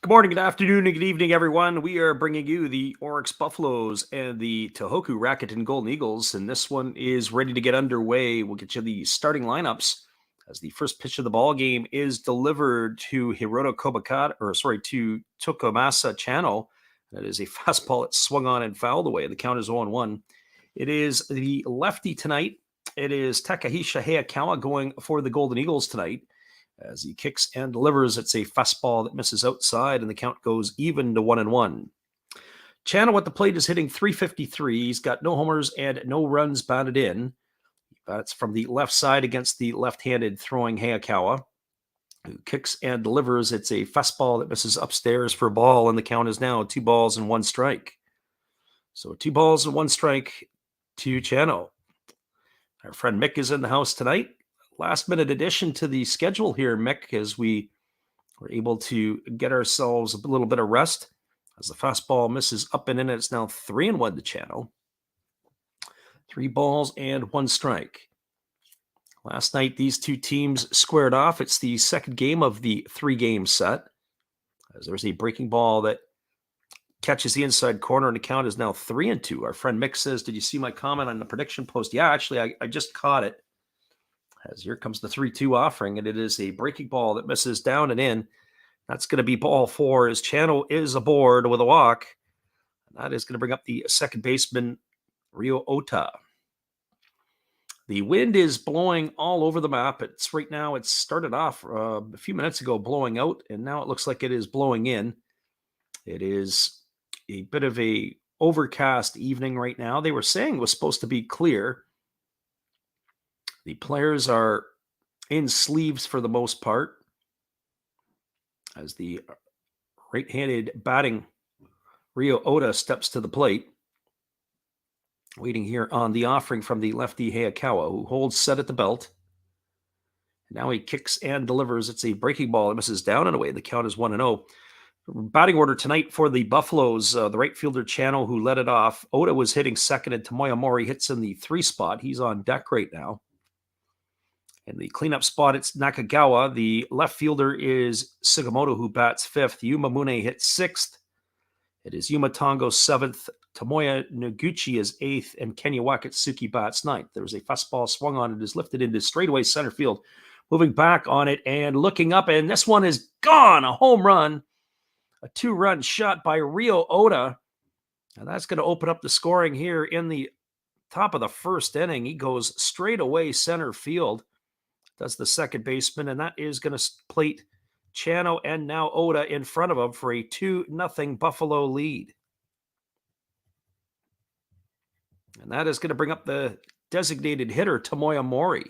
Good morning, good afternoon, and good evening, everyone. We are bringing you the Orix Buffaloes and the Tohoku Rakuten Golden Eagles, and this one is ready to get underway. We'll get you the starting lineups as the first pitch of the ball game is delivered to to Tokomasa Channel. That is a fastball that swung on and fouled away. The count is 0-1. It is the lefty tonight. It is Takahisha Hayakawa going for the Golden Eagles tonight. As he kicks and delivers, it's a fastball that misses outside, and the count goes even to 1-1. Channel at the plate is hitting .353. He's got no homers and no runs batted in. That's from the left side against the left-handed throwing Hayakawa, who kicks and delivers. It's a fastball that misses upstairs for a ball, and the count is now 2 balls and 1 strike. So 2 balls and 1 strike to Channel. Our friend Mick is in the house tonight. Last-minute addition to the schedule here, Mick, as we were able to get ourselves a little bit of rest. As the fastball misses up and in, it's now 3-1 to Channel. 3 balls and 1 strike. Last night, these two teams squared off. It's the second game of the 3-game set. As there's a breaking ball that catches the inside corner, and the count is now 3-2. Our friend Mick says, did you see my comment on the prediction post? Yeah, actually, I just caught it. As here comes the 3-2 offering, and it is a breaking ball that misses down and in. That's going to be ball 4 as Channel is aboard with a walk. And that is going to bring up the second baseman, Ryo Ota. The wind is blowing all over the map. Right now, it started off a few minutes ago blowing out, and now it looks like it is blowing in. It is a bit of a overcast evening right now. They were saying it was supposed to be clear. The players are in sleeves for the most part, as the right-handed batting Ryo Ota steps to the plate. Waiting here on the offering from the lefty Hayakawa, who holds set at the belt. Now he kicks and delivers. It's a breaking ball that misses down and away. The count is 1-0. Batting order tonight for the Buffaloes, the right fielder Channel, who led it off. Ota was hitting second, and Tomoya Mori hits in the 3 spot. He's on deck right now. In the cleanup spot, it's Nakagawa. The left fielder is Sugimoto, who bats 5th. Yuma Mune hits 6th. It is Yuma Tongo 7th. Tomoya Noguchi is 8th. And Kenya Wakatsuki bats 9th. There was a fastball swung on. It is lifted into straightaway center field. Moving back on it and looking up. And this one is gone. A home run. A 2-run shot by Ryo Ota. And that's going to open up the scoring here in the top of the first inning. He goes straight away center field. That's the second baseman, and that is going to plate Channel and now Ota in front of him for a 2-0 Buffalo lead. And that is going to bring up the designated hitter, Tomoya Mori.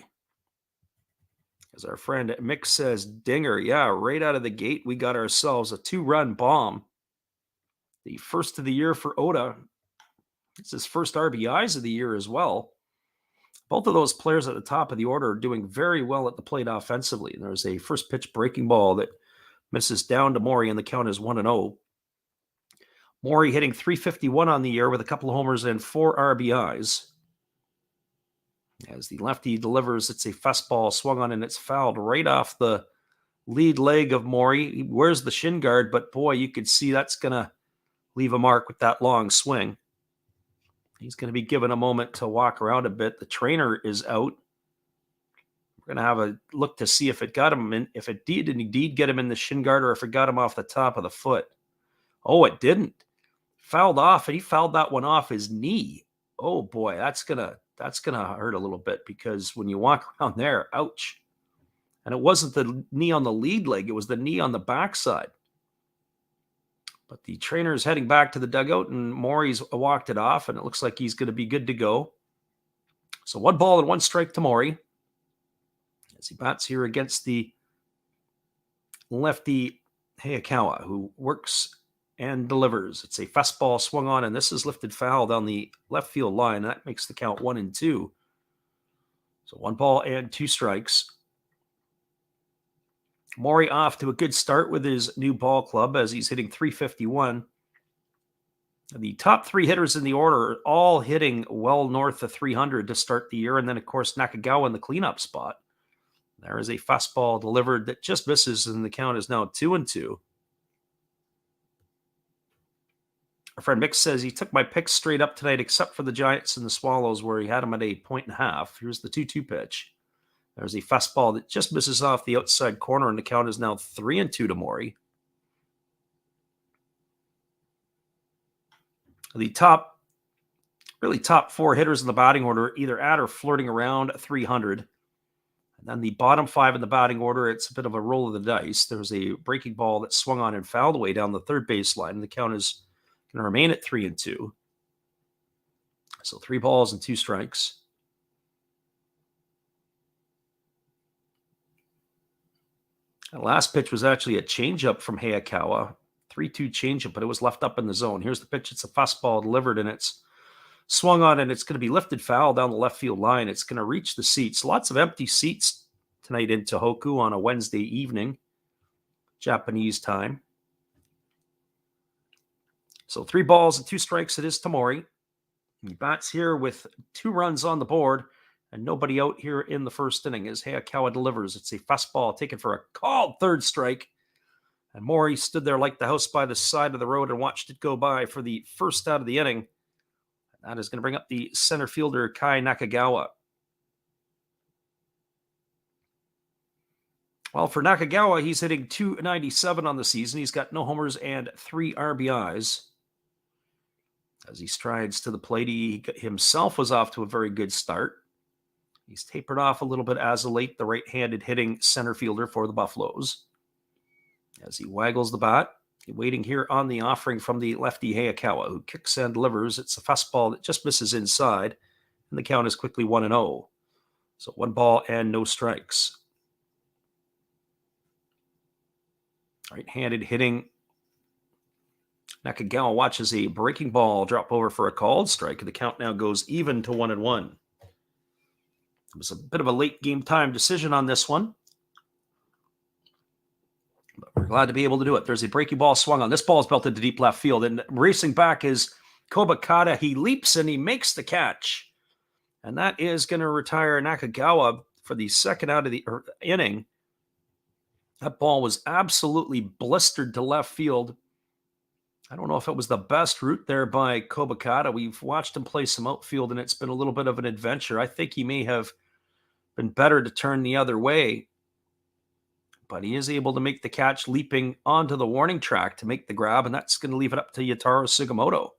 As our friend Mick says, dinger, yeah, right out of the gate, we got ourselves a 2-run bomb. The first of the year for Ota. It's his first RBIs of the year as well. Both of those players at the top of the order are doing very well at the plate offensively. And there's a first pitch breaking ball that misses down to Mori, and the count is 1-0. Mori hitting .351 on the year with a couple of homers and 4 RBIs. As the lefty delivers, it's a fastball swung on, and it's fouled right off the lead leg of Mori. He wears the shin guard, but boy, you could see that's going to leave a mark with that long swing. He's going to be given a moment to walk around a bit. The trainer is out. We're going to have a look to see if it got him in, if it did indeed get him in the shin guard, or if it got him off the top of the foot. Oh, it didn't. Fouled off, and he fouled that one off his knee. Oh boy, that's gonna hurt a little bit, because when you walk around there, ouch. And it wasn't the knee on the lead leg, it was the knee on the backside. But the trainer is heading back to the dugout, and Maury's walked it off, and it looks like he's going to be good to go. So 1 ball and 1 strike to Maury as he bats here against the lefty Hayakawa, who works and delivers. It's a fastball swung on, and this is lifted foul down the left field line. That makes the count 1-2. So 1 ball and 2 strikes. Maury off to a good start with his new ball club as he's hitting .351. The top 3 hitters in the order are all hitting well north of 300 to start the year. And then, of course, Nakagawa in the cleanup spot. There is a fastball delivered that just misses, and the count is now 2-2. Our friend Mick says he took my picks straight up tonight, except for the Giants and the Swallows, where he had them at a 1.5. Here's the 2-2 pitch. There's a fastball that just misses off the outside corner, and the count is now 3-2 to Maury. The top 4 hitters in the batting order either at or flirting around 300. And then the bottom 5 in the batting order, it's a bit of a roll of the dice. There's a breaking ball that swung on and fouled away down the third baseline, and the count is going to remain at 3-2. So 3 balls and 2 strikes. The last pitch was actually a changeup from Hayakawa. 3-2 changeup, but it was left up in the zone. Here's the pitch. It's a fastball delivered, and it's swung on, and it's going to be lifted foul down the left field line. It's going to reach the seats. Lots of empty seats tonight in Tohoku on a Wednesday evening, Japanese time. So 3 balls and 2 strikes it is to Maury. He bats here with 2 runs on the board and nobody out here in the first inning as Hayakawa delivers. It's a fastball taken for a called third strike. And Maury stood there like the house by the side of the road and watched it go by for the first out of the inning. That is going to bring up the center fielder, Kai Nakagawa. Well, for Nakagawa, he's hitting .297 on the season. He's got no homers and 3 RBIs. As he strides to the plate, he himself was off to a very good start. He's tapered off a little bit as of late, the right-handed hitting center fielder for the Buffaloes. As he waggles the bat, waiting here on the offering from the lefty Hayakawa, who kicks and delivers. It's a fastball that just misses inside, and the count is quickly 1-0. So 1 ball and no strikes. Right-handed hitting Nakagawa watches a breaking ball drop over for a called strike, and the count now goes even to 1-1. It was a bit of a late game time decision on this one, but we're glad to be able to do it. There's a breaking ball swung on. This ball is belted to deep left field, and racing back is Kobakata. He leaps and he makes the catch, and that is going to retire Nakagawa for the second out of the inning. That ball was absolutely blistered to left field. I don't know if it was the best route there by Kobakata. We've watched him play some outfield, and it's been a little bit of an adventure. I think he may have been better to turn the other way, but he is able to make the catch leaping onto the warning track to make the grab, and that's going to leave it up to Yataro Sugimoto.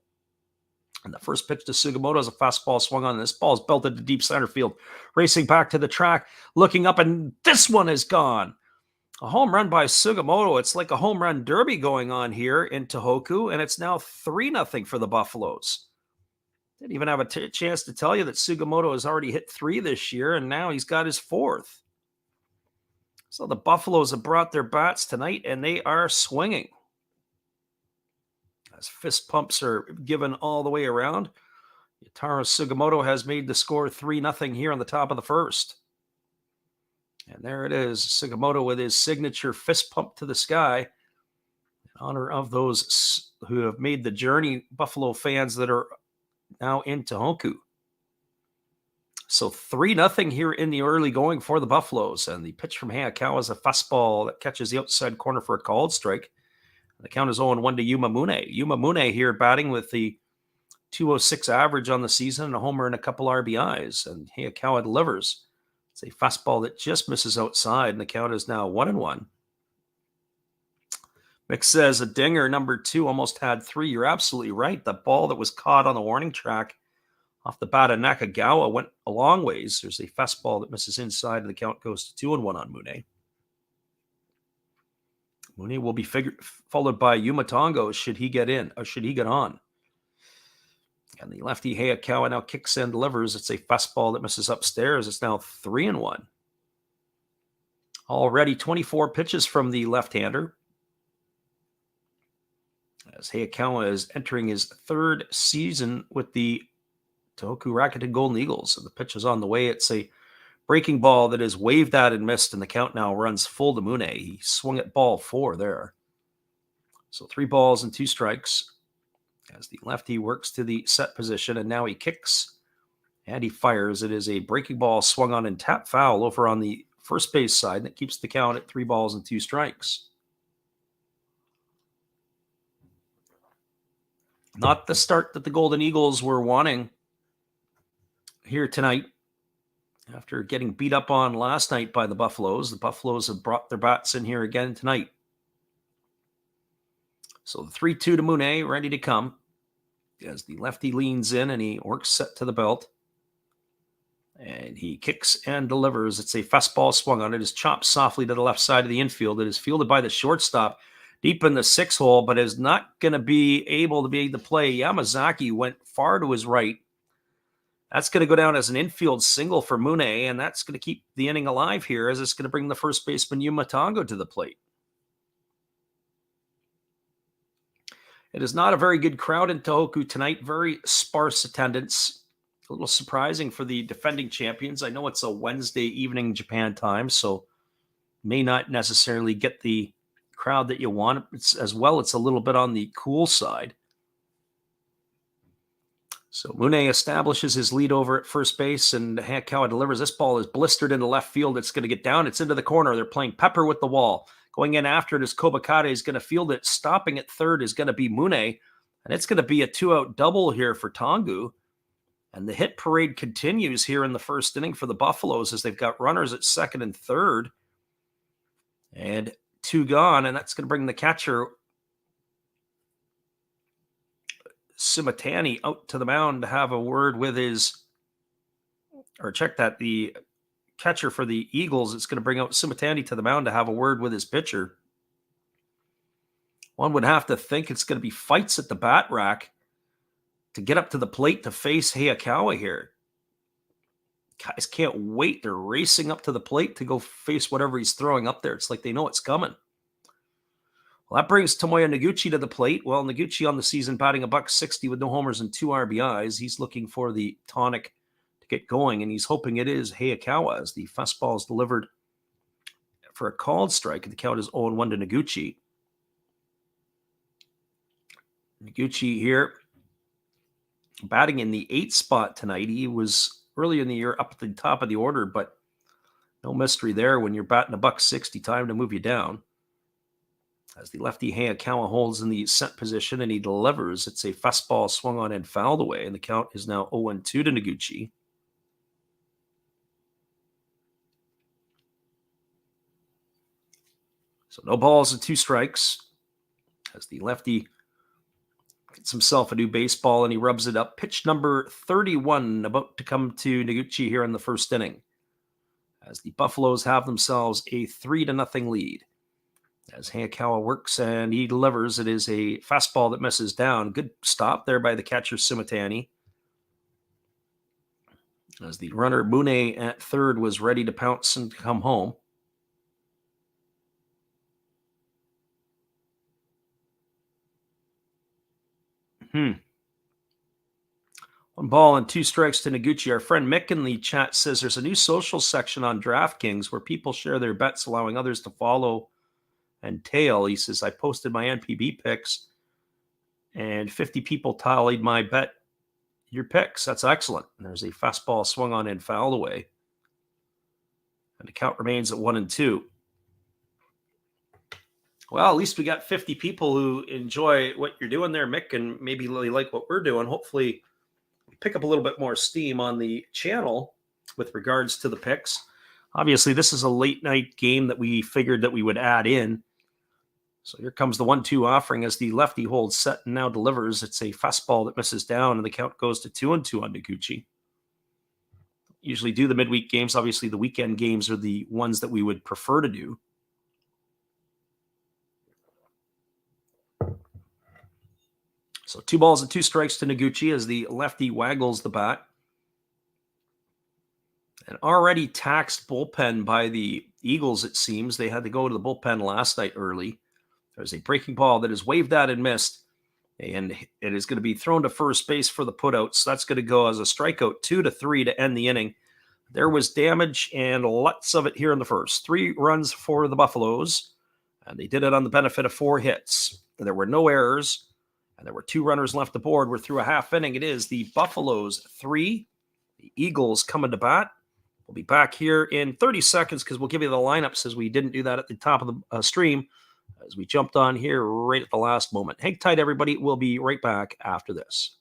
And the first pitch to Sugimoto is a fastball swung on. This ball is belted to deep center field. Racing back to the track, looking up, and this one is gone. A home run by Sugimoto. It's like a home run derby going on here in Tohoku, and it's now 3-0 for the Buffaloes. Didn't even have a chance to tell you that Sugimoto has already hit 3 this year, and now he's got his 4th. So the Buffaloes have brought their bats tonight, and they are swinging. As fist pumps are given all the way around, Yataro Sugimoto has made the score 3-0 here on the top of the first. And there it is, Sugimoto with his signature fist pump to the sky in honor of those who have made the journey, Buffalo fans that are now in Tohoku. So 3-0 here in the early going for the Buffaloes. And the pitch from Hayakawa is a fastball that catches the outside corner for a called strike. The count is 0-1 to Yuma Mune. Yuma Mune here batting with the .206 average on the season and a homer and a couple RBIs. And Hayakawa delivers. It's a fastball that just misses outside, and the count is now 1-1. Mick says a dinger, number 2, almost had 3. You're absolutely right. The ball that was caught on the warning track off the bat of Nakagawa went a long ways. There's a fastball that misses inside, and the count goes to 2-1 on Mune. Mune will be followed by Yumatongo should he get in, or should he get on. And the lefty Hayakawa now kicks and delivers. It's a fastball that misses upstairs. It's now 3-1. Already 24 pitches from the left-hander, as Hayakawa is entering his third season with the Tohoku Rakuten Golden Eagles. And the pitch is on the way. It's a breaking ball that is waved at and missed, and the count now runs full to Mune. He swung at ball 4 there. So 3 balls and 2 strikes as the lefty works to the set position, and now he kicks and he fires. It is a breaking ball swung on and tap foul over on the first base side that keeps the count at 3 balls and 2 strikes. Not the start that the Golden Eagles were wanting here tonight. After getting beat up on last night by the Buffaloes have brought their bats in here again tonight. So the 3-2 to Mune, ready to come. As the lefty leans in and he works set to the belt. And he kicks and delivers. It's a fastball swung on. It is chopped softly to the left side of the infield. It is fielded by the shortstop deep in the 6 hole, but is not going to be able to be the play. Yamazaki went far to his right. That's going to go down as an infield single for Mune, and that's going to keep the inning alive here as it's going to bring the first baseman Yumatongo to the plate. It is not a very good crowd in Tohoku tonight. Very sparse attendance. A little surprising for the defending champions. I know it's a Wednesday evening Japan time, so may not necessarily get the crowd that you want. It's a little bit on the cool side. So Mune establishes his lead over at first base, and Hayakawa delivers. This ball is blistered into left field. It's going to get down. It's into the corner. They're playing pepper with the wall. Going in after it is Kobakade. Is going to field it. Stopping at third is going to be Mune, and it's going to be a 2-out double here for Tongu. And the hit parade continues here in the first inning for the Buffaloes as they've got runners at second and third. And 2 gone, and that's going to bring the catcher Simatani out to the mound to have a word with the catcher for the Eagles. It's going to bring out Simatani to the mound to have a word with his pitcher. One would have to think it's going to be fights at the bat rack to get up to the plate to face Hayakawa here. Guys can't wait. They're racing up to the plate to go face whatever he's throwing up there. It's like they know it's coming. Well, that brings Tomoya Noguchi to the plate. Well, Noguchi on the season batting $160 with no homers and 2 RBIs. He's looking for the tonic to get going, and he's hoping it is Hayakawa as the fastball is delivered for a called strike. The count is 0-1 to Noguchi. Noguchi here batting in the 8th spot tonight. He was early in the year up at the top of the order, but no mystery there when you're batting $160, time to move you down. As the lefty Hayakawa holds in the set position and he delivers, it's a fastball swung on and fouled away, and the count is now 0-2 to Noguchi. So no balls and 2 strikes as the lefty gets himself a new baseball and he rubs it up. Pitch number 31 about to come to Noguchi here in the first inning as the Buffaloes have themselves a 3-0 lead. As Hayakawa works and he delivers, it is a fastball that misses down. Good stop there by the catcher Simatani. As the runner Mune at third was ready to pounce and come home. One ball and 2 strikes to Noguchi. Our friend Mick in the chat says there's a new social section on DraftKings where people share their bets, allowing others to follow and tail. He says, I posted my NPB picks and 50 people tallied my bet, your picks. That's excellent. And there's a fastball swung on and fouled away. And the count remains at 1-2. Well, at least we got 50 people who enjoy what you're doing there, Mick, and maybe really like what we're doing. Hopefully we pick up a little bit more steam on the channel with regards to the picks. Obviously, this is a late night game that we figured that we would add in. So here comes the 1-2 offering as the lefty holds set and now delivers. It's a fastball that misses down, and the count goes to 2-2 on Noguchi. Usually do the midweek games. Obviously, the weekend games are the ones that we would prefer to do. So 2 balls and 2 strikes to Noguchi as the lefty waggles the bat. An already taxed bullpen by the Eagles, it seems. They had to go to the bullpen last night early. There's a breaking ball that is waved at and missed, and it is going to be thrown to first base for the putout. So that's going to go as a strikeout, 2-3 to end the inning. There was damage and lots of it here in the first. 3 runs for the Buffaloes, and they did it on the benefit of 4 hits. There were no errors, and there were 2 runners left aboard. We're through a half inning. It is the Buffaloes 3, the Eagles coming to bat. We'll be back here in 30 seconds because we'll give you the lineups as we didn't do that at the top of the stream as we jumped on here right at the last moment. Hang tight, everybody. We'll be right back after this.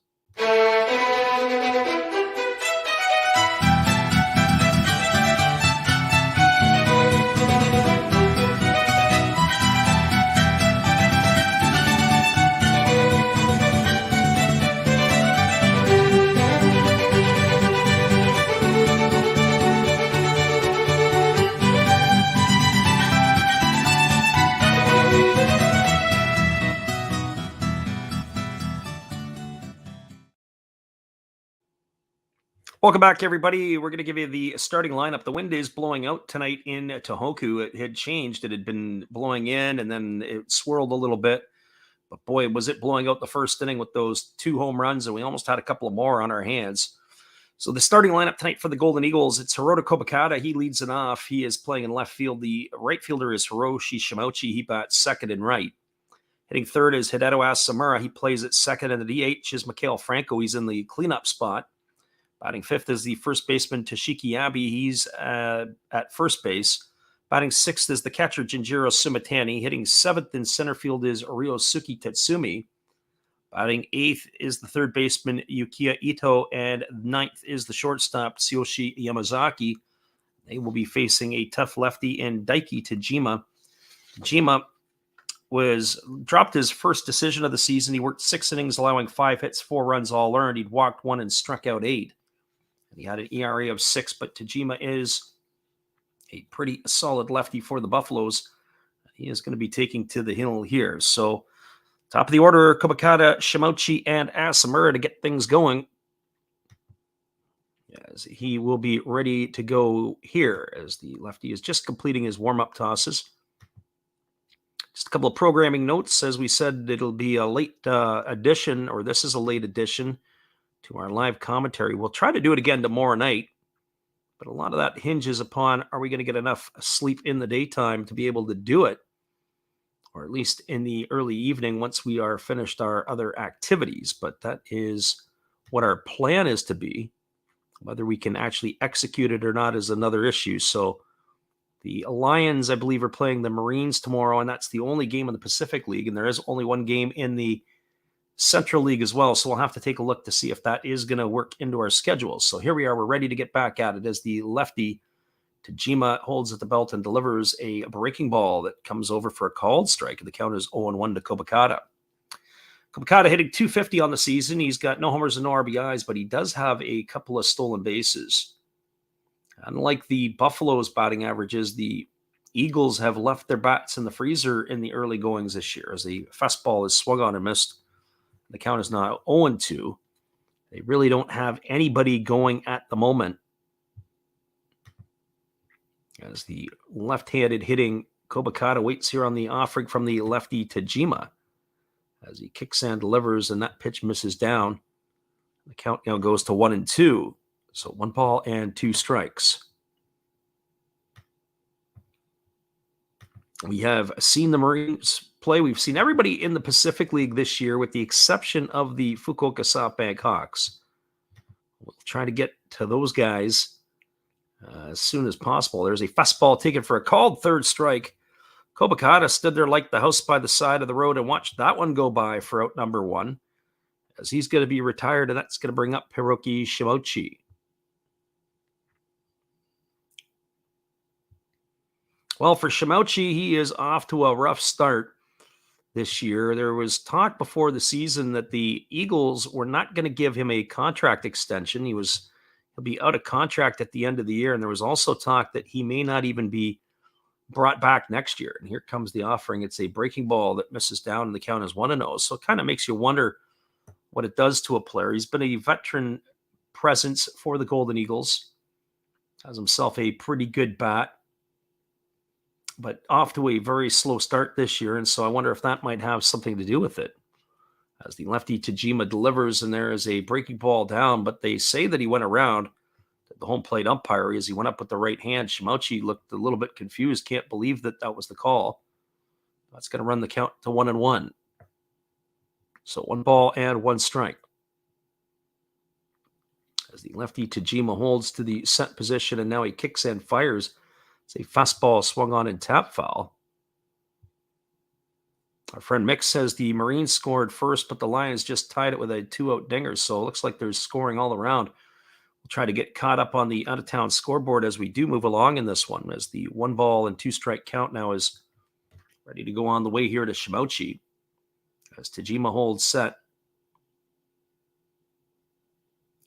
Welcome back, everybody. We're going to give you the starting lineup. The wind is blowing out tonight in Tohoku. It had changed. It had been blowing in, and then it swirled a little bit. But boy, was it blowing out the first inning with those 2 home runs, and we almost had a couple of more on our hands. So the starting lineup tonight for the Golden Eagles, it's Hirota Kobakata. He leads it off. He is playing in left field. The right fielder is Hiroshi Shimouchi. He bats second and right. Hitting third is Hideto Asamura. He plays at second, and the DH is Mikhail Franco. He's in the cleanup spot. Batting fifth is the first baseman, Toshiki Abe. He's at first base. Batting sixth is the catcher, Jinjiro Sumitani. Hitting seventh in center field is Ryosuke Tatsumi. Batting eighth is the third baseman, Yukiya Ito. And ninth is the shortstop, Tsuyoshi Yamazaki. They will be facing a tough lefty in Daiki Tajima. Tajima dropped his first decision of the season. He worked 6 innings, allowing 5 hits, 4 runs all earned. He'd walked 1 and struck out 8. And he had an ERA of 6, but Tajima is a pretty solid lefty for the Buffaloes. He is going to be taking to the hill here. So top of the order, Kobakata, Shimouchi, and Asamura to get things going. As he will be ready to go here as the lefty is just completing his warm-up tosses. Just a couple of programming notes. As we said, it'll be a late edition, or this is a late edition to our live commentary. We'll try to do it again tomorrow night, but a lot of that hinges upon, are we going to get enough sleep in the daytime to be able to do it, or at least in the early evening once we are finished our other activities. But that is what our plan is to be. Whether we can actually execute it or not is another issue. So the Lions, I believe, are playing the Marines tomorrow, and that's the only game in the Pacific League, and there is only one game in the Central League as well, so we'll have to take a look to see if that is going to work into our schedule. So here we are. We're ready to get back at it as the lefty Tajima holds at the belt and delivers a breaking ball that comes over for a called strike, and the count is 0-1 to Kobakata. Kobakata hitting .250 on the season. He's got no homers and no RBIs, but he does have a couple of stolen bases. Unlike the Buffaloes' batting averages, the Eagles have left their bats in the freezer in the early goings this year as the fastball is swung on and missed. The count is now 0-2. They really don't have anybody going at the moment as the left-handed hitting Kobakata waits here on the offering from the lefty Tajima as he kicks and delivers, and that pitch misses down. The count now goes to 1-2. So 1 ball and 2 strikes. We have seen the Marines play. We've seen everybody in the Pacific League this year with the exception of the Fukuoka SoftBank Hawks. We'll try to get to those guys as soon as possible. There's a fastball taken for a called third strike. Kobakata stood there like the house by the side of the road and watched that one go by for out number 1 as he's going to be retired, and that's going to bring up Hiroki Shimouchi. Well, for Shimouchi, he is off to a rough start this year. There was talk before the season that the Eagles were not going to give him a contract extension. He'll be out of contract at the end of the year, and there was also talk that he may not even be brought back next year. And here comes the offering. It's a breaking ball that misses down, and the count is 1-0. So it kind of makes you wonder what it does to a player. He's been a veteran presence for the Golden Eagles. Has himself a pretty good bat, but off to a very slow start this year, and so I wonder if that might have something to do with it. As the lefty Tajima delivers, and there is a breaking ball down, but they say that he went around the home plate umpire as he went up with the right hand. Shimauchi looked a little bit confused, can't believe that that was the call. That's going to run the count to 1-1. So 1 ball and 1 strike. As the lefty Tajima holds to the set position, and now he kicks and fires. It's a fastball swung on and tap foul. Our friend Mick says the Marines scored first, but the Lions just tied it with a 2-out dinger, so it looks like there's scoring all around. We'll try to get caught up on the out-of-town scoreboard as we do move along in this one, as the 1 ball and 2 strike count now is ready to go on the way here to Shimauchi. As Tajima holds set.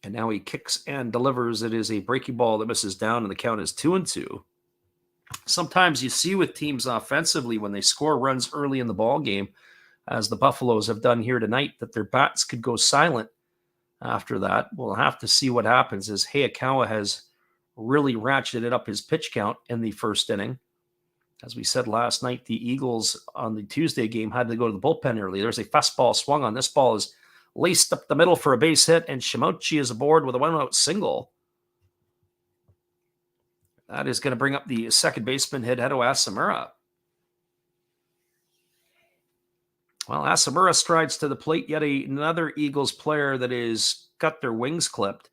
And now he kicks and delivers. It is a breaking ball that misses down, and the count is 2-2. Sometimes you see with teams offensively when they score runs early in the ball game, as the Buffaloes have done here tonight, that their bats could go silent after that. We'll have to see what happens, as Hayakawa has really ratcheted up his pitch count in the first inning. As we said last night, the Eagles on the Tuesday game had to go to the bullpen early. There's a fastball swung on. This ball is laced up the middle for a base hit, and Shimauchi is aboard with a 1-out single. That is going to bring up the second baseman, Hideto Asamura. Well, Asamura strides to the plate, yet another Eagles player that is got their wings clipped.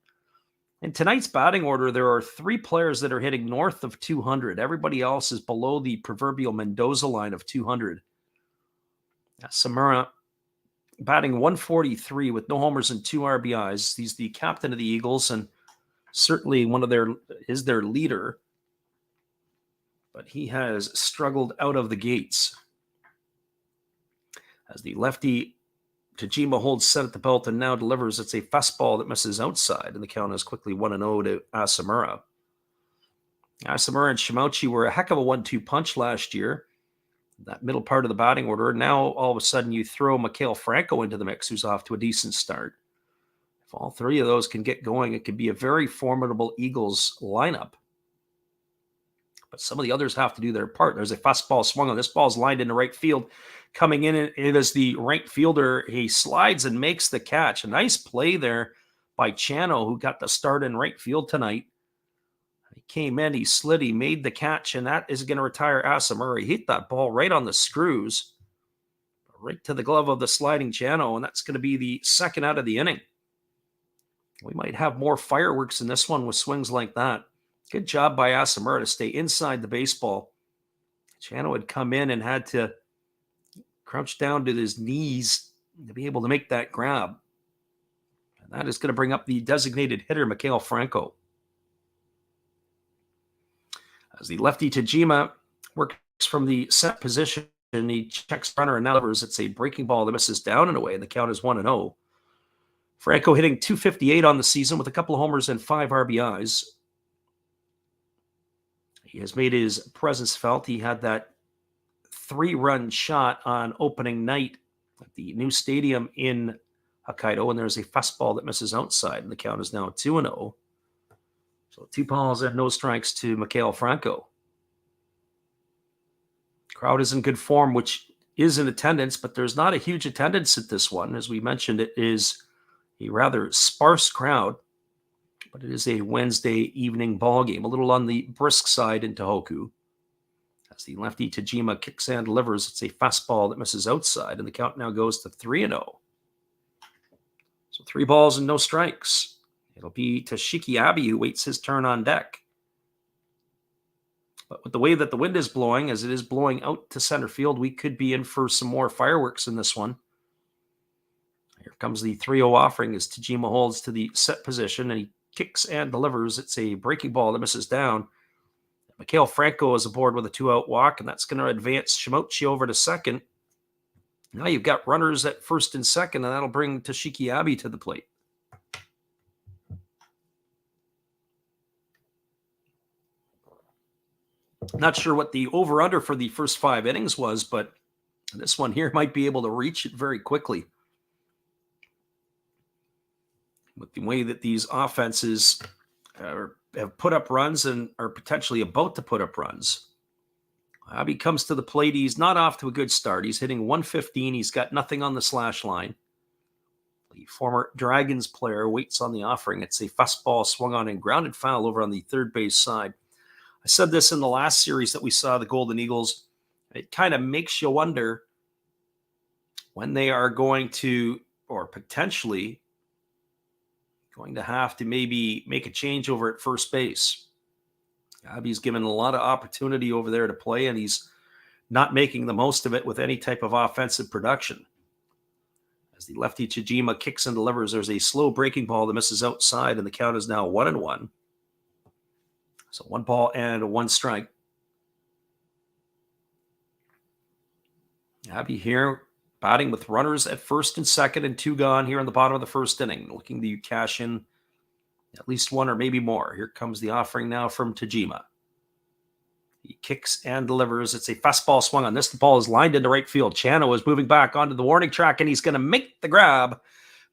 In tonight's batting order, there are 3 players that are hitting north of 200. Everybody else is below the proverbial Mendoza line of 200. Asamura batting 143 with no homers and 2 RBIs. He's the captain of the Eagles and certainly is their leader. But he has struggled out of the gates. As the lefty Tajima holds set at the belt and now delivers, it's a fastball that misses outside, and the count is quickly 1-0 to Asamura. Asamura and Shimauchi were a heck of a 1-2 punch last year. That middle part of the batting order. Now, all of a sudden, you throw Mikael Franco into the mix, who's off to a decent start. If all 3 of those can get going, it could be a very formidable Eagles lineup. But some of the others have to do their part. There's a fastball swung on. This ball's lined into right field. Coming in, it is the right fielder. He slides and makes the catch. A nice play there by Chano, who got the start in right field tonight. He came in, he slid, he made the catch, and that is going to retire Asamura. He hit that ball right on the screws, right to the glove of the sliding Chano, and that's going to be the second out of the inning. We might have more fireworks in this one with swings like that. Good job by Asamura to stay inside the baseball. Chano had come in and had to crouch down to his knees to be able to make that grab. And that is going to bring up the designated hitter, Mikael Franco. As the lefty Tajima works from the set position, he checks runner and now delivers. It's a breaking ball that misses down and away, and the count is 1-0. Franco hitting .258 on the season with a couple of homers and 5 RBIs. He has made his presence felt. He had that 3-run shot on opening night at the new stadium in Hokkaido, and there's a fastball that misses outside, and the count is now 2-0. So 2 balls and no strikes to Mikael Franco. Crowd is in good form, which is in attendance, but there's not a huge attendance at this one. As we mentioned, it is a rather sparse crowd, but it is a Wednesday evening ball game, a little on the brisk side in Tohoku. As the lefty Tajima kicks and delivers, it's a fastball that misses outside, and the count now goes to 3-0. So 3 balls and no strikes. It'll be Toshiki Abe who waits his turn on deck. But with the way that the wind is blowing, as it is blowing out to center field, we could be in for some more fireworks in this one. Here comes the 3-0 offering as Tajima holds to the set position, and he kicks and delivers. It's a breaking ball that misses down. Mikael Franco is aboard with a 2-out walk, and that's going to advance Shimauchi over to second. Now you've got runners at first and second, and that'll bring Toshiki Abe to the plate. Not sure what the over-under for the first 5 innings was, but this one here might be able to reach it very quickly. with the way that these offenses have put up runs and are potentially about to put up runs. Abbey comes to the plate. He's not off to a good start. He's hitting 115. He's got nothing on the slash line. The former Dragons player waits on the offering. It's a fastball swung on and grounded foul over on the third base side. I said this in the last series that we saw the Golden Eagles. It kind of makes you wonder when they are going to, or potentially going to have to maybe make a change over at first base. Abbey's given a lot of opportunity over there to play, and he's not making the most of it with any type of offensive production. As the lefty Tajima kicks and delivers, there's a slow breaking ball that misses outside, and the count is now 1-1. So 1 ball and 1 strike. Abbey here batting with runners at first and second and 2 gone here in the bottom of the first inning, looking to cash in at least 1 or maybe more. Here comes the offering now from Tajima. He kicks and delivers. It's a fastball swung on this. The ball is lined into right field. Chano is moving back onto the warning track, and he's going to make the grab,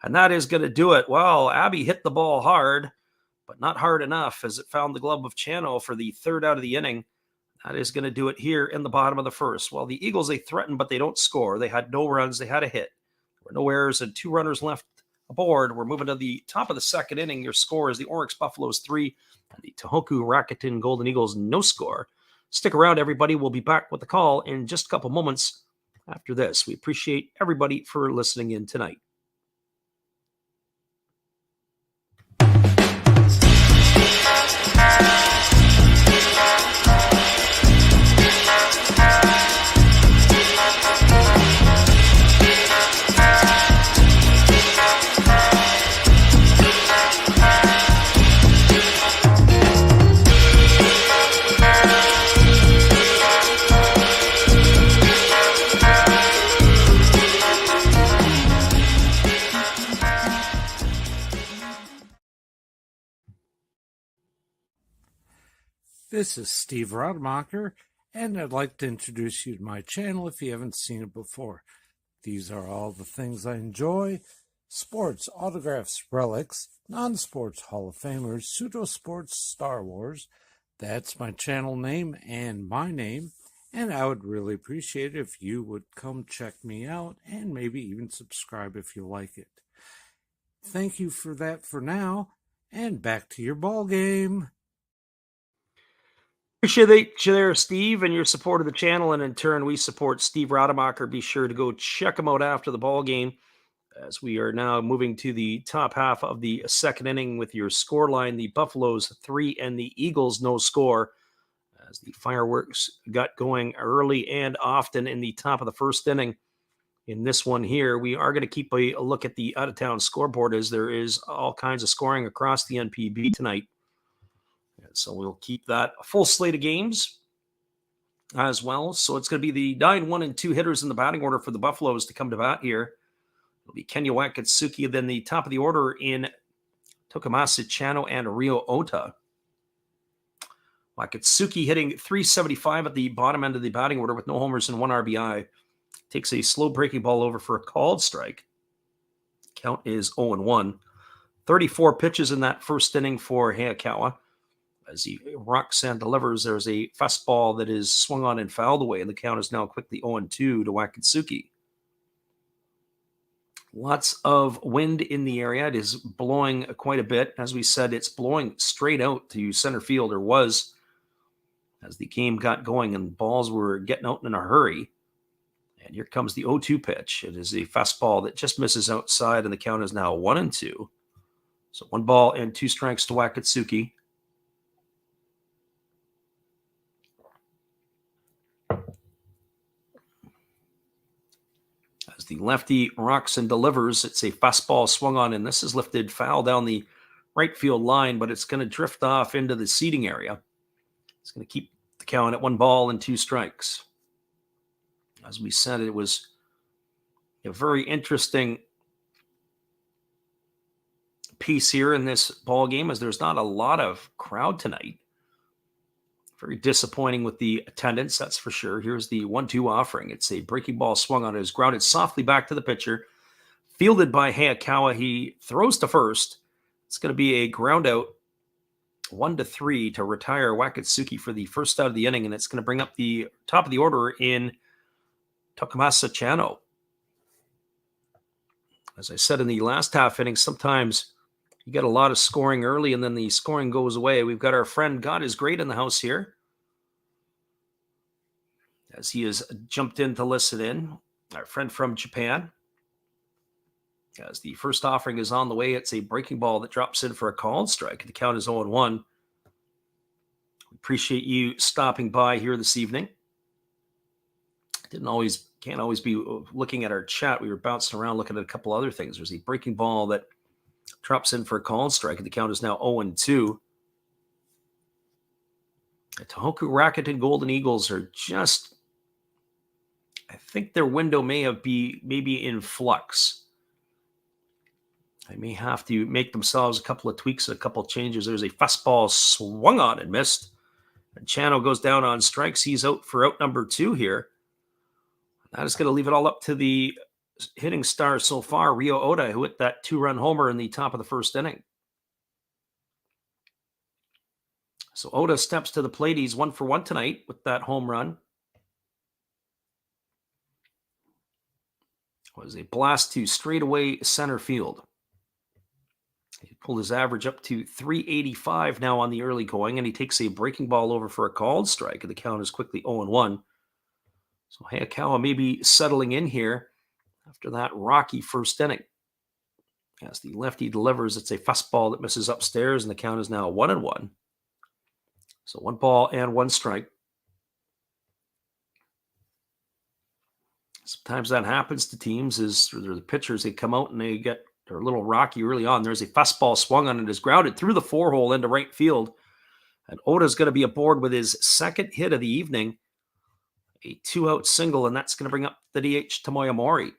and that is going to do it. Well, Abbey hit the ball hard, but not hard enough as it found the glove of Chano for the third out of the inning. That is going to do it here in the bottom of the first. Well, the Eagles, they threatened, but they don't score. They had no runs. They had a hit. There were no errors and 2 runners left aboard. We're moving to the top of the second inning. Your score is the Orix Buffaloes 3 and the Tohoku Rakuten Golden Eagles no score. Stick around, everybody. We'll be back with the call in just a couple moments after this. We appreciate everybody for listening in tonight. This is Steve Rademacher, and I'd like to introduce you to my channel if you haven't seen it before. These are all the things I enjoy: sports, autographs, relics, non-sports Hall of Famers, pseudo-sports, Star Wars. That's my channel name and my name, and I would really appreciate it if you would come check me out and maybe even subscribe if you like it. Thank you for that for now, and back to your ball game. Appreciate you there, Steve, and your support of the channel, and in turn, we support Steve Rademacher. Be sure to go check him out after the ball game, as we are now moving to the top half of the second inning with your scoreline: the Buffaloes 3 and the Eagles no score, as the fireworks got going early and often in the top of the first inning. In this one here, we are going to keep a look at the out-of-town scoreboard, as there is all kinds of scoring across the NPB tonight. So we'll keep that a full slate of games as well. So it's going to be the 9, 1, and 2 hitters in the batting order for the Buffaloes to come to bat here. It'll be Kenya Wakatsuki, then the top of the order in Tokumasa Chano and Rio Ota. Wakatsuki hitting .375 at the bottom end of the batting order with no homers and 1 RBI. Takes a slow breaking ball over for a called strike. Count is 0-1. 34 pitches in that first inning for Hayakawa. As he rocks and delivers, there's a fastball that is swung on and fouled away, and the count is now quickly 0-2 to Wakatsuki. Lots of wind in the area. It is blowing quite a bit. As we said, it's blowing straight out to center field, or was, as the game got going and balls were getting out in a hurry. And here comes the 0-2 pitch. It is a fastball that just misses outside, and the count is now 1-2. So 1 ball and 2 strikes to Wakatsuki. As the lefty rocks and delivers, it's a fastball swung on, and this is lifted foul down the right field line, but it's going to drift off into the seating area. It's going to keep the count at 1 ball and 2 strikes. As we said, it was a very interesting piece here in this ball game, as there's not a lot of crowd tonight. Very disappointing with the attendance, that's for sure. Here's the 1-2 offering. It's a breaking ball swung on. It is grounded softly back to the pitcher. Fielded by Hayakawa. He throws to first. It's going to be a ground out 1-3 to retire Wakatsuki for the first out of the inning, and it's going to bring up the top of the order in Takamasa Chano. As I said in the last half inning, sometimes you get a lot of scoring early and then the scoring goes away. We've got our friend God is Great in the house here, as he has jumped in to listen in. Our friend from Japan. As the first offering is on the way, it's a breaking ball that drops in for a called strike. The count is 0-1. We appreciate you stopping by here this evening. Can't always be looking at our chat. We were bouncing around looking at a couple other things. There's a breaking ball that drops in for a called strike, and the count is now 0-2. The Tohoku Rakuten Golden Eagles are just, I think their window maybe in flux. They may have to make themselves a couple of tweaks, a couple of changes. There's a fastball swung on and missed. And Chano goes down on strikes. He's out for out number 2 here. That is going to leave it all up to the hitting star so far, Ryo Oda, who hit that 2-run homer in the top of the first inning. So Oda steps to the plate. He's 1 for 1 tonight with that home run. It was a blast to straightaway center field. He pulled his average up to 385 now on the early going, and he takes a breaking ball over for a called strike, and the count is quickly 0-1. So Hayakawa may be settling in here after that rocky first inning. As the lefty delivers, it's a fastball that misses upstairs, and the count is now 1-1. So 1 ball and 1 strike. Sometimes that happens to teams is the pitchers, they come out and they're a little rocky early on. There's a fastball swung on and is grounded through the 4-hole into right field. And Oda's going to be aboard with his second hit of the evening, a 2-out single, and that's going to bring up the DH Tomoya Mori.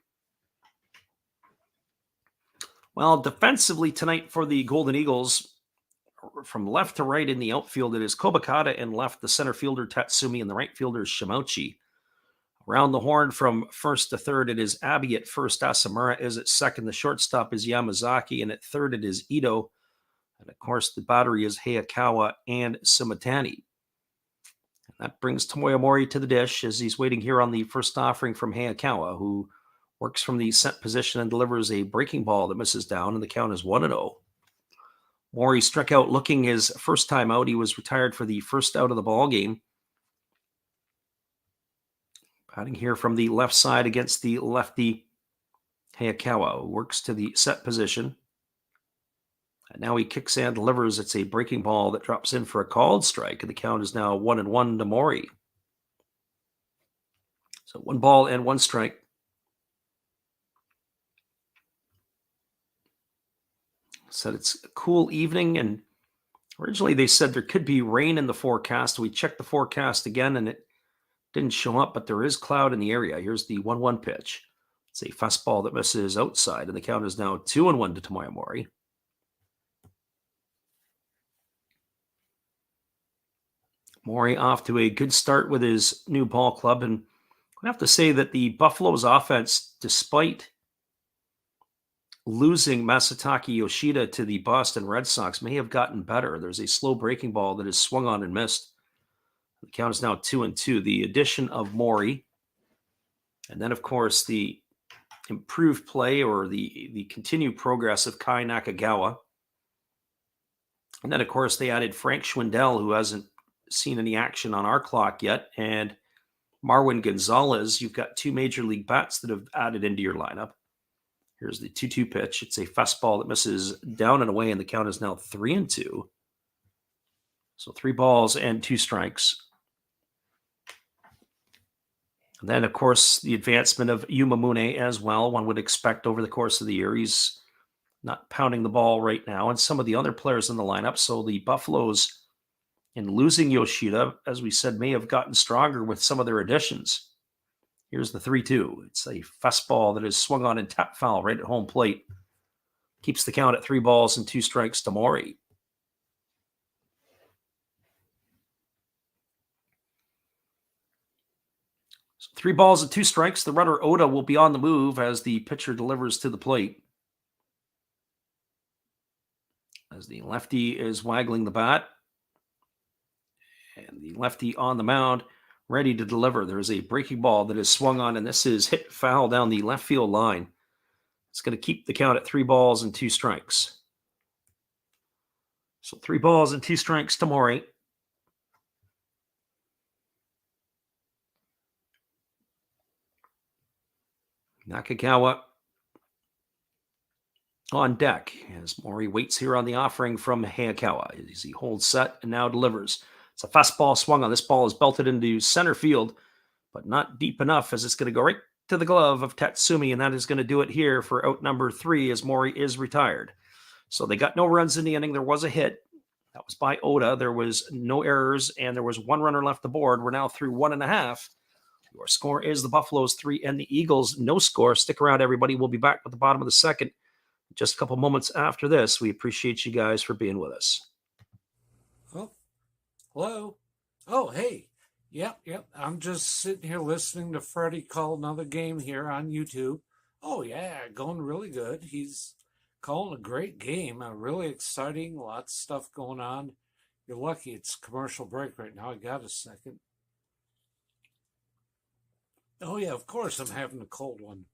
Well, defensively tonight for the Golden Eagles, from left to right in the outfield, it is Kobakata in left, the center fielder Tatsumi, and the right fielder Shimauchi. Around the horn from first to third, it is Abbey at first. Asamura is at second. The shortstop is Yamazaki. And at third, it is Ito. And, of course, the battery is Hayakawa and Sumatani. And that brings Tomoya Mori to the dish as he's waiting here on the first offering from Hayakawa, who works from the set position and delivers a breaking ball that misses down, and the count is 1-0. Mori struck out looking his first time out. He was retired for the first out of the ball game. Batting here from the left side against the lefty Hayakawa, who works to the set position. And now he kicks and delivers. It's a breaking ball that drops in for a called strike, and the count is now 1-1 to Mori. So 1 ball and 1 strike. Said it's a cool evening, and originally they said there could be rain in the forecast. We checked the forecast again, and it didn't show up, but there is cloud in the area. Here's the 1-1 pitch. It's a fastball that misses outside, and the count is now 2-1 to Tomoya Mori. Mori off to a good start with his new ball club, and I have to say that the Buffaloes offense, despite losing Masataka Yoshida to the Boston Red Sox, may have gotten better. There's a slow breaking ball that is swung on and missed. The count is now 2-2. The addition of Mori, and then, of course, the improved play or the continued progress of Kai Nakagawa. And then, of course, they added Frank Schwindel, who hasn't seen any action on our clock yet, and Marwin Gonzalez. You've got 2 major league bats that have added into your lineup. Here's the 2-2 pitch. It's a fastball that misses down and away, and the count is now 3-2. So 3 balls and 2 strikes. And then, of course, the advancement of Yumamune as well. One would expect over the course of the year. He's not pounding the ball right now, and some of the other players in the lineup. So the Buffaloes, in losing Yoshida, as we said, may have gotten stronger with some of their additions. Here's the 3-2. It's a fastball that is swung on and tap foul right at home plate. Keeps the count at 3 balls and 2 strikes to Mori. So 3 balls and 2 strikes. The runner Oda will be on the move as the pitcher delivers to the plate. as the lefty is waggling the bat. And the lefty on the mound, ready to deliver. There is a breaking ball that is swung on, and this is hit foul down the left field line. It's going to keep the count at 3 balls and 2 strikes. So 3 balls and 2 strikes to Mori. Nakagawa on deck as Mori waits here on the offering from Hayakawa as he holds set and now delivers. It's a fastball swung on. This ball is belted into center field, but not deep enough as it's going to go right to the glove of Tatsumi, and that is going to do it here for out number 3 as Mori is retired. So they got no runs in the inning. There was a hit. That was by Oda. There was no errors, and there was 1 runner left the board. We're now through 1.5. Your score is the Buffaloes 3 and the Eagles no score. Stick around, everybody. We'll be back at the bottom of the second just a couple moments after this. We appreciate you guys for being with us. Oh, hello. Oh, hey. Yep. I'm just sitting here listening to Freddie call another game here on YouTube. Oh, yeah, going really good. He's calling a great game. Really exciting. Lots of stuff going on. You're lucky it's commercial break right now. I got a second. Oh, yeah, of course I'm having a cold one.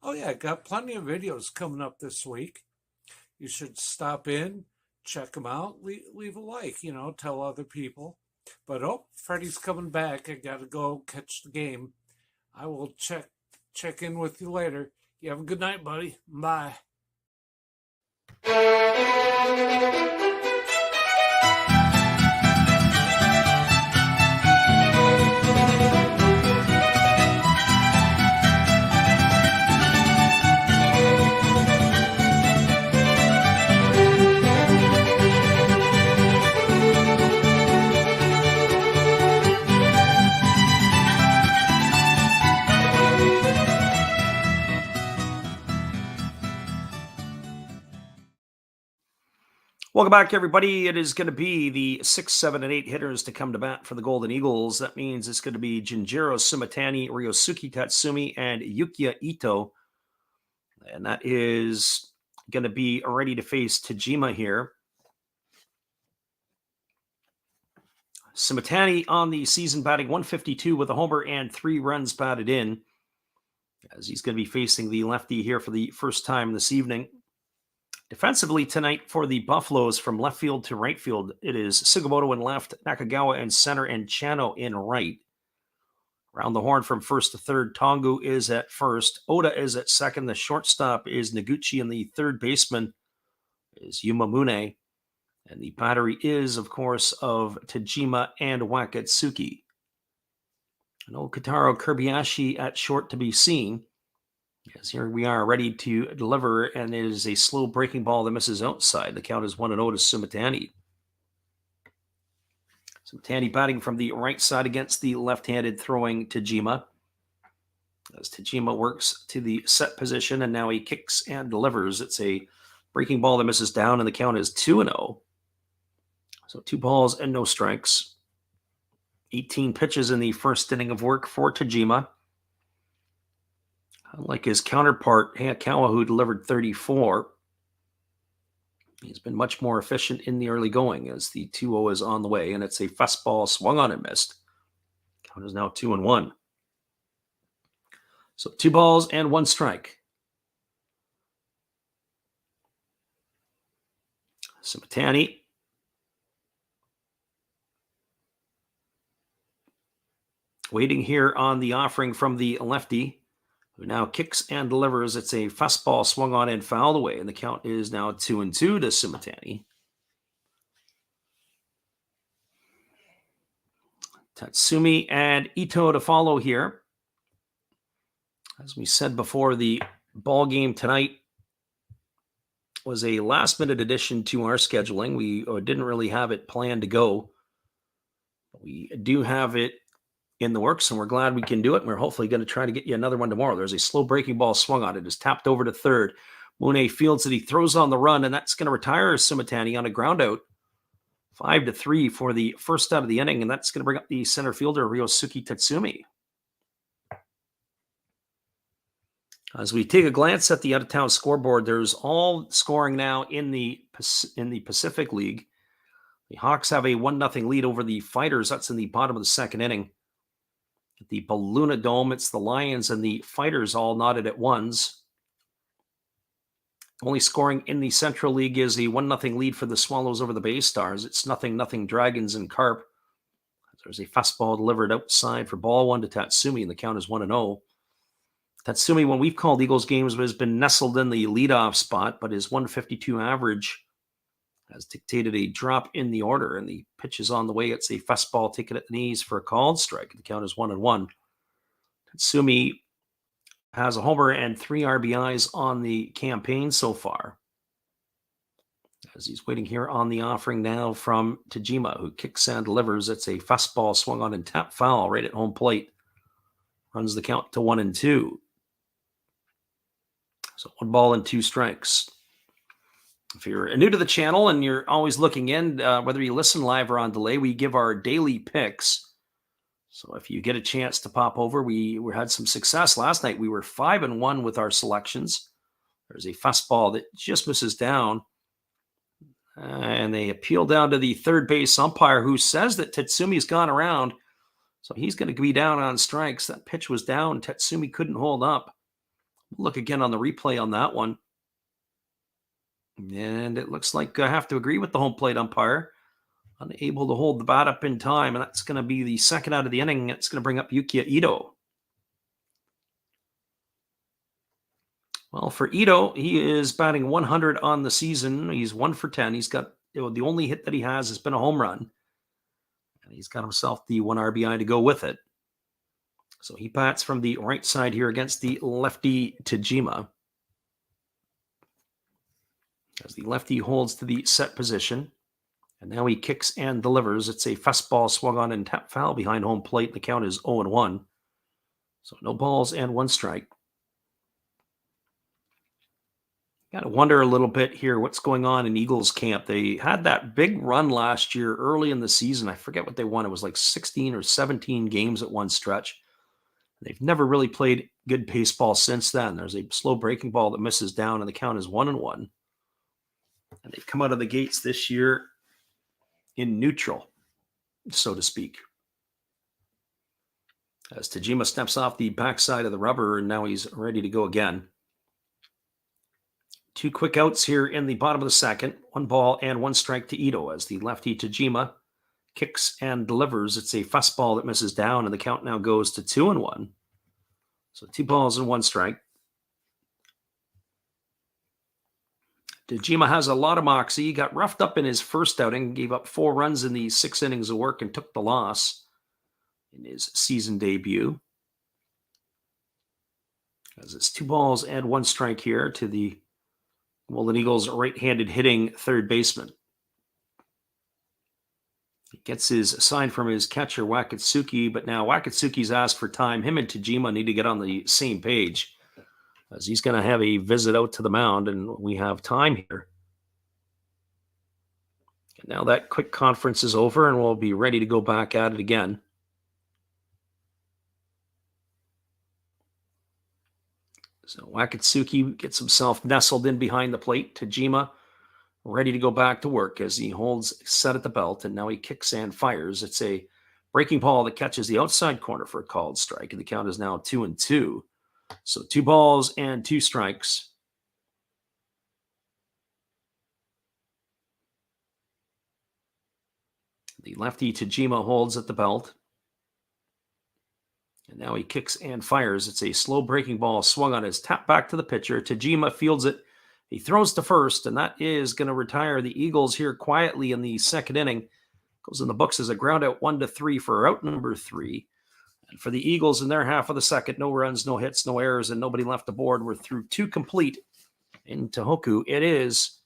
Oh, yeah, got plenty of videos coming up this week. You should stop in, check them out, leave a like, tell other people. But, Freddie's coming back. I got to go catch the game. I will check in with you later. You have a good night, buddy. Bye. Welcome back, everybody. It is going to be the 6, 7, and 8 hitters to come to bat for the Golden Eagles. That means it's going to be Jinjiro Sumitani, Ryosuke Tatsumi, and Yukiya Ito. And that is going to be ready to face Tajima here. Sumitani on the season batting 152 with a homer and 3 runs batted in, as he's going to be facing the lefty here for the first time this evening. Defensively tonight for the Buffaloes, from left field to right field, it is Sugimoto in left, Nakagawa in center, and Chano in right. Around the horn from first to third, Tongu is at first. Oda is at second. The shortstop is Noguchi, and the third baseman is Yumamune. And the battery is, of course, of Tajima and Wakatsuki. No Kotaro Kobayashi at short to be seen. Yes, here we are ready to deliver, and it is a slow breaking ball that misses outside. The count is 1-0 to Sumitani. Sumitani batting from the right side against the left-handed throwing Tajima. As Tajima works to the set position, and now he kicks and delivers. It's a breaking ball that misses down, and the count is 2-0. So 2 balls and no strikes. 18 pitches in the first inning of work for Tajima. Unlike his counterpart, Hayakawa, who delivered 34, he's been much more efficient in the early going as the 2-0 is on the way, and it's a fastball swung on and missed. Count is now 2-1. So 2 balls and 1 strike. Sumitani. Waiting here on the offering from the lefty, who now kicks and delivers. It's a fastball swung on and fouled away, and the count is now 2-2 to Sumitani. Tatsumi and Ito to follow here. As we said before, the ball game tonight was a last-minute addition to our scheduling. We didn't really have it planned to go. We do have it in the works, and we're glad we can do it. And we're hopefully going to try to get you another one tomorrow. There's a slow breaking ball swung on. It is tapped over to third. Mune fields it. He throws on the run, and that's going to retire Sumitani on a ground out. 5-3 for the first out of the inning, and that's going to bring up the center fielder, Ryosuke Tatsumi. As we take a glance at the out-of-town scoreboard, there's all scoring now in the Pacific League. The Hawks have a 1-0 lead over the Fighters. That's in the bottom of the second inning. At the Balluna Dome, it's the Lions and the Fighters all knotted at ones. Only scoring in the Central League is a 1-0 lead for the Swallows over the Bay Stars. It's 0-0 Dragons and Carp. There's a fastball delivered outside for ball one to Tatsumi, and the count is 1-0. Tatsumi, when we've called Eagles games, has been nestled in the leadoff spot, but his 152 average has dictated a drop in the order, and the pitch is on the way. It's a fastball taken at the knees for a called strike. The count is 1-1. Tatsumi has a homer and 3 RBIs on the campaign so far, as he's waiting here on the offering now from Tajima, who kicks and delivers. It's a fastball swung on and tap foul right at home plate. Runs the count to 1-2. So 1 ball and 2 strikes. If you're new to the channel and you're always looking in, whether you listen live or on delay, we give our daily picks. So if you get a chance to pop over, we had some success last night. We were 5-1 with our selections. There's a fastball that just misses down. And they appeal down to the third base umpire, who says that Tatsumi's gone around. So he's going to be down on strikes. That pitch was down. Tatsumi couldn't hold up. Look again on the replay on that one. And it looks like I have to agree with the home plate umpire. Unable to hold the bat up in time. And that's going to be the second out of the inning. It's going to bring up Yukiya Ito. Well, for Ito, he is batting 100 on the season. He's 1 for 10. He's got, the only hit that he has been a home run. And he's got himself the 1 RBI to go with it. So he bats from the right side here against the lefty Tajima. As the lefty holds to the set position. And now he kicks and delivers. It's a fastball swung on and tap foul behind home plate. The count is 0-1. So no balls and 1 strike. Got to wonder a little bit here what's going on in Eagles camp. They had that big run last year early in the season. I forget what they won. It was like 16 or 17 games at one stretch. They've never really played good baseball since then. There's a slow breaking ball that misses down, and the count is 1-1. And they've come out of the gates this year in neutral, so to speak. As Tajima steps off the backside of the rubber, and now he's ready to go again. 2 quick outs here in the bottom of the second. 1 ball and 1 strike to Ito as the lefty Tajima kicks and delivers. It's a fastball that misses down, and the count now goes to 2-1. So 2 balls and 1 strike. Tajima has a lot of moxie. He got roughed up in his first outing, gave up 4 runs in the 6 innings of work, and took the loss in his season debut. As it's 2 balls and 1 strike here to the Golden Eagles right-handed hitting third baseman. He gets his sign from his catcher, Wakatsuki, but now Wakatsuki's asked for time. Him and Tajima need to get on the same page, as he's going to have a visit out to the mound, and we have time here. And now that quick conference is over, and we'll be ready to go back at it again. So Wakatsuki gets himself nestled in behind the plate. Tajima ready to go back to work as he holds set at the belt, and now he kicks and fires. It's a breaking ball that catches the outside corner for a called strike, and the count is now 2-2. So 2 balls and 2 strikes. The lefty Tajima holds at the belt. And now he kicks and fires. It's a slow breaking ball swung on his tap back to the pitcher. Tajima fields it. He throws to first, and that is going to retire the Eagles here quietly in the second inning. Goes in the books as a ground out 1-3 for out number 3. And for the Eagles in their half of the second, no runs, no hits, no errors, and nobody left aboard. We're through 2 complete in Tohoku. It is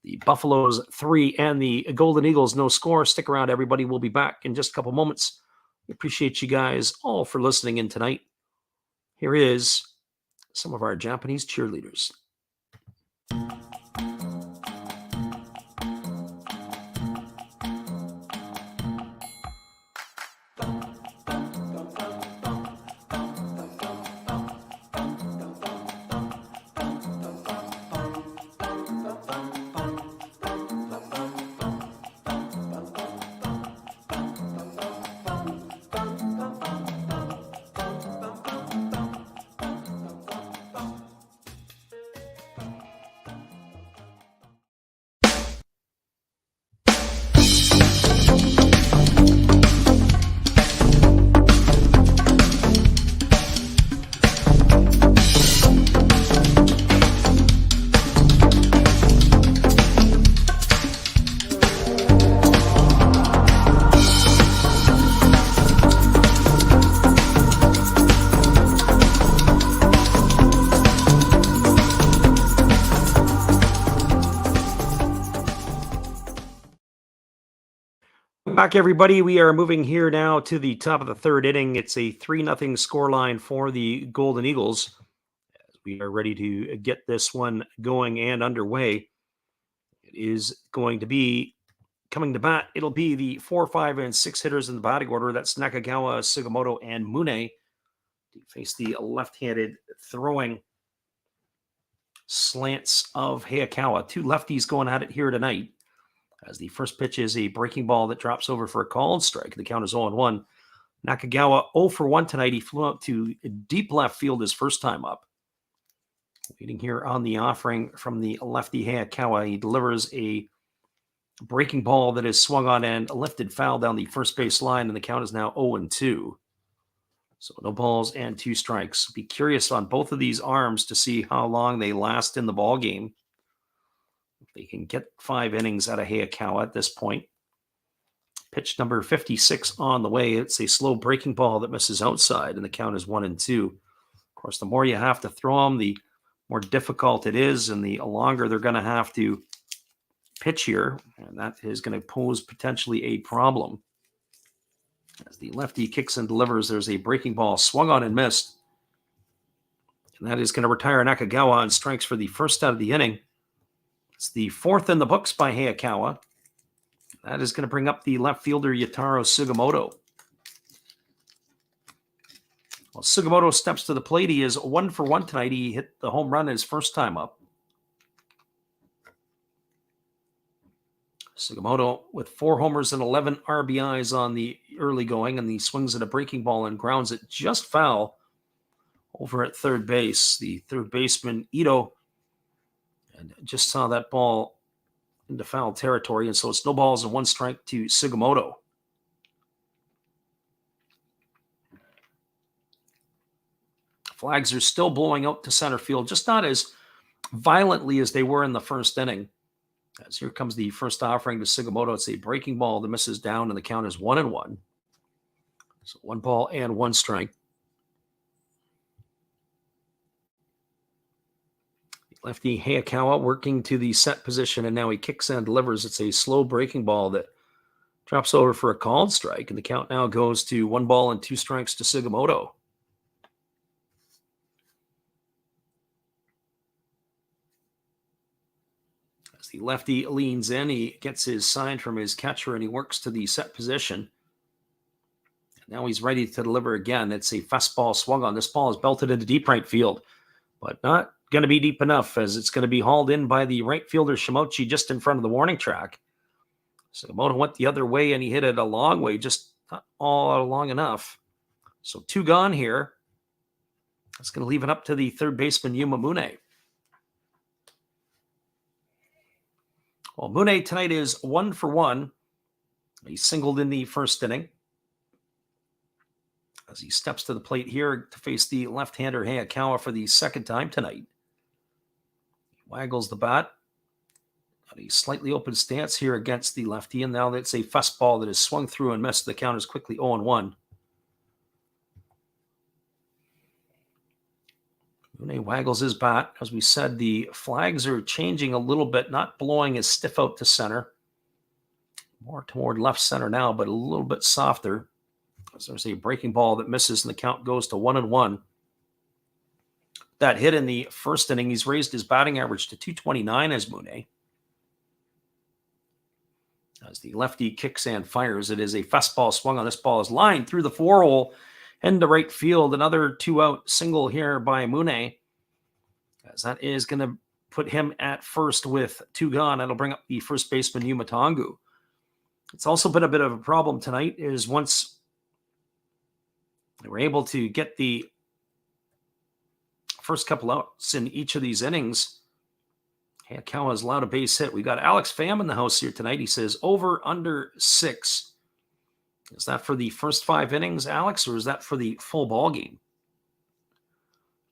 the Buffaloes 3 and the Golden Eagles no score. Stick around, everybody. We'll be back in just a couple moments. We appreciate you guys all for listening in tonight. Here is some of our Japanese cheerleaders. Back, everybody. We are moving here now to the top of the third inning. It's a 3-0 scoreline for the Golden Eagles. We are ready to get this one going and underway. It is going to be coming to bat. It'll be the 4, 5, and 6 hitters in the batting order. That's Nakagawa, Sugimoto, and Mune. To face the left-handed throwing slants of Hayakawa. Two lefties going at it here tonight. As the first pitch is a breaking ball that drops over for a called strike. The count is 0-1. Nakagawa 0 for 1 tonight. He flew out to deep left field his first time up. Waiting here on the offering from the lefty Hayakawa. He delivers a breaking ball that is swung on and lifted foul down the first base line, and the count is now 0-2. So no balls and 2 strikes. Be curious on both of these arms to see how long they last in the ball game. They can get 5 innings out of Hayakawa at this point. Pitch number 56 on the way. It's a slow breaking ball that misses outside, and the count is 1-2. Of course, the more you have to throw them, the more difficult it is, and the longer they're going to have to pitch here, and that is going to pose potentially a problem. As the lefty kicks and delivers, there's a breaking ball swung on and missed, and that is going to retire Nakagawa on strikes for the first out of the inning. It's the 4th in the books by Hayakawa. That is going to bring up the left fielder, Yataro Sugimoto. Well, Sugimoto steps to the plate. He is 1 for 1 tonight. He hit the home run his first time up. Sugimoto with 4 homers and 11 RBIs on the early going, and he swings at a breaking ball and grounds it just foul over at third base. The third baseman, Ito, and just saw that ball into foul territory, and so it's no balls and 1 strike to Sugimoto. Flags are still blowing out to center field, just not as violently as they were in the first inning. As here comes the first offering to Sugimoto. It's a breaking ball that misses down, and the count is 1-1. So 1 ball and 1 strike. Lefty Hayakawa working to the set position, and now he kicks and delivers. It's a slow breaking ball that drops over for a called strike, and the count now goes to 1 ball and 2 strikes to Sugimoto. As the lefty leans in, he gets his sign from his catcher, and he works to the set position. And now he's ready to deliver again. It's a fastball swung on. This ball is belted into deep right field, but not going to be deep enough, as it's going to be hauled in by the right fielder Shimochi just in front of the warning track. Sugimoto went the other way, and he hit it a long way, just not all long enough. So 2 gone here. That's going to leave it up to the third baseman Yuma Mune. Well, Mune tonight is 1 for 1. He singled in the first inning. As he steps to the plate here to face the left-hander Hayakawa for the second time tonight. Waggles the bat. Got a slightly open stance here against the lefty, and now that's a fastball that is swung through and missed. The count is quickly 0-1. Mune waggles his bat. As we said, the flags are changing a little bit, not blowing as stiff out to center. More toward left center now, but a little bit softer. As there's a breaking ball that misses, and the count goes to 1-1. That hit in the first inning, he's raised his batting average to 229 as Mune. As the lefty kicks and fires, it is a fastball swung on. This ball is lined through the 4-hole into right field. Another 2-out single here by Mune, as that is going to put him at first with 2 gone. That'll bring up the first baseman Yuma Tongu. It's also been a bit of a problem tonight, is once they were able to get the first couple outs in each of these innings, Hayakawa has allowed a base hit. We got Alex Pham in the house here tonight. He says over under 6. Is that for the first 5 innings, Alex, or is that for the full ball game?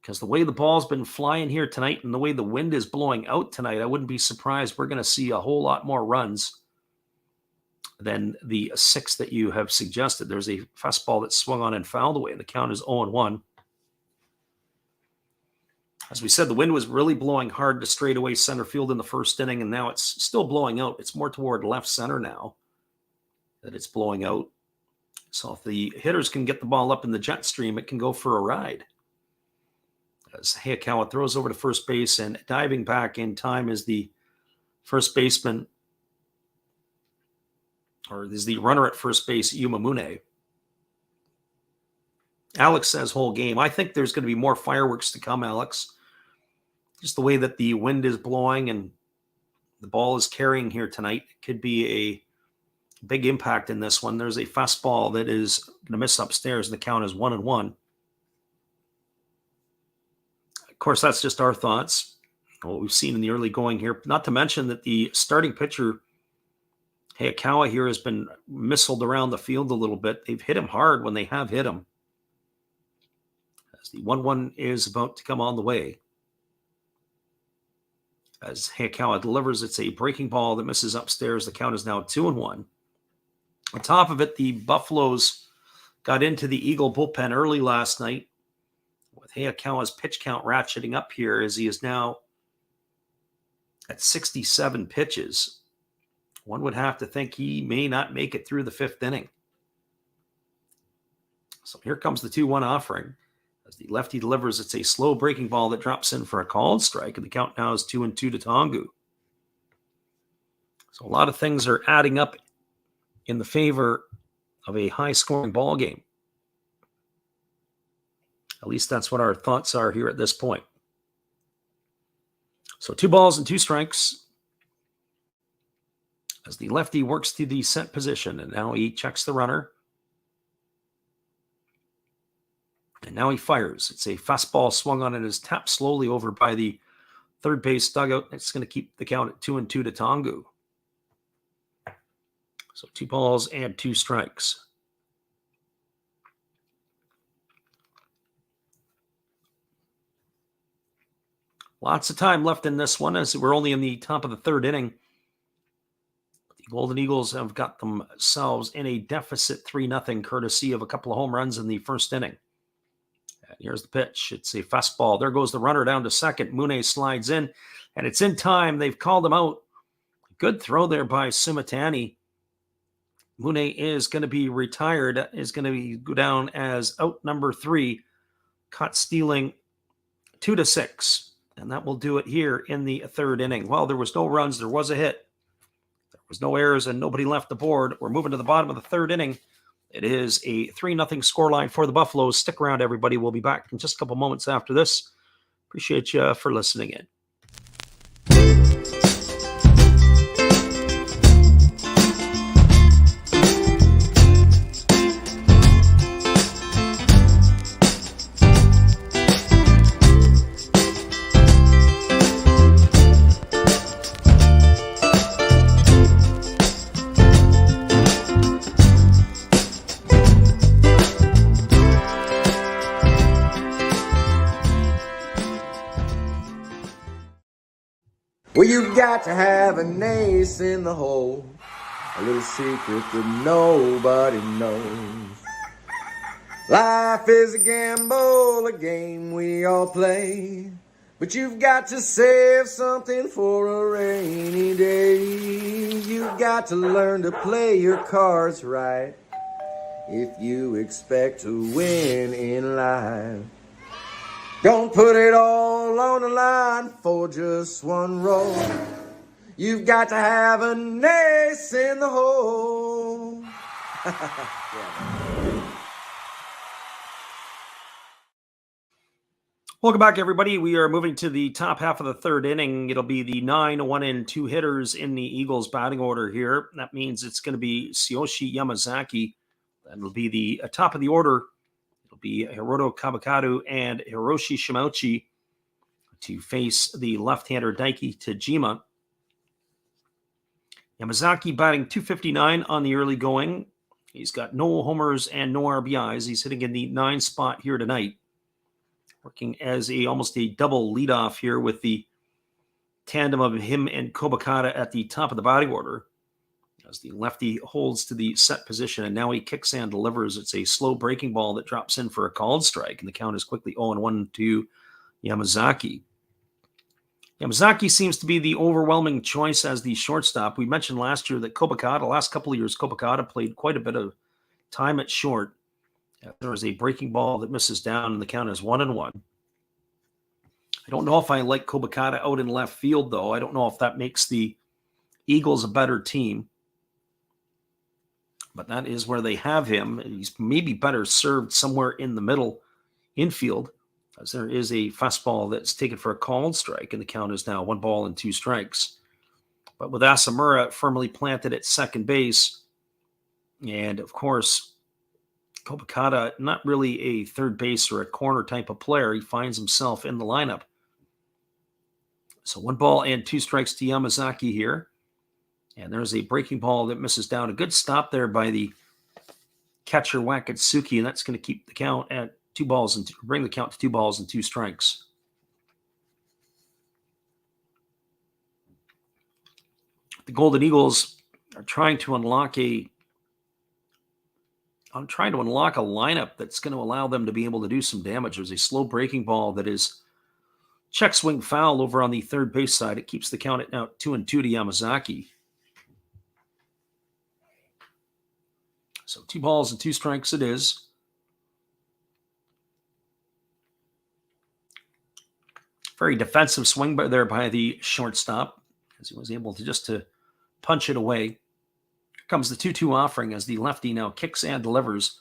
Because the way the ball's been flying here tonight and the way the wind is blowing out tonight, I wouldn't be surprised we're going to see a whole lot more runs than the 6 that you have suggested. There's a fastball that swung on and fouled away. The count is 0-1. As we said, the wind was really blowing hard to straightaway center field in the first inning, and now it's still blowing out. It's more toward left center now. that it's blowing out. So if the hitters can get the ball up in the jet stream, it can go for a ride. As Hayakawa throws over to first base, and diving back in time is the first baseman, or is the runner at first base, Yuma Mune. Alex says whole game. I think there's going to be more fireworks to come, Alex. Just the way that the wind is blowing and the ball is carrying here tonight, it could be a big impact in this one. There's a fastball that is going to miss upstairs, and the count is 1-1. Of course, that's just our thoughts, what we've seen in the early going here. Not to mention that the starting pitcher, Hayakawa, here has been missiled around the field a little bit. They've hit him hard when they have hit him. As the 1-1 is about to come on the way. As Hayakawa delivers, it's a breaking ball that misses upstairs. The count is now 2-1. On top of it, the Buffaloes got into the Eagle bullpen early last night, with Hayakawa's pitch count ratcheting up here as he is now at 67 pitches. One would have to think he may not make it through the fifth inning. So here comes the 2-1 offering. As the lefty delivers, it's a slow breaking ball that drops in for a called strike, and the count now is 2-2 to Tongu. So a lot of things are adding up in the favor of a high-scoring ball game. At least that's what our thoughts are here at this point. So 2 balls and 2 strikes as the lefty works to the set position, and now he checks the runner. And now he fires. It's a fastball swung on and is tapped slowly over by the third base dugout. It's going to keep the count at 2-2 to Tongu. So 2 balls and 2 strikes. Lots of time left in this one as we're only in the top of the third inning. The Golden Eagles have got themselves in a deficit 3-0 courtesy of a couple of home runs in the first inning. And here's the pitch. It's a fastball. There goes the runner down to second. Mune slides in, and it's in time. They've called him out. Good throw there by Sumitani. Mune is going to be retired, is going to go down as out number 3, caught stealing 2-6. And that will do it here in the third inning. Well, there was no runs. There was a hit. There was no errors, and nobody left the board. We're moving to the bottom of the third inning. It is a 3-0 scoreline for the Buffaloes. Stick around, everybody. We'll be back in just a couple moments after this. Appreciate you for listening in. Well, you got to have an ace in the hole, a little secret that nobody knows. Life is a gamble, a game we all play, but you've got to save something for a rainy day. You've got to learn to play your cards right if you expect to win in life. Don't put it all on the line for just one roll. You've got to have an ace in the hole. Welcome back, everybody. We are moving to the top half of the third inning. It'll be the 9-1-2 hitters in the Eagles batting order here. That means it's going to be Tsuyoshi Yamazaki. That'll be the top of the order. It'll be Hiroto Kabakaru and Hiroshi Shimauchi to face the left-hander Daiki Tajima. Yamazaki batting .259 on the early going. He's got no homers and no RBIs. He's hitting in the 9 spot here tonight, working as almost a double leadoff here with the tandem of him and Kobakata at the top of the batting order. As the lefty holds to the set position, and now he kicks and delivers. It's a slow breaking ball that drops in for a called strike, and the count is quickly 0-1 to Yamazaki. Yamazaki seems to be the overwhelming choice as the shortstop. We mentioned last year that Kobakata, last couple of years, Kobakata played quite a bit of time at short. There is a breaking ball that misses down, and the count is 1-1. I don't know if I like Kobakata out in left field, though. I don't know if that makes the Eagles a better team. But that is where they have him. He's maybe better served somewhere in the middle infield, as there is a fastball that's taken for a called strike, and the count is now 1-2 strikes. But with Asamura firmly planted at second base, and of course, Kobakata, not really a third base or a corner type of player, he finds himself in the lineup. So 1-2 strikes to Yamazaki here. And there's a breaking ball that misses down. A good stop there by the catcher Wakatsuki, and that's going to keep the count at bring the count to 2-2 strikes. The Golden Eagles are trying to unlock a lineup that's going to allow them to be able to do some damage. There's a slow breaking ball that is check swing foul over on the third base side. It keeps the count at now 2-2 to Yamazaki. So 2-2 strikes it is. Very defensive swing there by the shortstop, as he was able to punch it away. Here comes the 2-2 offering as the lefty now kicks and delivers.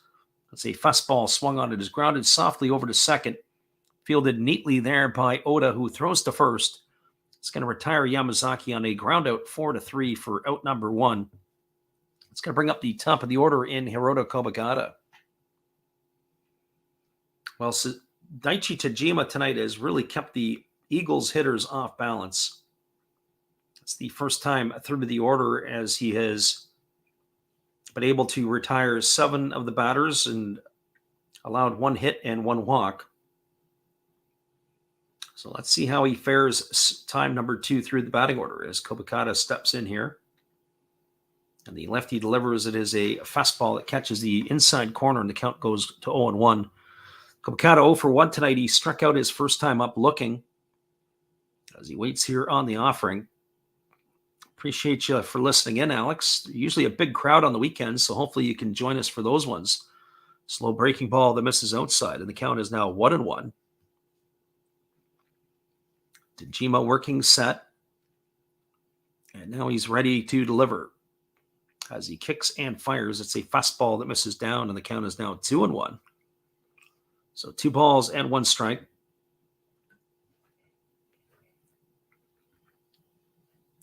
That's a fastball swung on. It is grounded softly over to second. Fielded neatly there by Oda, who throws to first. It's going to retire Yamazaki on a ground out 4-3 for out number 1. It's going to bring up the top of the order in Hiroto Kobakata. Well, so Daichi Tajima tonight has really kept the Eagles hitters off balance. It's the first time through the order as he has been able to retire 7 of the batters and allowed 1 hit and 1 walk. So let's see how he fares time number 2 through the batting order as Kobakata steps in here. And the lefty delivers. It is a fastball that catches the inside corner, and the count goes to 0-1. Kobakata 0 for 1 tonight. He struck out his first time up looking as he waits here on the offering. Appreciate you for listening in, Alex. Usually a big crowd on the weekends, so hopefully you can join us for those ones. Slow breaking ball that misses outside, and the count is now 1-1. Tajima working set. And now he's ready to deliver. As he kicks and fires, it's a fastball that misses down, and the count is now 2-1. So 2-1 strike.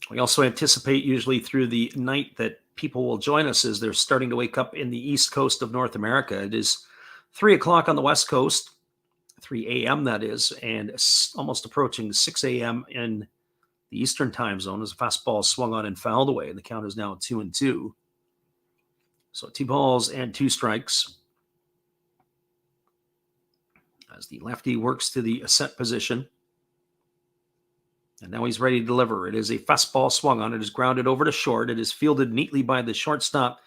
We also anticipate usually through the night that people will join us as they're starting to wake up in the east coast of North America. It is 3 o'clock on the west coast, 3 a.m. that is, and almost approaching 6 a.m. in the Eastern time zone as a fastball swung on and fouled away. And the count is now 2-2. So 2-2 strikes. As the lefty works to the set position. And now he's ready to deliver. It is a fastball swung on. It is grounded over to short. It is fielded neatly by the shortstop,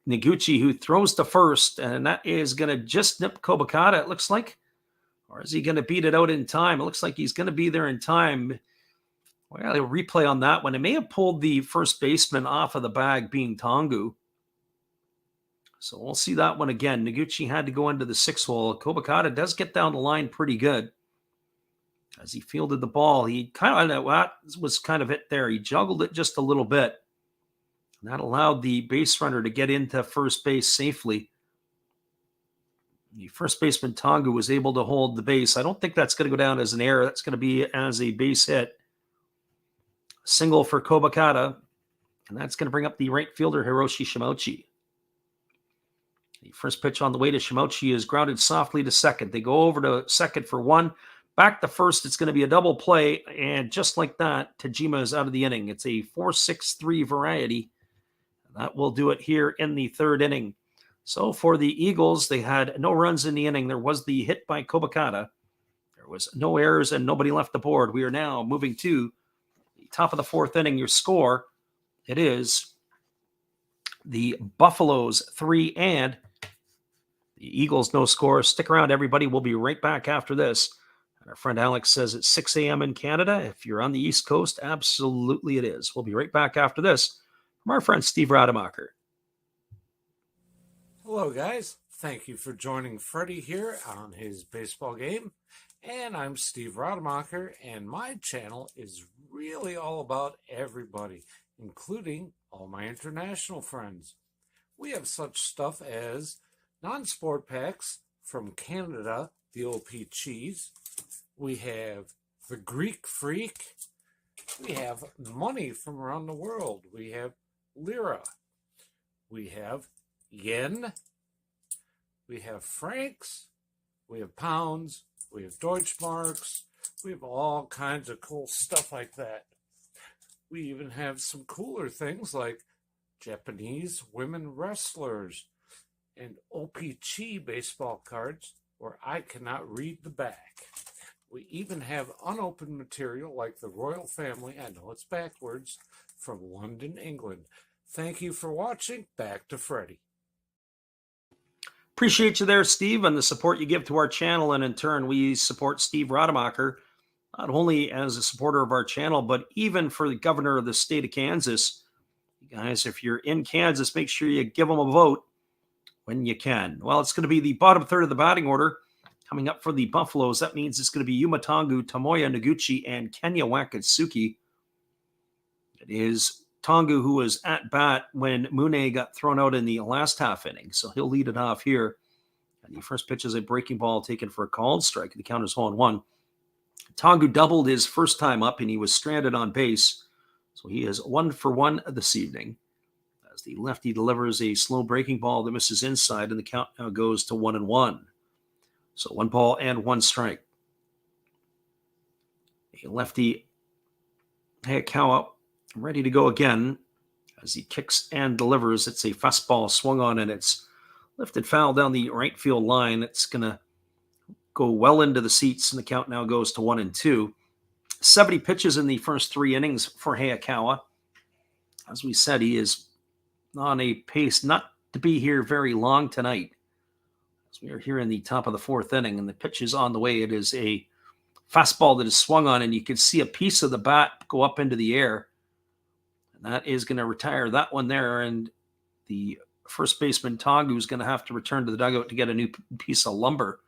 Noguchi, who throws to first. And that is going to just nip Kobakata, it looks like. Or is he going to beat it out in time? It looks like he's going to be there in time. Well, a replay on that one. It may have pulled the first baseman off of the bag, being Tongu. So we'll see that one again. Noguchi had to go into the 6 hole. Kobakata does get down the line pretty good. As he fielded the ball, he was kind of it there. He juggled it just a little bit. And that allowed the base runner to get into first base safely. The first baseman, Tongu, was able to hold the base. I don't think that's going to go down as an error. That's going to be as a base hit. Single for Kobakata. And that's going to bring up the right fielder, Hiroshi Shimochi. The first pitch on the way to Shimochi is grounded softly to second. They go over to second for 1. Back to first, it's going to be a double play. And just like that, Tajima is out of the inning. It's a 4-6-3 variety. That will do it here in the 3rd inning. So for the Eagles, they had no runs in the inning. There was the hit by Kobakata. There was no errors and nobody left the board. We are now moving to the top of the 4th inning. Your score, it is the Buffaloes 3 and the Eagles no score. Stick around, everybody. We'll be right back after this And our friend Alex says it's 6 a.m. in Canada. If you're on the East Coast, absolutely it is. We'll be right back after this from our friend Steve Rademacher. Hello, guys. Thank you for joining Freddie here on his baseball game. And I'm Steve Rademacher, and my channel is really all about everybody, including all my international friends. We have such stuff as non-sport packs from Canada, the OP cheese. We have the Greek Freak. We have money from around the world. We have lira. We have yen. We have francs. We have pounds. We have Deutschmarks. We have all kinds of cool stuff like that. We even have some cooler things like Japanese women wrestlers and OP-Chi baseball cards where I cannot read the back. We even have unopened material like the royal family, I know it's backwards, from London, England. Thank you for watching. Back to Freddie. Appreciate you there, Steve, and the support you give to our channel. And in turn, we support Steve Rademacher, not only as a supporter of our channel, but even for the governor of the state of Kansas. You guys, if you're in Kansas, make sure you give him a vote when you can. Well, it's going to be the bottom third of the batting order. Coming up for the Buffaloes, that means it's going to be Yuma Tongu, Tomoya Noguchi, and Kenya Wakatsuki. It is Tongu who was at bat when Mune got thrown out in the last half inning, so he'll lead it off here. And the first pitch is a breaking ball taken for a called strike. The count is 0-1. Tongu doubled his first time up, and he was stranded on base, so he is 1 for 1 this evening. As the lefty delivers a slow breaking ball that misses inside, and the count now goes to 1-1. So 1 ball and 1 strike. A lefty, Hayakawa, ready to go again as he kicks and delivers. It's a fastball swung on, and it's lifted foul down the right field line. It's going to go well into the seats, and the count now goes to 1-2. 70 pitches in the first 3 innings for Hayakawa. As we said, he is on a pace not to be here very long tonight. We are here in the top of the 4th inning, and the pitch is on the way. It is a fastball that is swung on, and you can see a piece of the bat go up into the air. And that is going to retire that one there, and the first baseman, Tongu, is going to have to return to the dugout to get a new piece of lumber.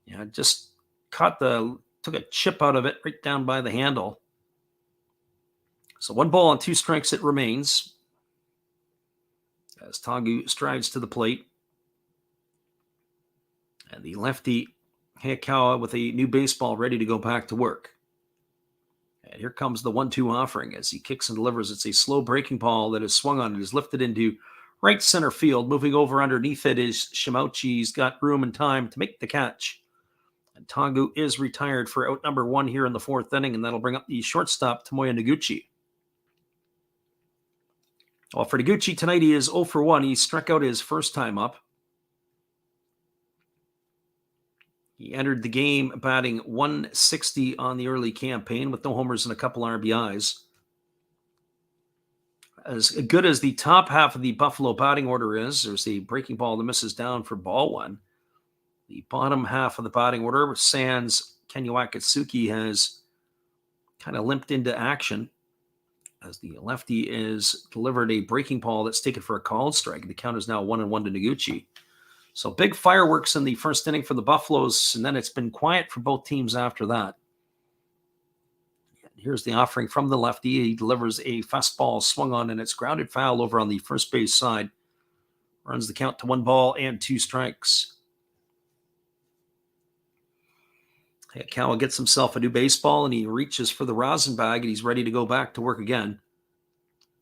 Yeah, just took a chip out of it right down by the handle. So 1 ball and 2 strikes it remains as Tongu strides to the plate. And the lefty, Hayakawa, with a new baseball ready to go back to work. And here comes the 1-2 offering as he kicks and delivers. It's a slow breaking ball that is swung on. It is lifted into right center field. Moving over underneath it is Shimauchi. He's got room and time to make the catch. And Tongu is retired for out number 1 here in the 4th inning, and that'll bring up the shortstop, Tomoya Noguchi. Well, for Noguchi tonight, he is 0 for 1. He struck out his first time up. He entered the game batting 160 on the early campaign with no homers and a couple RBIs. As good as the top half of the Buffalo batting order is, there's a breaking ball that misses down for ball 1. The bottom half of the batting order, sans Kenya Wakatsuki, has kind of limped into action as the lefty is delivered a breaking ball that's taken for a called strike. The count is now 1-1 to Noguchi. So big fireworks in the first inning for the Buffaloes, and then it's been quiet for both teams after that. Here's the offering from the lefty. He delivers a fastball swung on, and it's grounded foul over on the first base side. Runs the count to 1 ball and 2 strikes. Hayakawa gets himself a new baseball, and he reaches for the rosin bag, and he's ready to go back to work again.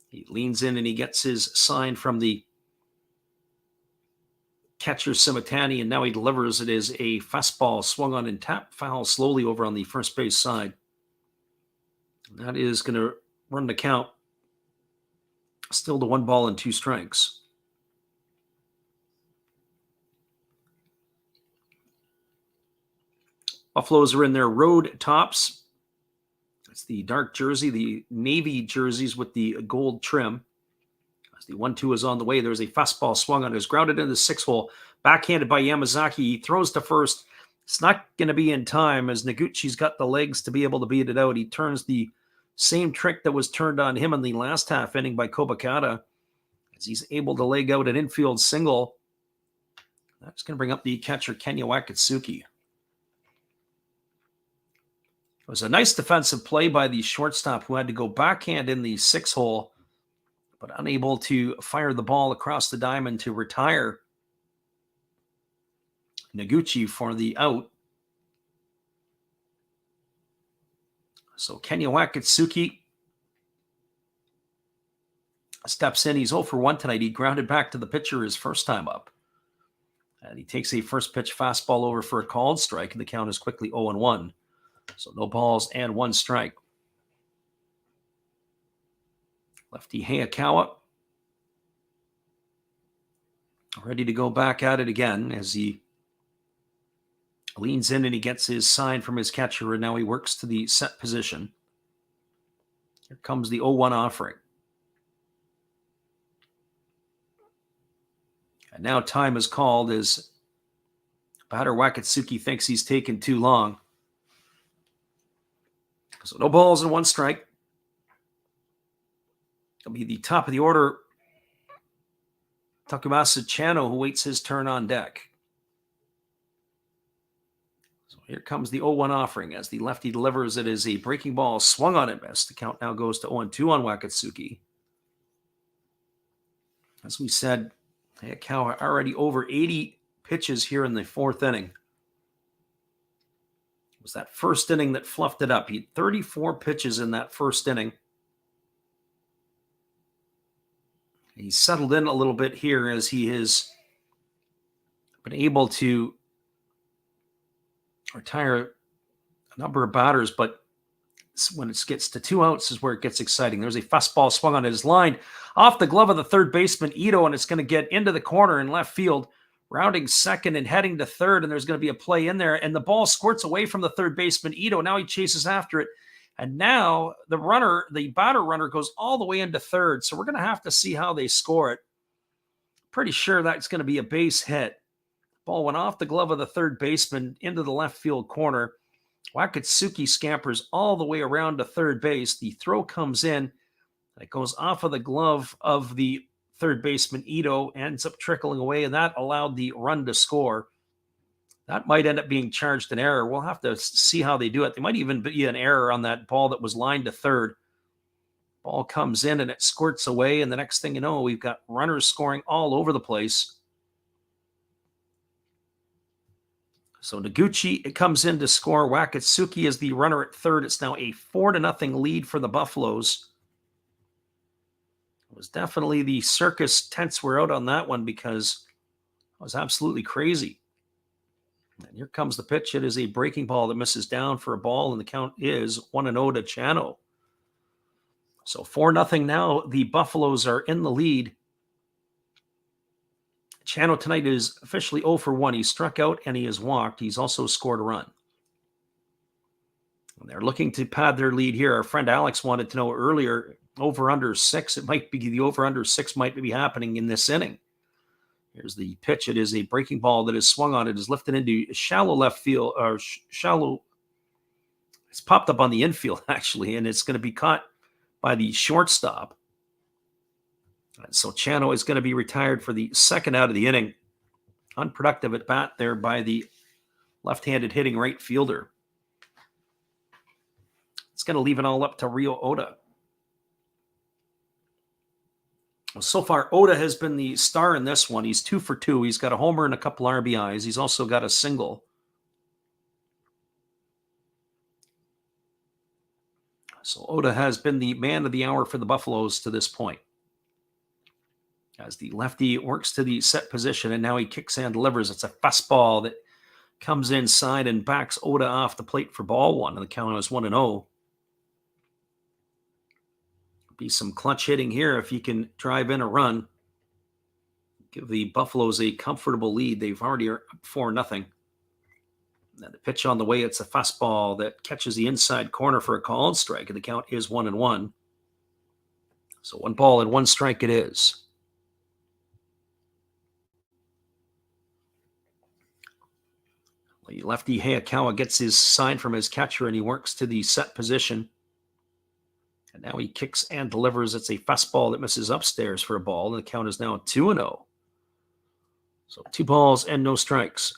He leans in, and he gets his sign from the catcher Simatani, and now he delivers. It is a fastball swung on and tapped foul slowly over on the first base side. That is going to run the count still to 1 ball and 2 strikes. Buffaloes are in their road tops. It's the dark jersey, the navy jerseys with the gold trim. As the 1-2 is on the way, there's a fastball swung on. It is grounded into the 6 hole, backhanded by Yamazaki. He throws to first. It's not going to be in time, as Noguchi's got the legs to be able to beat it out. He turns the same trick that was turned on him in the last half inning by Kobakata, as he's able to leg out an infield single. That's going to bring up the catcher, Kenya Wakatsuki. It was a nice defensive play by the shortstop, who had to go backhand in the 6-hole, but unable to fire the ball across the diamond to retire Noguchi for the out. So Kenya Wakatsuki steps in. He's 0 for 1 tonight. He grounded back to the pitcher his first time up. And he takes a first pitch fastball over for a called strike, and the count is quickly 0-1. So no balls and 1 strike. Lefty Hayakawa ready to go back at it again as he leans in and he gets his sign from his catcher, and now he works to the set position. Here comes the 0-1 offering. And now time is called as batter Wakatsuki thinks he's taken too long. So no balls and 1 strike. It'll be the top of the order, Takumasa Chano, who waits his turn on deck. So here comes the 0-1 offering as the lefty delivers. It is a breaking ball, swung on and missed. The count now goes to 0-2 on Wakatsuki. As we said, Hayakawa already over 80 pitches here in the 4th inning. It was that first inning that fluffed it up. He had 34 pitches in that first inning. He's settled in a little bit here as he has been able to retire a number of batters, but when it gets to 2 outs is where it gets exciting. There's a fastball swung on his line off the glove of the third baseman, Ito, and it's going to get into the corner in left field, rounding second and heading to third, and there's going to be a play in there, and the ball squirts away from the third baseman, Ito. Now he chases after it, and now the batter runner goes all the way into third, so we're going to have to see how they score it. Pretty sure that's going to be a base hit. Ball went off the glove of the third baseman into the left field corner. Wakatsuki scampers all the way around to third base. The throw comes in. It goes off of the glove of the third baseman, Ito, ends up trickling away, and that allowed the run to score. That might end up being charged an error. We'll have to see how they do it. There might even be an error on that ball that was lined to third. Ball comes in, and it squirts away, and the next thing you know, we've got runners scoring all over the place. So Noguchi, it comes in to score. Wakatsuki is the runner at third. It's now a 4-0 lead for the Buffaloes. It was definitely the circus tents were out on that one because it was absolutely crazy. And here comes the pitch. It is a breaking ball that misses down for a ball, and the count is 1-0 to Chano. So 4-0 now. The Buffaloes are in the lead. Chano tonight is officially 0 for 1. He struck out and he has walked. He's also scored a run. And they're looking to pad their lead here. Our friend Alex wanted to know earlier, over under 6. It might be the over under 6 might be happening in this inning. Here's the pitch. It is a breaking ball that is swung on. It is lifted into shallow left field, or shallow. It's popped up on the infield, actually, and it's going to be caught by the shortstop. So Chano is going to be retired for the second out of the inning. Unproductive at bat there by the left-handed hitting right fielder. It's going to leave it all up to Ryo Oda. Well, so far, Oda has been the star in this one. He's 2 for 2. He's got a homer and a couple RBIs. He's also got a single. So Oda has been the man of the hour for the Buffaloes to this point. As the lefty works to the set position, and now he kicks and delivers. It's a fastball that comes inside and backs Oda off the plate for ball 1, and the count is 1-0. Be some clutch hitting here if he can drive in a run. Give the Buffaloes a comfortable lead. They've already up 4-0. And the pitch on the way, it's a fastball that catches the inside corner for a called strike, and the count is 1-1. So 1 ball and 1 strike it is. The lefty Hayakawa gets his sign from his catcher and he works to the set position. And now he kicks and delivers. It's a fastball that misses upstairs for a ball, and the count is now 2-0. So 2 balls and no strikes.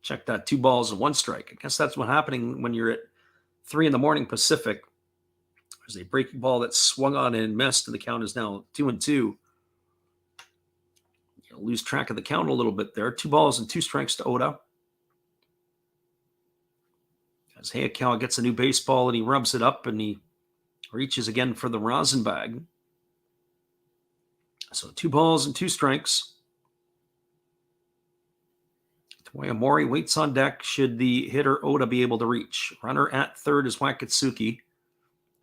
Check that, 2 balls and 1 strike. I guess that's what's happening when you're at 3 a.m. Pacific. There's a breaking ball that swung on and missed, and the count is now 2-2. You'll lose track of the count a little bit there. 2 balls and 2 strikes to Oda. As Hayakawa gets a new baseball and he rubs it up and he reaches again for the rosin bag. So 2 balls and 2 strikes. Toyamori waits on deck should the hitter Oda be able to reach. Runner at third is Wakatsuki.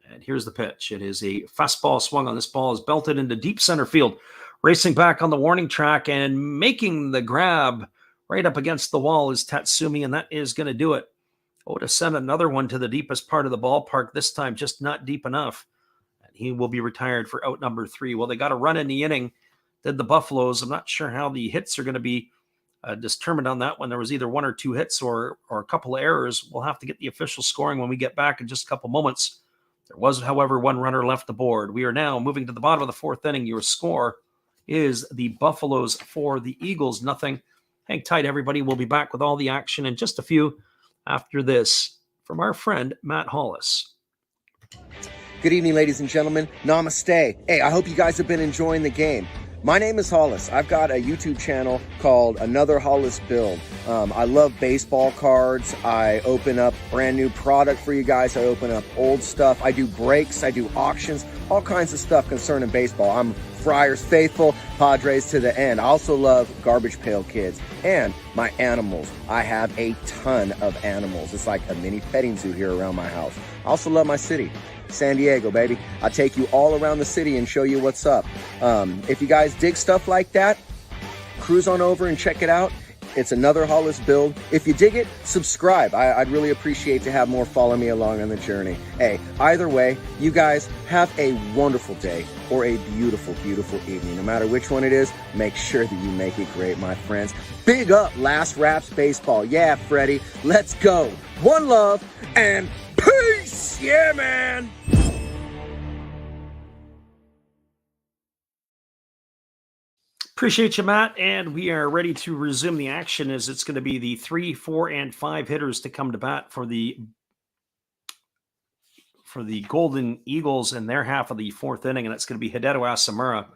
And here's the pitch. It is a fastball swung on. This ball is belted into deep center field. Racing back on the warning track and making the grab right up against the wall is Tatsumi, and that is going to do it. Oda sent another one to the deepest part of the ballpark, this time just not deep enough. And he will be retired for out number 3. Well, they got a run in the inning, did the Buffaloes. I'm not sure how the hits are going to be determined on that one. There was either 1 or 2 hits or a couple of errors. We'll have to get the official scoring when we get back in just a couple moments. There was, however, 1 runner left aboard. We are now moving to the bottom of the 4th inning. Your score is the Buffaloes 4, the Eagles 0. Hang tight, everybody. We'll be back with all the action in just a few after this from our friend Matt Hollis. Good evening, ladies and gentlemen. Namaste. Hey, I hope you guys have been enjoying the game. My name is Hollis. I've got a YouTube channel called Another Hollis Build. I love baseball cards. I open up brand new product for you guys. I open up old stuff. I do breaks. I do auctions. All kinds of stuff concerning baseball. I'm Friars faithful, Padres to the end. I also love Garbage Pail Kids and my animals. I have a ton of animals. It's like a mini petting zoo here around my house. I also love my city. San Diego, baby. I'll take you all around the city and show you what's up. If you guys dig stuff like that, cruise on over and check it out. It's Another Hollis Build. If you dig it, subscribe. I'd really appreciate to have more follow me along on the journey. Hey, either way, you guys have a wonderful day or a beautiful, beautiful evening. No matter which one it is, make sure that you make it great, my friends. Big up Last Raps Baseball. Yeah, Freddie, let's go. One love and peace. Yeah, man. Appreciate you, Matt. And we are ready to resume the action as it's going to be the 3, 4, and 5 hitters to come to bat for the Golden Eagles in their half of the 4th inning. And that's going to be Hideo Asamura,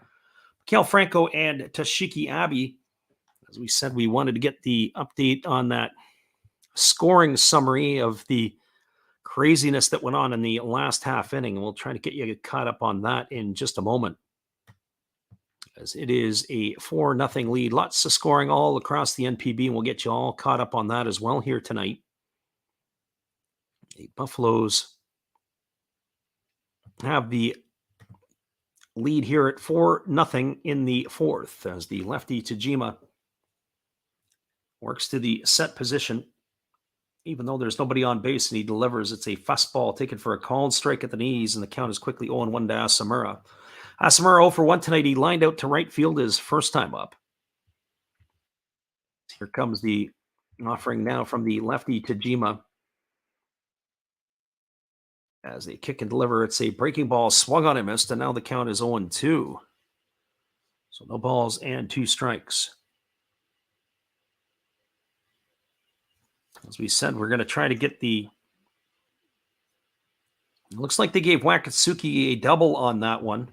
Mikael Franco, and Toshiki Abe. As we said, we wanted to get the update on that scoring summary of the craziness that went on in the last half inning. And we'll try to get you caught up on that in just a moment, as it is a 4-0 lead. Lots of scoring all across the NPB, and we'll get you all caught up on that as well here tonight. The Buffaloes have the lead here at 4-0 in the 4th, as the lefty Tajima works to the set position. Even though there's nobody on base and he delivers, it's a fastball taken for a called strike at the knees, and the count is quickly 0-1 to Asamura. Asamura 0 for 1 tonight. He lined out to right field his first time up. Here comes the offering now from the lefty Tajima. As they kick and deliver, it's a breaking ball swung on and missed, and now the count is 0-2. So no balls and 2 strikes. As we said, we're going to try to get the... It looks like they gave Wakatsuki a double on that one.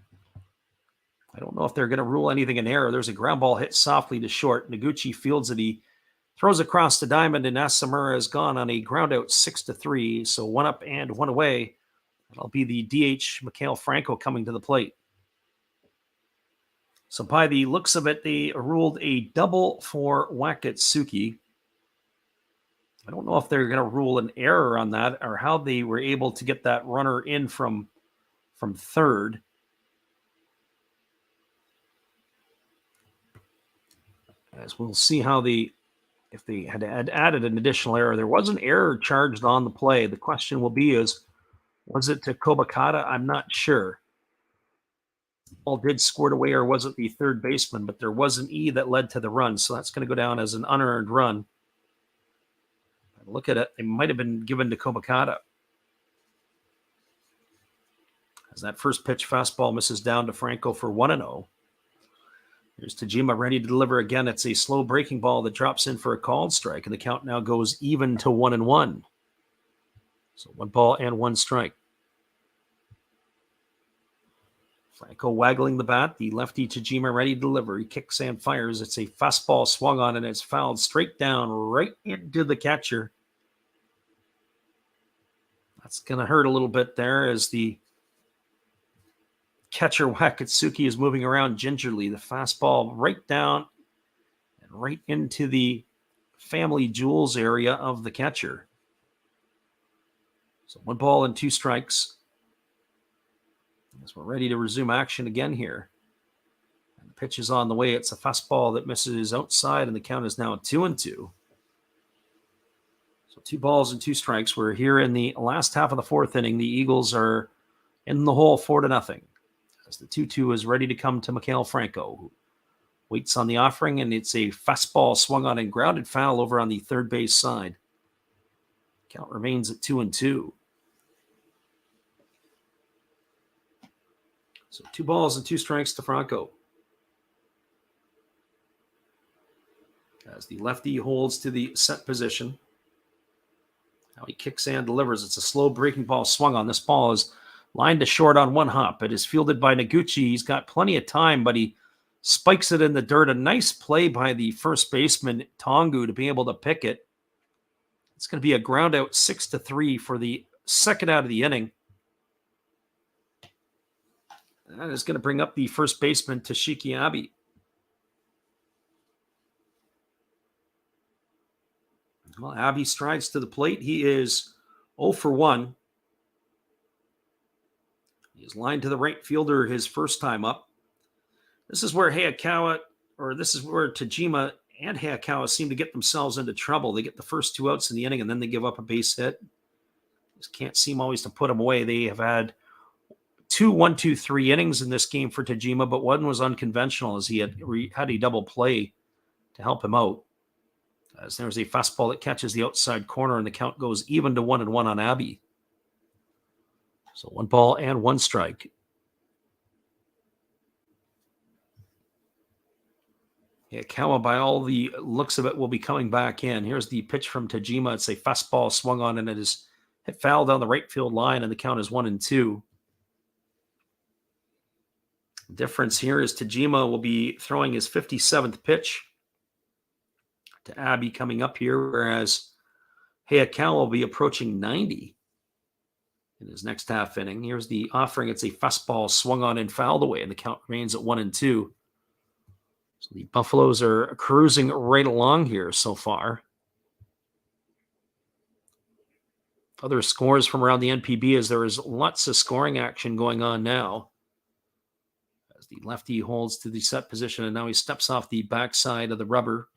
I don't know if they're going to rule anything in error. There's a ground ball hit softly to short. Noguchi fields it. He throws across the diamond, and Asamura has gone on a ground out 6-3. So 1 up and 1 away. That'll be the DH Mikael Franco coming to the plate. So by the looks of it, they ruled a double for Wakatsuki. I don't know if they're going to rule an error on that or how they were able to get that runner in from third. As we'll see how if they had added an additional error. There was an error charged on the play. The question will be was it to Kobakata? I'm not sure. ball did squirt away, or was it the third baseman? But there was an E that led to the run, so that's going to go down as an unearned run. Look at it. It might have been given to Komakata. As that first pitch fastball misses down to Franco for 1-0. Here's Tajima ready to deliver again. It's a slow breaking ball that drops in for a called strike, and the count now goes even to 1-1. So 1 ball and 1 strike. Franco waggling the bat. The lefty Tajima ready to deliver. He kicks and fires. It's a fastball swung on, and it's fouled straight down right into the catcher. That's going to hurt a little bit there as the catcher Wakatsuki is moving around gingerly. The fastball right down and right into the family jewels area of the catcher. So 1 ball and 2 strikes. As we're ready to resume action again here. And the pitch is on the way. It's a fastball that misses outside, and the count is now 2-2. So 2 balls and 2 strikes. We're here in the last half of the 4th inning. The Eagles are in the hole 4-0. As the 2-2 is ready to come to Mikhail Franco, who waits on the offering, and it's a fastball swung on and grounded foul over on the third base side. Count remains at 2-2. So 2 balls and 2 strikes to Franco. As the lefty holds to the set position. Now he kicks and delivers. It's a slow breaking ball swung on. This ball is lined to short on 1 hop. It is fielded by Noguchi. He's got plenty of time, but he spikes it in the dirt. A nice play by the first baseman, Tongu, to be able to pick it. It's going to be a ground out 6-3 for the second out of the inning. That is going to bring up the first baseman, Toshiki Abe. Well, Abe strides to the plate. He is 0 for 1. He is lined to the right fielder his first time up. This is where Tajima and Hayakawa seem to get themselves into trouble. They get the first 2 outs in the inning, and then they give up a base hit. Just can't seem always to put them away. They have had 2 1-2-3 innings in this game for Tajima, but one was unconventional as he had a double play to help him out. As there's a fastball that catches the outside corner, and the count goes even to 1-1 on Abe. So 1 ball and 1 strike. Yeah, Kawa, by all the looks of it, will be coming back in. Here's the pitch from Tajima. It's a fastball swung on, and it is hit foul down the right field line, and the count is 1-2. The difference here is Tajima will be throwing his 57th pitch to Abe coming up here, whereas Hayakawa will be approaching 90 in his next half inning. Here's the offering. It's a fastball swung on and fouled away, and the count remains at 1-2. So the Buffaloes are cruising right along here so far. Other scores from around the NPB as there is lots of scoring action going on now. As the lefty holds to the set position, and now he steps off the backside of the rubber.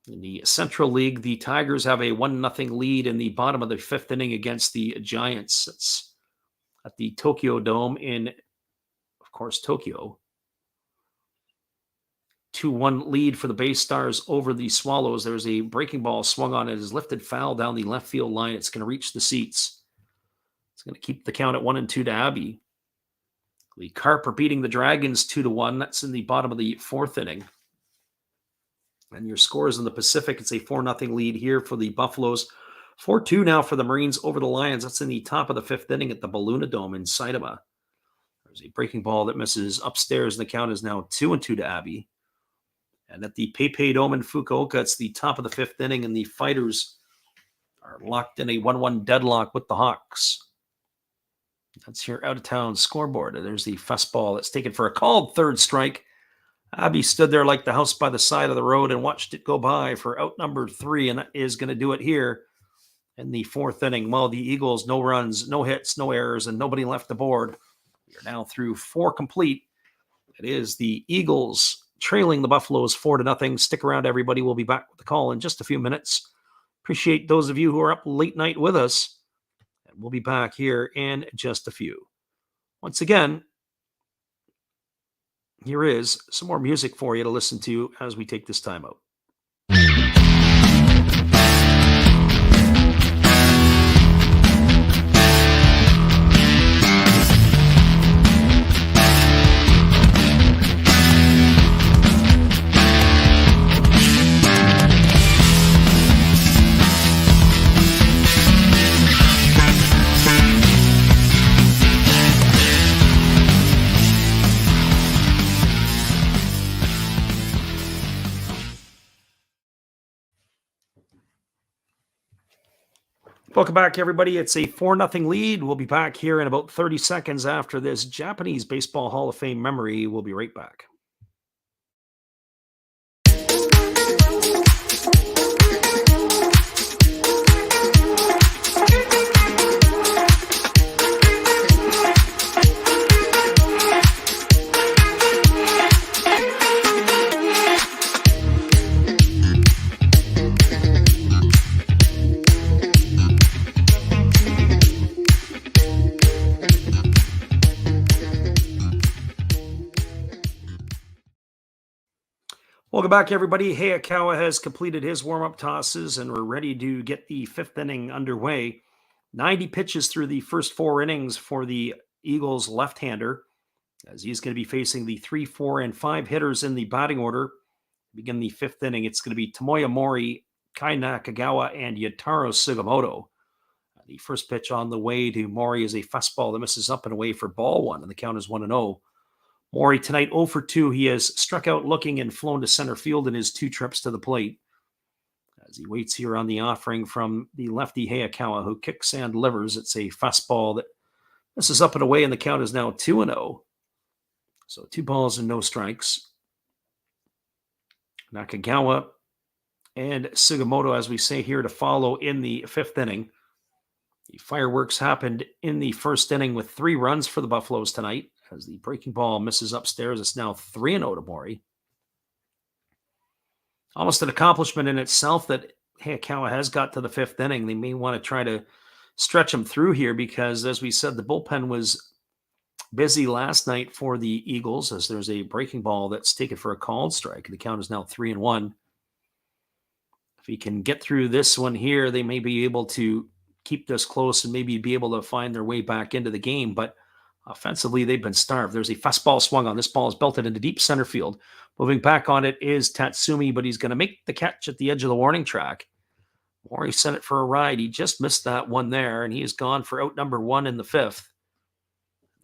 In the Central League, the Tigers have a 1-0 lead in the bottom of the 5th inning against the Giants. It's at the Tokyo Dome in, of course, Tokyo. 2-1 lead for the Bay Stars over the Swallows. There's a breaking ball swung on. It is lifted foul down the left field line. It's going to reach the seats. It's going to keep the count at 1-2 to Abe. The Carp are beating the Dragons 2-1. That's in the bottom of the 4th inning. And your scores in the Pacific, it's a 4-0 lead here for the Buffaloes. 4-2 now for the Marines over the Lions. That's in the top of the 5th inning at the Balluna Dome in Saitama. There's a breaking ball that misses upstairs, and the count is now 2-2 to Abe. And at the PayPay Dome in Fukuoka, it's the top of the 5th inning, and the Fighters are locked in a 1-1 deadlock with the Hawks. That's your out-of-town scoreboard. And there's the fastball that's taken for a called third strike. Abe stood there like the house by the side of the road and watched it go by for out number 3, and that is going to do it here in the 4th inning. Well, the Eagles, no runs, no hits, no errors, and nobody left the board. We are now through 4 complete. It is the Eagles trailing the Buffaloes 4-0. Stick around, everybody. We'll be back with the call in just a few minutes. Appreciate those of you who are up late night with us. And we'll be back here in just a few. Once again, here is some more music for you to listen to as we take this time out. Welcome back, everybody. It's a 4-0 lead. We'll be back here in about 30 seconds after this Japanese Baseball Hall of Fame memory. We'll be right back. Welcome back, everybody. Hayakawa has completed his warm-up tosses, and we're ready to get the 5th inning underway. 90 pitches through the first 4 innings for the Eagles left-hander, as he's going to be facing the 3, 4, and 5 hitters in the batting order. Begin the 5th inning. It's going to be Tomoya Mori, Kai Nakagawa, and Yataro Sugimoto. The first pitch on the way to Mori is a fastball that misses up and away for ball 1, and the count is 1-0. Mori tonight 0 for 2. He has struck out looking and flown to center field in his 2 trips to the plate. As he waits here on the offering from the lefty Hayakawa, who kicks and delivers. It's a fastball that misses up and away, and the count is now 2-0. So 2 balls and no strikes. Nakagawa and Sugimoto, as we say here, to follow in the 5th inning. The fireworks happened in the 1st inning with 3 runs for the Buffaloes tonight. As the breaking ball misses upstairs, it's now 3-0 to Mori. Almost an accomplishment in itself that Hayakawa has got to the 5th inning. They may want to try to stretch him through here because, as we said, the bullpen was busy last night for the Eagles, as there's a breaking ball that's taken for a called strike. The count is now 3-1. If he can get through this one here, they may be able to keep this close and maybe be able to find their way back into the game, but offensively, they've been starved. There's a fastball swung on. This ball is belted into deep center field. Moving back on it is Tatsumi, but he's going to make the catch at the edge of the warning track. Mori sent it for a ride. He just missed that one there, and he is gone for out number 1 in the 5th.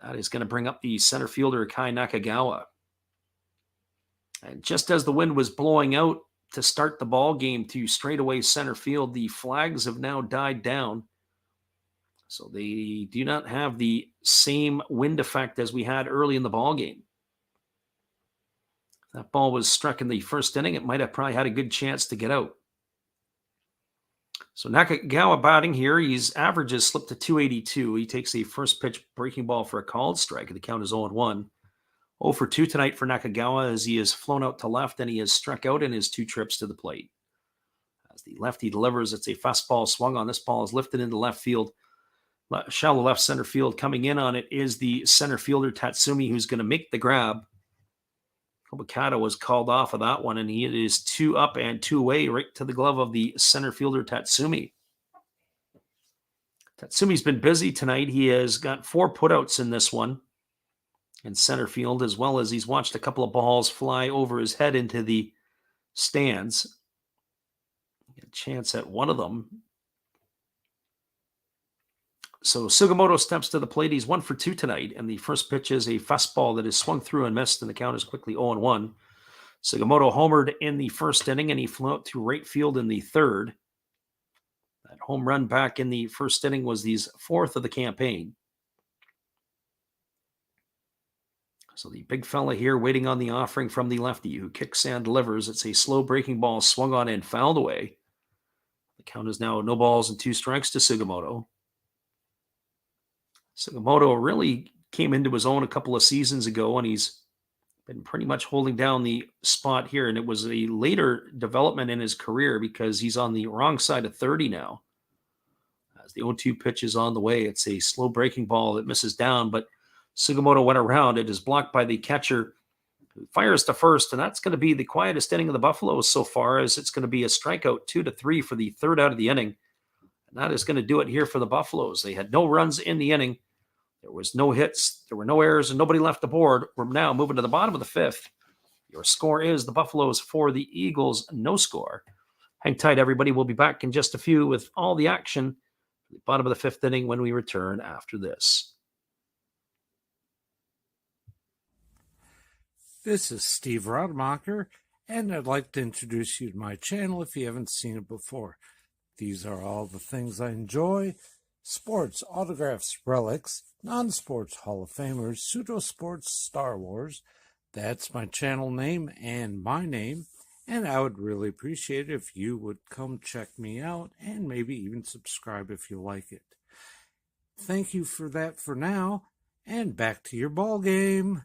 That is going to bring up the center fielder, Kai Nakagawa. And just as the wind was blowing out to start the ball game to straightaway center field, the flags have now died down. So they do not have the same wind effect as we had early in the ball game. If that ball was struck in the 1st inning, it might have probably had a good chance to get out. So Nakagawa batting here, his averages slipped to 282. He takes a first pitch breaking ball for a called strike. The count is 0-1. 0 for 2 tonight for Nakagawa, as he has flown out to left and he has struck out in his 2 trips to the plate. As the lefty delivers, it's a fastball swung on. This ball is lifted into left field. Shallow left center field. Coming in on it is the center fielder Tatsumi, who's going to make the grab. Obokata was called off of that one, and he is 2 up and 2 away right to the glove of the center fielder Tatsumi. Tatsumi's been busy tonight. He has got 4 putouts in this one in center field, as well as he's watched a couple of balls fly over his head into the stands. A chance at one of them. So Sugimoto steps to the plate. He's 1 for 2 tonight, and the first pitch is a fastball that is swung through and missed, and the count is quickly 0-1. Sugimoto homered in the 1st inning, and he flew out to right field in the 3rd. That home run back in the 1st inning was his 4th of the campaign. So the big fella here waiting on the offering from the lefty, who kicks and delivers. It's a slow breaking ball swung on and fouled away. The count is now 0 balls and 2 strikes to Sugimoto. Sugimoto really came into his own a couple of seasons ago, and he's been pretty much holding down the spot here. And it was a later development in his career because he's on the wrong side of 30 now. As the 0-2 pitch is on the way, it's a slow breaking ball that misses down, but Sugimoto went around. It is blocked by the catcher, Fires to first, and that's going to be the quietest inning of the Buffaloes so far, as it's going to be a strikeout 2-3 for the third out of the inning. And that is going to do it here for the Buffaloes. They had no runs in the inning. There was no hits. There were no errors, and nobody left the board. We're now moving to the bottom of the fifth. Your score is the Buffaloes 4, the Eagles no score. Hang tight, everybody. We'll be back in just a few with all the action at the bottom of the fifth inning when we return after this. This is Steve Rademacher, and I'd like to introduce you to my channel if you haven't seen it before. These are all the things I enjoy: sports, autographs, relics, non-sports Hall of Famers, pseudo-sports, Star Wars. That's my channel name and my name, and I would really appreciate it if you would come check me out and maybe even subscribe if you like it. Thank you for that for now, and back to your ball game.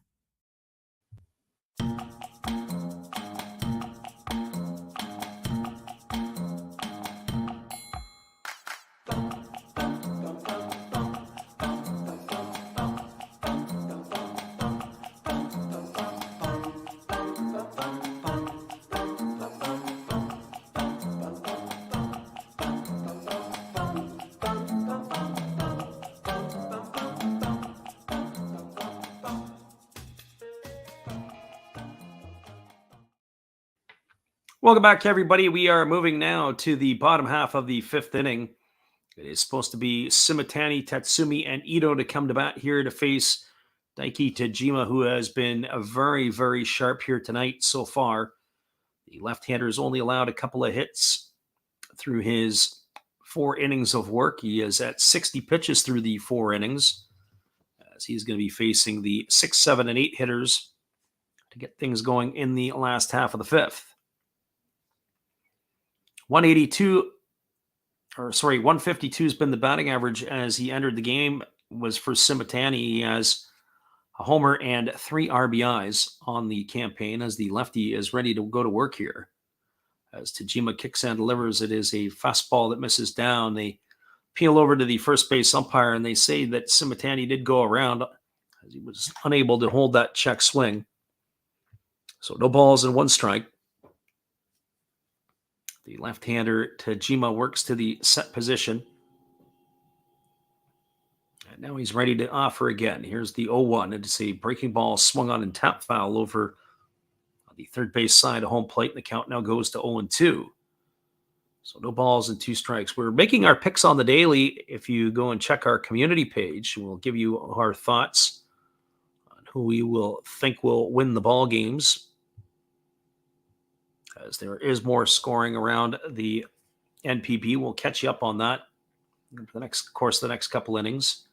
Welcome back, everybody. We are moving now to the bottom half of the fifth inning. It is supposed to be Simitani, Tatsumi, and Ito to come to bat here to face Daiki Tajima, who has been very, very sharp here tonight so far. The left-hander has only allowed a couple of hits through his 4 innings of work. He is at 60 pitches through the 4 innings, as he's going to be facing the 6, 7, and 8 hitters to get things going in the last half of the fifth. 152 has been the batting average as he entered the game. Was for Simitani. He has a homer and 3 RBIs on the campaign, as the lefty is ready to go to work here. As Tajima kicks and delivers, it is a fastball that misses down. They peel over to the first base umpire, and they say that Simitani did go around, as he was unable to hold that check swing. So no balls and 1 strike. The left-hander Tajima works to the set position. And now he's ready to offer again. Here's the 0-1. It's a breaking ball swung on and tap foul over on the third base side of home plate. And the count now goes to 0-2. So no balls and 2 strikes. We're making our picks on the daily. If you go and check our community page, we'll give you our thoughts on who we will think will win the ball games, as there is more scoring around the NPB. We'll catch you up on that for the next couple innings.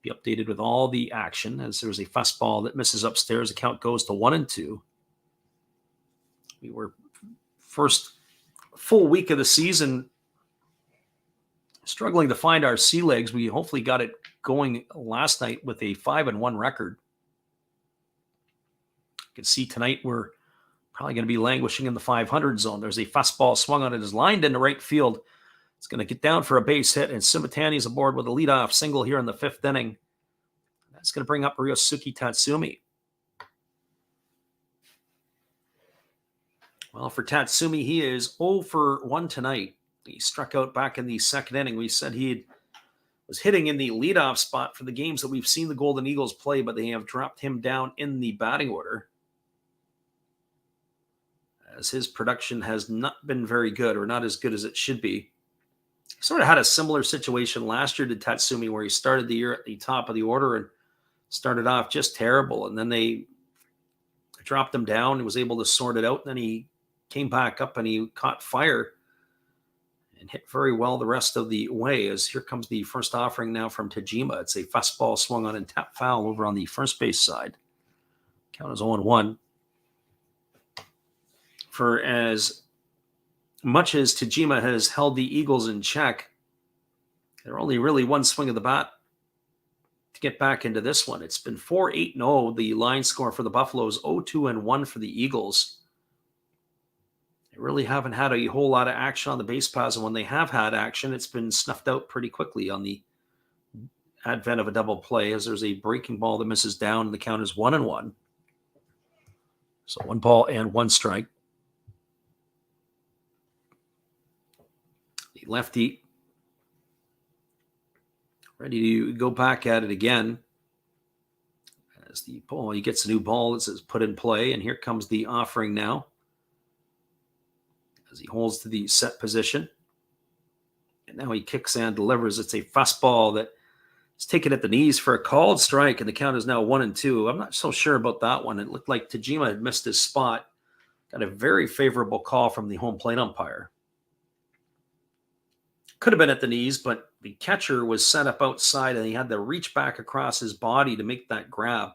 Be updated with all the action, as there's a fastball that misses upstairs. The count goes to 1-2. We were first full week of the season struggling to find our sea legs. We hopefully got it going last night with a 5-1 record. You can see tonight we're probably going to be languishing in the 500 zone. There's a fastball swung on it, is lined into right field. It's going to get down for a base hit, and Simitani's aboard with a leadoff single here in the 5th inning. That's going to bring up Ryosuke Tatsumi. Well, for Tatsumi, he is 0 for 1 tonight. He struck out back in the 2nd inning. We said he was hitting in the leadoff spot for the games that we've seen the Golden Eagles play, but they have dropped him down in the batting order, as his production has not been very good, or not as good as it should be. He sort of had a similar situation last year to Tatsumi, where he started the year at the top of the order and started off just terrible, and then they dropped him down. He was able to sort it out, and then he came back up and he caught fire and hit very well the rest of the way. As here comes the first offering now from Tajima. It's a fastball swung on and tap foul over on the first base side. Count is 0-1. For as much as Tajima has held the Eagles in check, they're only really 1 swing of the bat to get back into this one. It's been 4-8-0, the line score for the Buffaloes, 0-2-1 for the Eagles. They really haven't had a whole lot of action on the base paths, and when they have had action, it's been snuffed out pretty quickly on the advent of a double play, as there's a breaking ball that misses down, and the count is 1-1. So 1-1 The lefty ready to go back at it again. As the ball, he gets a new ball that says put in play, and here comes the offering now. As he holds to the set position. And now he kicks and delivers. It's a fastball that is taken at the knees for a called strike, and the count is now 1-2. I'm not so sure about that one. It looked like Tajima had missed his spot. Got a very favorable call from the home plate umpire. Could have been at the knees, but the catcher was set up outside, and he had to reach back across his body to make that grab.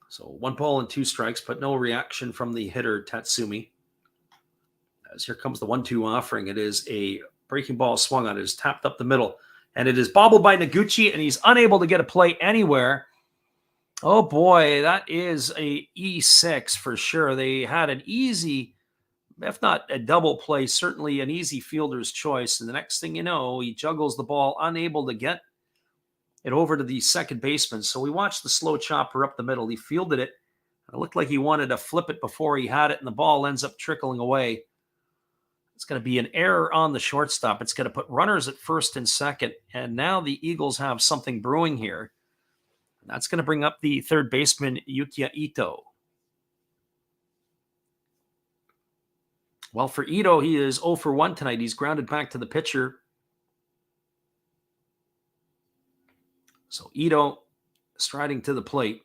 So 1-2, but no reaction from the hitter, Tatsumi. As here comes the 1-2 offering. It is a breaking ball swung on. It is tapped up the middle, and it is bobbled by Noguchi, and he's unable to get a play anywhere. Oh boy, that is a E6 for sure. They had an easy, if not a double play, certainly an easy fielder's choice. And the next thing you know, he juggles the ball, unable to get it over to the second baseman. So we watched the slow chopper up the middle. He fielded it. It looked like he wanted to flip it before he had it, and the ball ends up trickling away. It's going to be an error on the shortstop. It's going to put runners at first and second. And now the Eagles have something brewing here. And that's going to bring up the third baseman, Yukiya Ito. Well, for Ito, he is 0 for 1 tonight. He's grounded back to the pitcher. So Ito striding to the plate.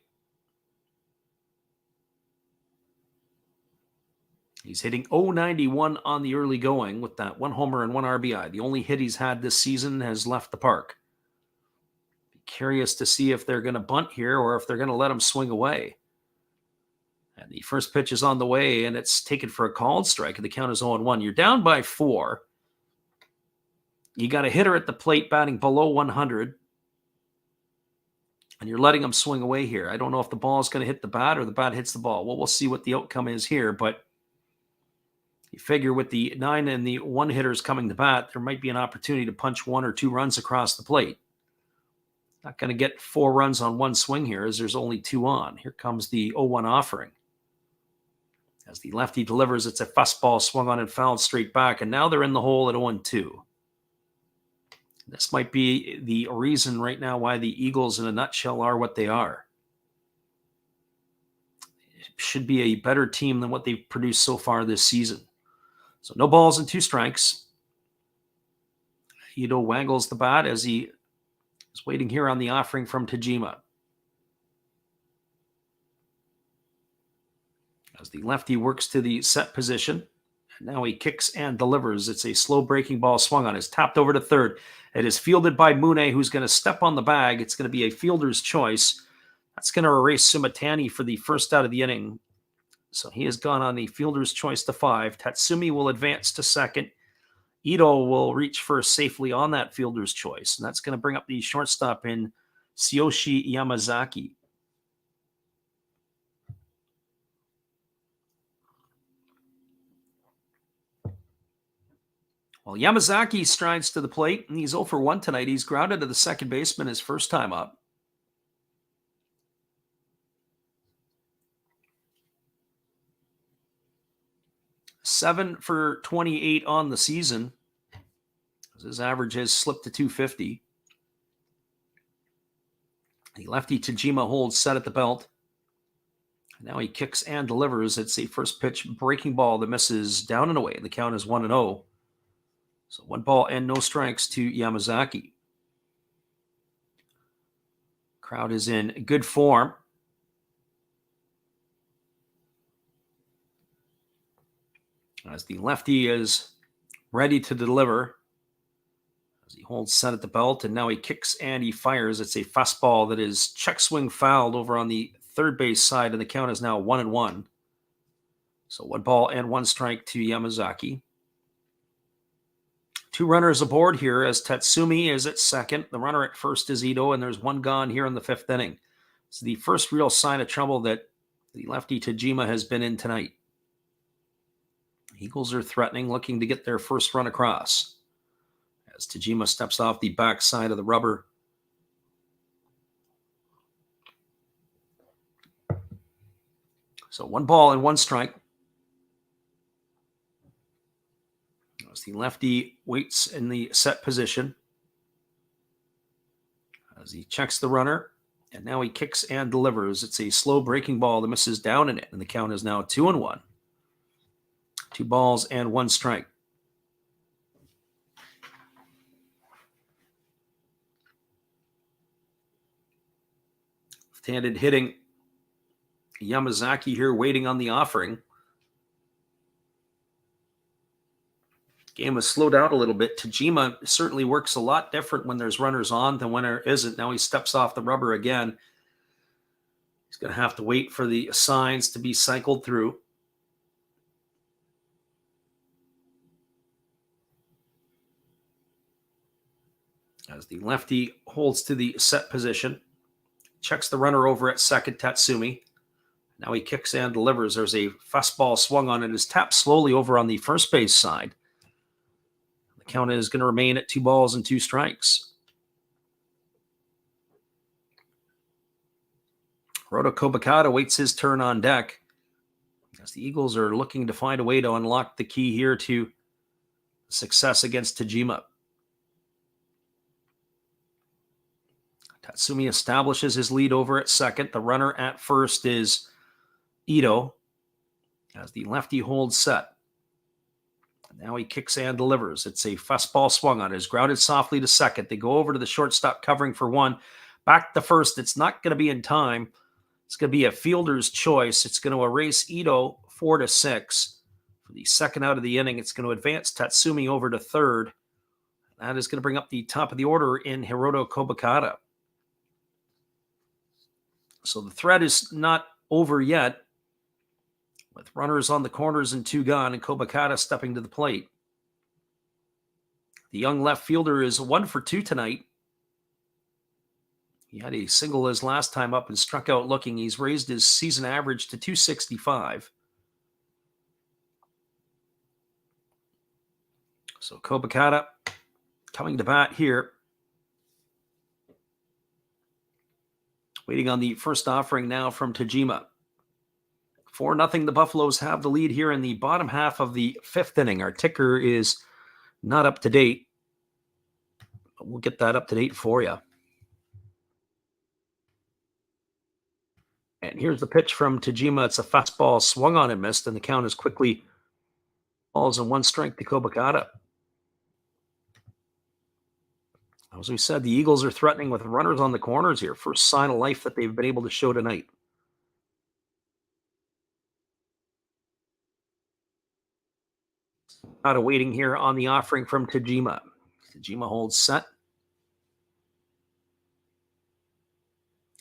He's hitting .091 on the early going with that 1 homer and 1 RBI. The only hit he's had this season has left the park. Be curious to see if they're going to bunt here or if they're going to let him swing away. And the first pitch is on the way, and it's taken for a called strike, and the count is 0-1. You're down by 4. You got a hitter at the plate batting below 100, and you're letting him swing away here. I don't know if the ball is going to hit the bat or the bat hits the ball. Well, we'll see what the outcome is here, but you figure with the 9 and the 1 hitters coming to bat, there might be an opportunity to punch 1 or 2 runs across the plate. Not going to get 4 runs on 1 swing here as there's only 2 on. Here comes the 0-1 offering. As the lefty delivers, it's a fastball swung on and fouled straight back, and now they're in the hole at 0-2. This might be the reason right now why the Eagles in a nutshell are what they are. It should be a better team than what they've produced so far this season. So no balls and 2 strikes. Ito waggles the bat as he is waiting here on the offering from Tajima. As the lefty works to the set position. And now he kicks and delivers. It's a slow breaking ball swung on. It's tapped over to third. It is fielded by Mune, who's going to step on the bag. It's going to be a fielder's choice. That's going to erase Sumatani for the first out of the inning. So he has gone on the fielder's choice to 5. Tatsumi will advance to second. Ito will reach first safely on that fielder's choice. And that's going to bring up the shortstop in Tsuyoshi Yamazaki. Well, Yamazaki strides to the plate, and he's 0 for 1 tonight. He's grounded to the second baseman his first time up. Seven for 28 on the season. His average has slipped to 250. The lefty Tajima holds set at the belt. Now he kicks and delivers. It's a first pitch breaking ball that misses down and away. The count is 1-0. So 1 ball and no strikes to Yamazaki. Crowd is in good form. As the lefty is ready to deliver. As he holds set at the belt, and now he kicks and he fires. It's a fastball that is check swing fouled over on the third base side, and the count is now 1-1. So 1 ball and 1 strike to Yamazaki. 2 runners aboard here as Tatsumi is at second. The runner at first is Ito, and there's 1 gone here in the 5th inning. It's the first real sign of trouble that the lefty Tajima has been in tonight. Eagles are threatening, looking to get their first run across. As Tajima steps off the backside of the rubber. So 1 ball and 1 strike. As the lefty waits in the set position. As he checks the runner. And now he kicks and delivers. It's a slow breaking ball that misses down in it. And the count is now 2-1. 2 balls and 1 strike. Left-handed hitting. Yamazaki here waiting on the offering. Game has slowed out a little bit. Tajima certainly works a lot different when there's runners on than when there isn't. Now he steps off the rubber again. He's going to have to wait for the signs to be cycled through. As the lefty holds to the set position, checks the runner over at second, Tatsumi. Now he kicks and delivers. There's a fastball swung on and is tapped slowly over on the first base side. The count is going to remain at 2 balls and 2 strikes. Hiroto Kobakata waits his turn on deck as the Eagles are looking to find a way to unlock the key here to success against Tajima. Tatsumi establishes his lead over at second. The runner at first is Ito as the lefty holds set. Now he kicks and delivers. It's a fastball swung on. It's grounded softly to second. They go over to the shortstop covering for 1. Back to first. It's not going to be in time. It's going to be a fielder's choice. It's going to erase Ito 4-6. For the second out of the inning, it's going to advance Tatsumi over to third. That is going to bring up the top of the order in Hiroto Kobakata. So the threat is not over yet, with runners on the corners and 2 gone, and Kobakata stepping to the plate. The young left fielder is 1 for 2 tonight. He had a single his last time up and struck out looking. He's raised his season average to 265. So Kobakata coming to bat here. Waiting on the first offering now from Tajima. 4-0, the Buffaloes have the lead here in the bottom half of the 5th inning. Our ticker is not up to date. We'll get that up to date for you. And here's the pitch from Tajima. It's a fastball swung on and missed, and the count is quickly balls and 1 strike to Kobakata. As we said, the Eagles are threatening with runners on the corners here. First sign of life that they've been able to show tonight. Out of waiting here on the offering from Tajima. Tajima holds set.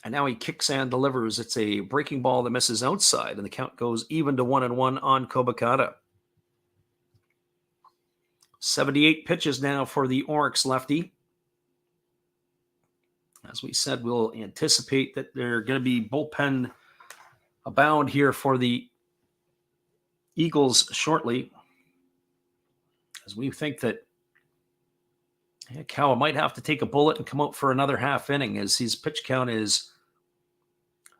And now he kicks and delivers. It's a breaking ball that misses outside, and the count goes even to 1-1 on Kobakata. 78 pitches now for the Orix lefty. As we said, we'll anticipate that they're going to be bullpen abound here for the Eagles shortly. As we think that Kawa might have to take a bullet and come out for another half inning, as his pitch count is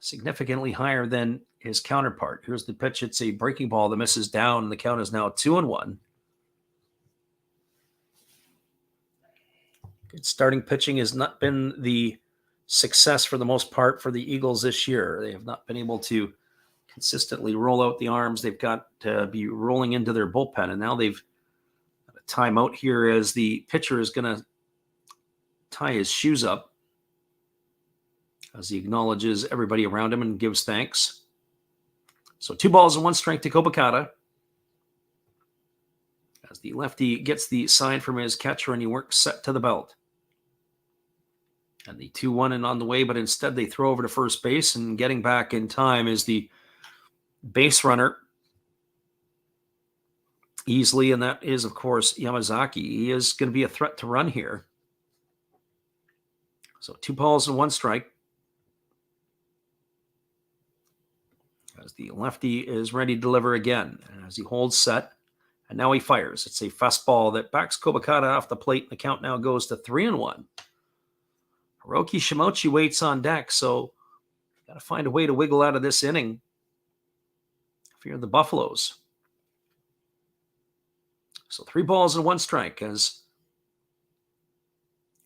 significantly higher than his counterpart. Here's the pitch. It's a breaking ball that misses down, and the count is now 2-1. Good starting pitching has not been the success for the most part for the Eagles this year. They have not been able to consistently roll out the arms. They've got to be rolling into their bullpen, and now they've got a timeout here as the pitcher is going to tie his shoes up as he acknowledges everybody around him and gives thanks. So 2 balls and 1 strike to Kobakata. As the lefty gets the sign from his catcher and he works set to the belt. And the 2-1 and on the way, but instead they throw over to first base, and getting back in time is the base runner easily, and that is, of course, Yamazaki. He is going to be a threat to run here. So 2 balls and 1 strike. As the lefty is ready to deliver again, and as he holds set, and now he fires. It's a fastball that backs Kobakata off the plate, and the count now goes to 3-1. Hiroki Shimochi waits on deck, so got to find a way to wiggle out of this inning. for the Buffaloes. So 3 balls and 1 strike as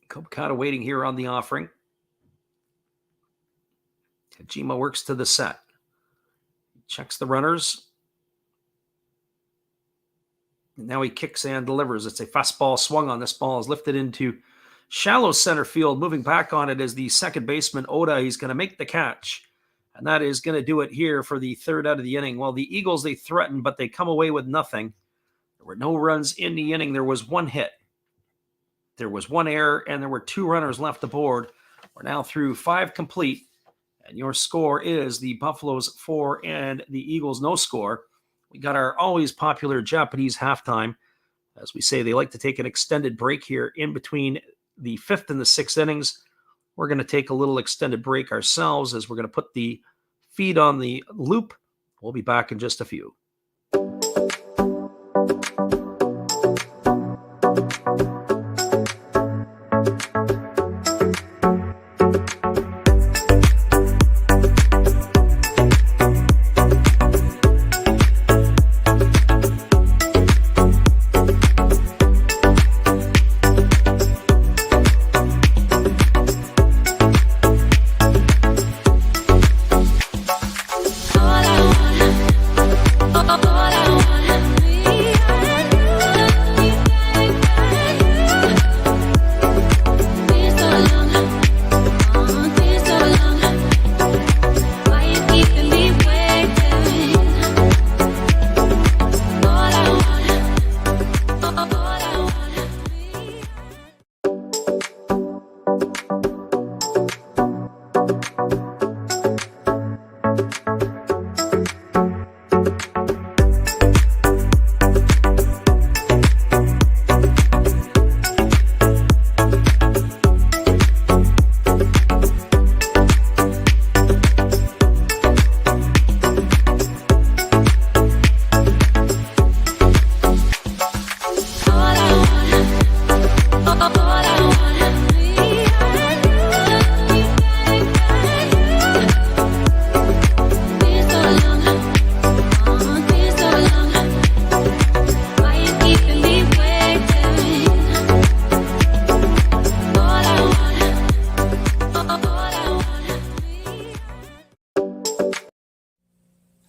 Kopkata waiting here on the offering. Kajima works to the set. Checks the runners. And now he kicks and delivers. It's a fastball swung on. This ball is lifted into shallow center field. Moving back on it is the second baseman, Oda. He's going to make the catch. And that is going to do it here for the 3rd out of the inning. Well, the Eagles, they threatened, but they come away with nothing. There were no runs in the inning. There was 1 hit. There was 1 error, and there were 2 runners left aboard. We're now through 5 complete. And your score is the Buffaloes 4 and the Eagles no score. We got our always popular Japanese halftime. As we say, they like to take an extended break here in between the 5th and the 6th innings. We're going to take a little extended break ourselves as we're going to put the feed on the loop. We'll be back in just a few.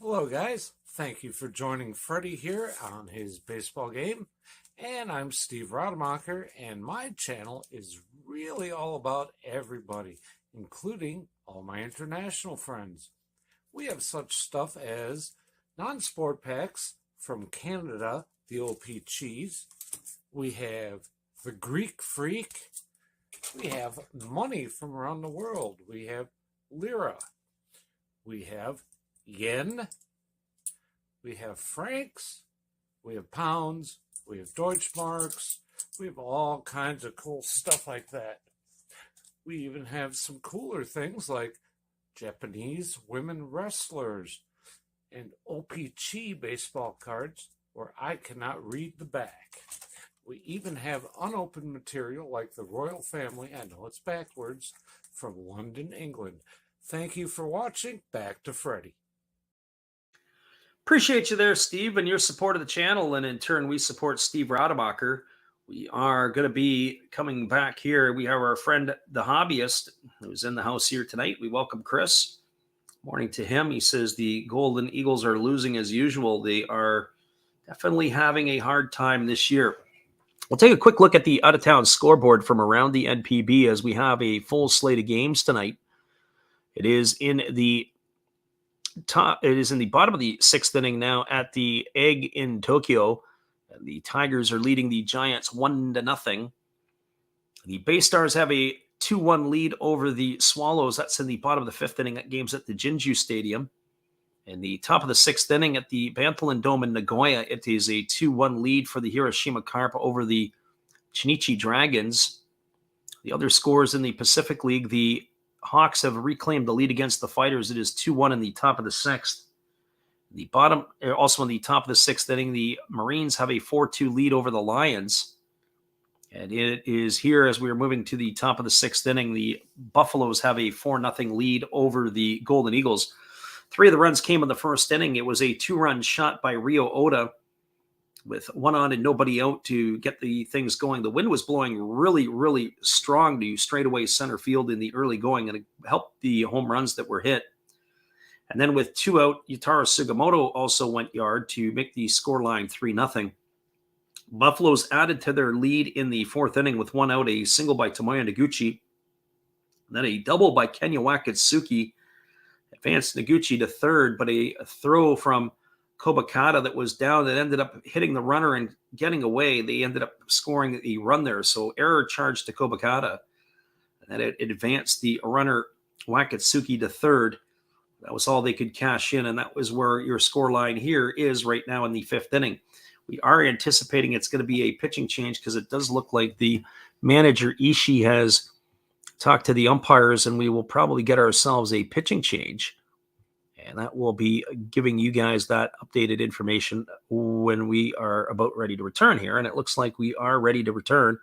Hello guys, thank you for joining Freddie here on his baseball game. And I'm Steve Rademacher, and my channel is really all about everybody, including all my international friends. We have such stuff as non-sport packs from Canada, the OP Cheese. We have the Greek Freak. We have money from around the world. We have lira. We have yen. We have francs. We have pounds. We have Deutschmarks. We have all kinds of cool stuff like that. We even have some cooler things like Japanese women wrestlers and OPC baseball cards where I cannot read the back. We even have unopened material like the royal family, I know it's backwards, from London, England. Thank you for watching. Back to Freddie. Appreciate you there, Steve, and your support of the channel. And in turn, we support Steve Rademacher. We are going to be coming back here. We have our friend, the hobbyist, who's in the house here tonight. We welcome Chris. Morning to him. He says the Golden Eagles are losing as usual. They are definitely having a hard time this year. We'll take a quick look at the out-of-town scoreboard from around the NPB as we have a full slate of games tonight. It is in the bottom of the 6th inning now at the Egg in Tokyo. And the Tigers are leading the Giants 1-0. The Bay Stars have a 2-1 lead over the Swallows. That's in the bottom of the 5th inning at games at the Jinju Stadium. In the top of the 6th inning at the Bantalan Dome in Nagoya, it is a 2-1 lead for the Hiroshima Carp over the Chinichi Dragons. The other scores in the Pacific League, the Hawks have reclaimed the lead against the Fighters. It is 2-1 in the top of the 6th. The bottom, also in the top of the 6th inning, the Marines have a 4-2 lead over the Lions. And it is here as we are moving to the top of the 6th inning, the Buffaloes have a 4-0 lead over the Golden Eagles. 3 of the runs came in the first inning. It was a 2-run shot by Rio Oda with 1 on and nobody out to get the things going. The wind was blowing really, really strong to straightaway center field in the early going, and it helped the home runs that were hit. And then with 2 out, Yutaro Sugimoto also went yard to make the scoreline 3-0. Buffaloes added to their lead in the 4th inning with 1 out, a single by Tomoya Noguchi. Then a double by Kenya Wakatsuki advanced Noguchi to third, but a throw from Kobakata that was down that ended up hitting the runner and getting away. They ended up scoring a run there. So error charge to Kobakata. And it advanced the runner Wakatsuki to third. That was all they could cash in, and that was where your score line here is right now in the 5th inning. We are anticipating it's going to be a pitching change because it does look like the manager Ishii has talked to the umpires, and we will probably get ourselves a pitching change. And that will be giving you guys that updated information when we are about ready to return here. And it looks like we are ready to return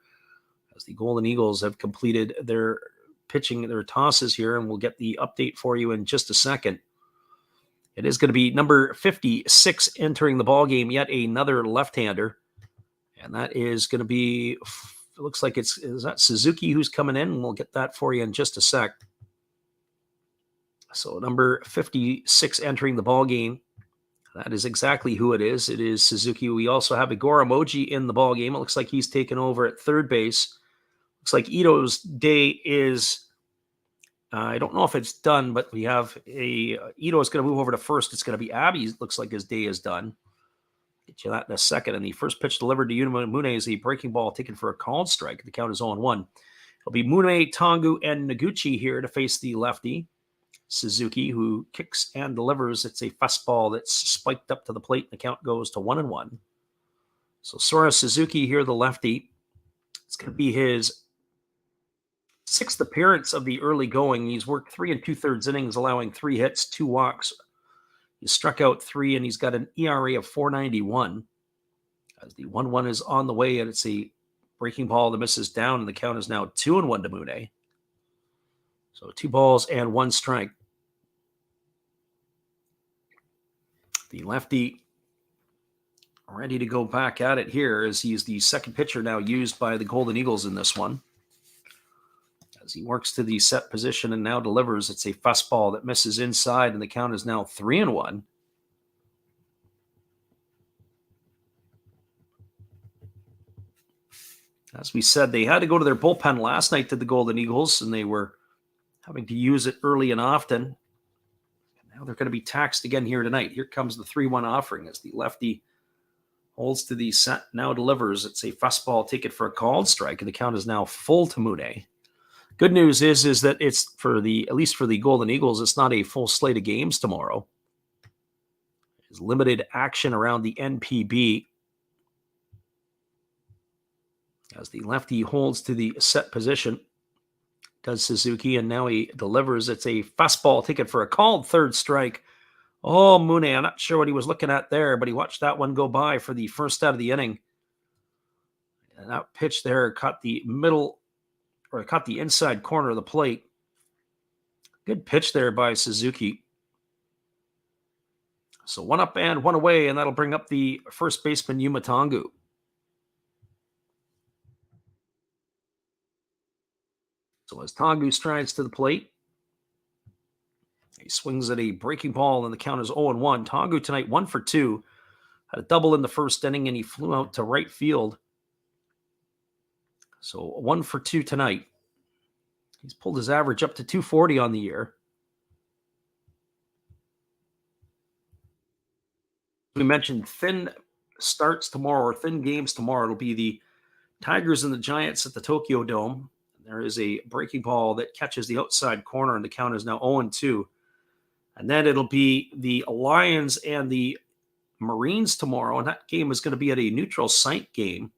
as the Golden Eagles have completed their pitching, their tosses here, and we'll get the update for you in just a second. It is going to be number 56 entering the ball game, yet another left-hander. And that is going to be, it looks like is that Suzuki who's coming in? We'll get that for you in just a sec. So number 56 entering the ball game. That is exactly who it is. It is Suzuki. We also have Igor Emoji in the ball game. It looks like he's taken over at third base. Looks like Ito's day is, I don't know if it's done, but we have Ito is going to move over to first. It's going to be Abby. Looks like his day is done. Get you that in a second. And the first pitch delivered to Yuma Mune is a breaking ball taken for a called strike. The count is 0-1. It'll be Mune, Tongu, and Noguchi here to face the lefty, Suzuki, who kicks and delivers. It's a fastball that's spiked up to the plate, and the count goes to 1-1. So Sora Suzuki here, the lefty. It's going to be his 6th appearance of the early going. He's worked 3 2/3 innings, allowing 3 hits, 2 walks. He struck out 3, and he's got an ERA of 4.91. As the 1-1 is on the way, and it's a breaking ball that misses down, and the count is now 2-1 to Mune. So 2 balls and 1 strike. The lefty ready to go back at it here as he's the second pitcher now used by the Golden Eagles in this one. As he works to the set position and now delivers, it's a fastball that misses inside, and the count is now 3-1. As we said, they had to go to their bullpen last night to the Golden Eagles, and they were having to use it early and often. And now they're going to be taxed again here tonight. Here comes the 3-1 offering as the lefty holds to the set, now delivers. It's a fastball taken for a called strike, and the count is now full to Mune. Good news is that it's at least for the Golden Eagles, it's not a full slate of games tomorrow. There's limited action around the NPB as the lefty holds to the set position. Does Suzuki, and now he delivers. It's a fastball taken for a called third strike. Oh, Mune, I'm not sure what he was looking at there, but he watched that one go by for the first out of the inning. And that pitch there caught the inside corner of the plate. Good pitch there by Suzuki. So 1 up and 1 away, and that'll bring up the first baseman, Yuma Tongu. So as Tongu strides to the plate, he swings at a breaking ball, and the count is 0-1. Tongu tonight 1 for 2. Had a double in the first inning, and he flew out to right field. So 1 for 2 tonight. He's pulled his average up to 240 on the year. We mentioned thin starts tomorrow, or thin games tomorrow. It'll be the Tigers and the Giants at the Tokyo Dome. There is a breaking ball that catches the outside corner, and the count is now 0-2. And then it'll be the Lions and the Marines tomorrow, and that game is going to be at a neutral site game.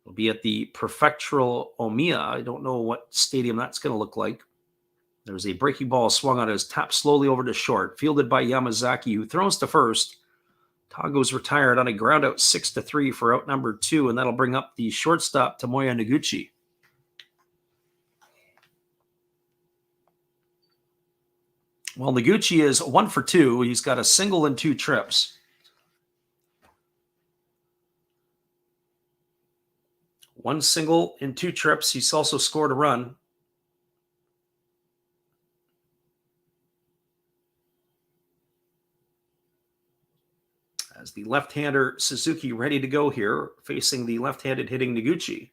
It'll be at the Prefectural Omiya. I don't know what stadium that's going to look like. There's a breaking ball swung on, as tapped slowly over to short, fielded by Yamazaki, who throws to first. Tongu's retired on a ground out 6-3 for out number 2, and that'll bring up the shortstop, Tomoya Noguchi. Well, Noguchi is 1 for 2. He's got a single and 2 trips. One single and 2 trips. He's also scored a run. As the left-hander Suzuki ready to go here, facing the left-handed hitting Noguchi.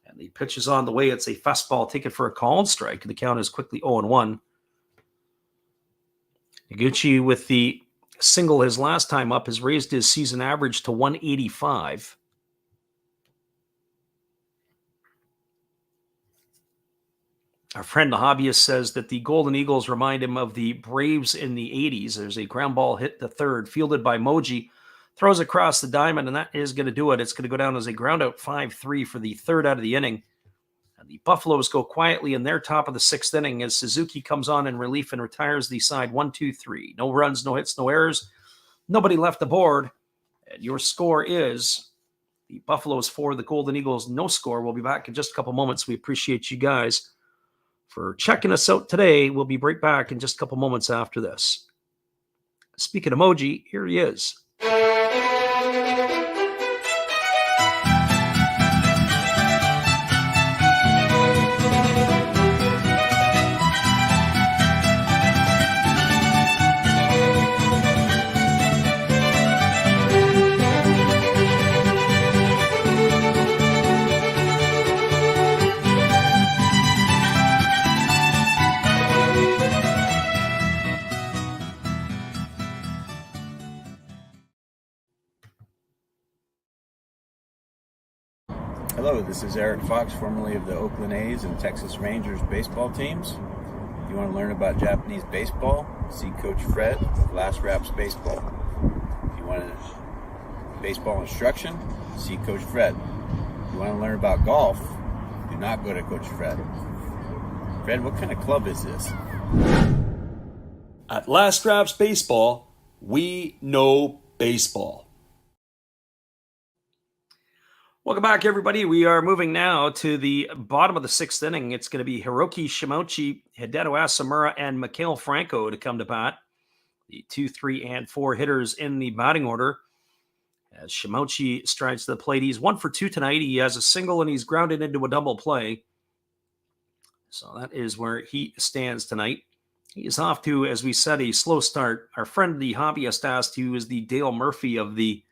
And the pitch is on the way. It's a fastball taken for a called strike. The count is quickly 0-1. Noguchi with the single his last time up has raised his season average to 185. Our friend the hobbyist says that the Golden Eagles remind him of the Braves in the 80s. There's a ground ball hit to third, fielded by Moji, throws across the diamond, and that is going to do it. It's going to go down as a ground out 5-3 for the third out of the inning. And the Buffaloes go quietly in their top of the 6th inning as Suzuki comes on in relief and retires the side 1-2-3. No runs, no hits, no errors. Nobody left the board. And your score is the Buffaloes 4, the Golden Eagles no score. We'll be back in just a couple moments. We appreciate you guys for checking us out today. We'll be right back in just a couple moments after this. Speaking of Moji, here he is. Hello, this is Eric Fox, formerly of the Oakland A's and Texas Rangers baseball teams. If you want to learn about Japanese baseball, see Coach Fred of Last Raps Baseball. If you want baseball instruction, see Coach Fred. If you want to learn about golf, do not go to Coach Fred. Fred, what kind of club is this? At Last Raps Baseball, we know baseball. Welcome back, everybody. We are moving now to the bottom of the 6th inning. It's going to be Hiroki Shimouchi, Hideto Asamura, and Mikhail Franco to come to bat. The 2, 3, and 4 hitters in the batting order. As Shimouchi strides to the plate, he's 1 for 2 tonight. He has a single and he's grounded into a double play. So that is where he stands tonight. He is off to, as we said, a slow start. Our friend the hobbyist asked who is the Dale Murphy of the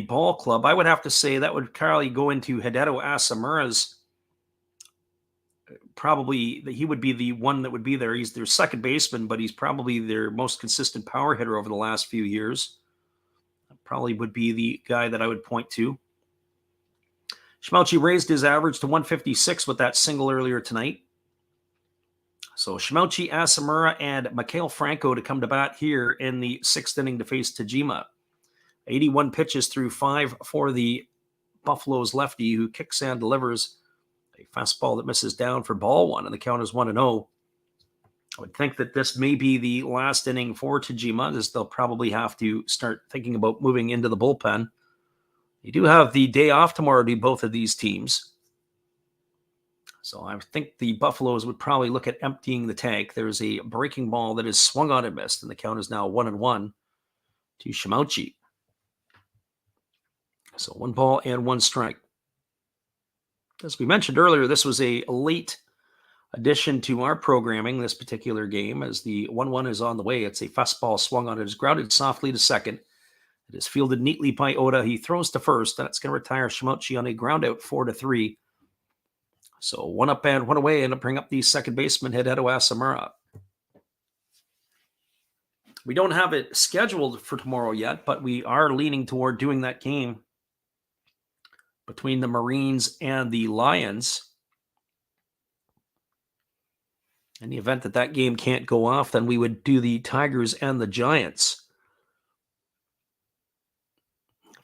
ball club. I would have to say that would probably go into Hideto Asamura's. Probably he would be the one that would be there. He's their second baseman, but he's probably their most consistent power hitter over the last few years. Probably would be the guy that I would point to. Shimouchi raised his average to 156 with that single earlier tonight. So Shimouchi, Asamura, and Mikhail Franco to come to bat here in the 6th inning to face Tajima. 81 pitches through 5 for the Buffaloes lefty, who kicks and delivers a fastball that misses down for ball 1, and the count is 1-0. I would think that this may be the last inning for Tajima, as they'll probably have to start thinking about moving into the bullpen. You do have the day off tomorrow to both of these teams. So I think the Buffaloes would probably look at emptying the tank. There's a breaking ball that is swung on and missed, and the count is now 1-1 to Shimouchi. So 1 ball and 1 strike. As we mentioned earlier, this was a late addition to our programming, this particular game, as the 1-1 is on the way. It's a fastball swung on. It is grounded softly to second. It is fielded neatly by Oda. He throws to first. That's going to retire Shimouchi on a ground out 4-3. So 1 up and 1 away, and bring up the second baseman, Hideto Asamura. We don't have it scheduled for tomorrow yet, but we are leaning toward doing that game between the Marines and the Lions. In the event that that game can't go off, then we would do the Tigers and the Giants.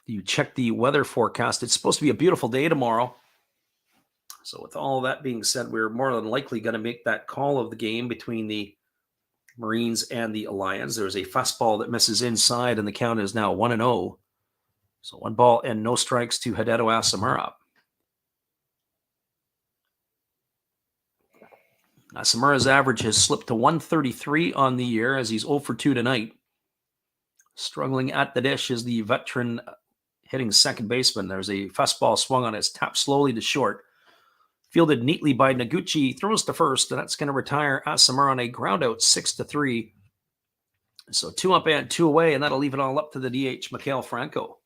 You check the weather forecast. It's supposed to be a beautiful day tomorrow. So with all that being said, we're more than likely going to make that call of the game between the Marines and the Lions. There's a fastball that misses inside, and the count is now 1-0. So 1 ball and no strikes to Hideto Asamura. Samura's average has slipped to 133 on the year as he's 0 for 2 tonight. Struggling at the dish is the veteran hitting second baseman. There's a fastball swung on, his tap slowly to short. Fielded neatly by Noguchi, throws to first, and that's going to retire Asamura on a ground out 6-3. So 2 up and 2 away, and that'll leave it all up to the DH, Mikael Franco.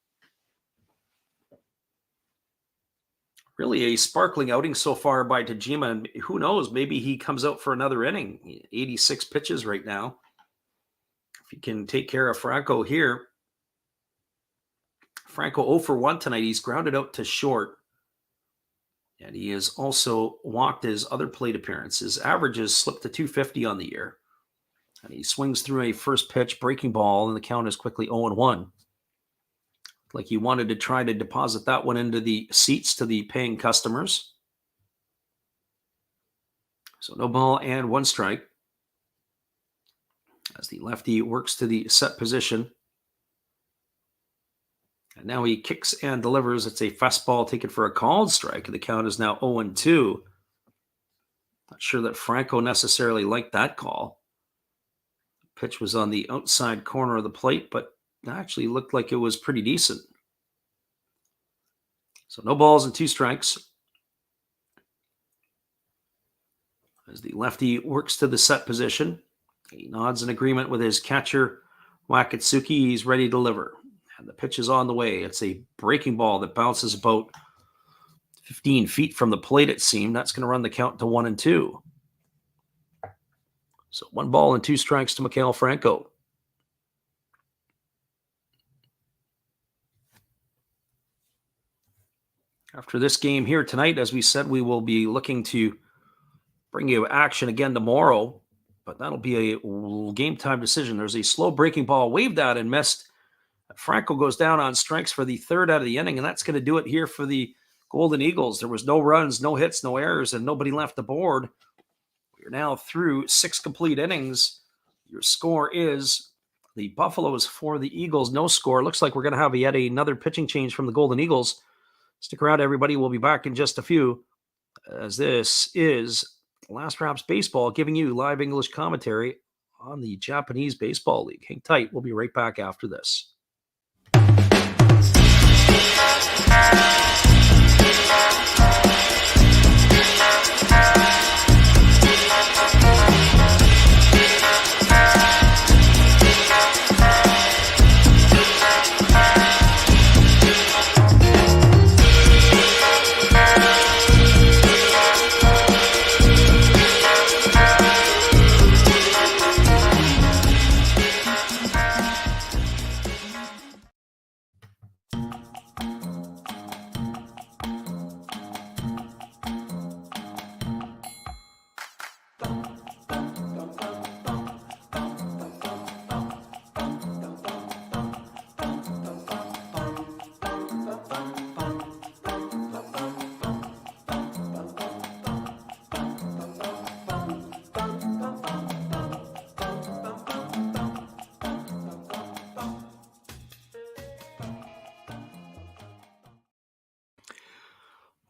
Really a sparkling outing so far by Tajima, and who knows, maybe he comes out for another inning. 86 pitches right now. If he can take care of Franco here. Franco 0 for 1 tonight. He's grounded out to short. And he has also walked his other plate appearances. Averages slipped to 250 on the year. And he swings through a first pitch breaking ball, and the count is quickly 0-1. Like he wanted to try to deposit that one into the seats to the paying customers. So no ball and 1 strike. As the lefty works to the set position. And now he kicks and delivers. It's a fastball taken for a called strike. The count is now 0-2. Not sure that Franco necessarily liked that call. The pitch was on the outside corner of the plate, but actually looked like it was pretty decent. So no balls and 2 strikes. As the lefty works to the set position, he nods in agreement with his catcher, Wakatsuki. He's ready to deliver. And the pitch is on the way. It's a breaking ball that bounces about 15 feet from the plate, it seemed. That's going to run the count to 1-2. So 1 ball and 2 strikes to Mikael Franco. After this game here tonight, as we said, we will be looking to bring you action again tomorrow, but that'll be a game time decision. There's a slow breaking ball waved out and missed. Franco goes down on strikes for the 3rd out of the inning, and that's going to do it here for the Golden Eagles. There was no runs, no hits, no errors, and nobody left the board. We're now through 6 complete innings. Your score is the Buffaloes for the Eagles. No score. Looks like we're going to have yet another pitching change from the Golden Eagles. Stick around, everybody. We'll be back in just a few, as this is Last Raps Baseball, giving you live English commentary on the Japanese Baseball League. Hang tight. We'll be right back after this.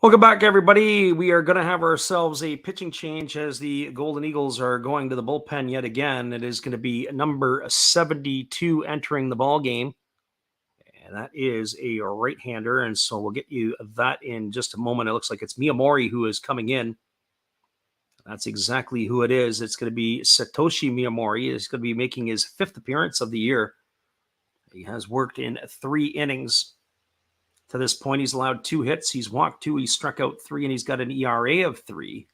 Welcome back, everybody. We are going to have ourselves a pitching change as the Golden Eagles are going to the bullpen yet again. It is going to be number 72 entering the ball game, and that is a right-hander, and so we'll get you that in just a moment. It looks like it's Miyamori who is coming in. That's exactly who it is. It's going to be Satoshi Miyamori. He's going to be making his 5th appearance of the year. He has worked in 3 innings. To this point, he's allowed 2 hits. He's walked 2. He's struck out 3, and he's got an ERA of 3.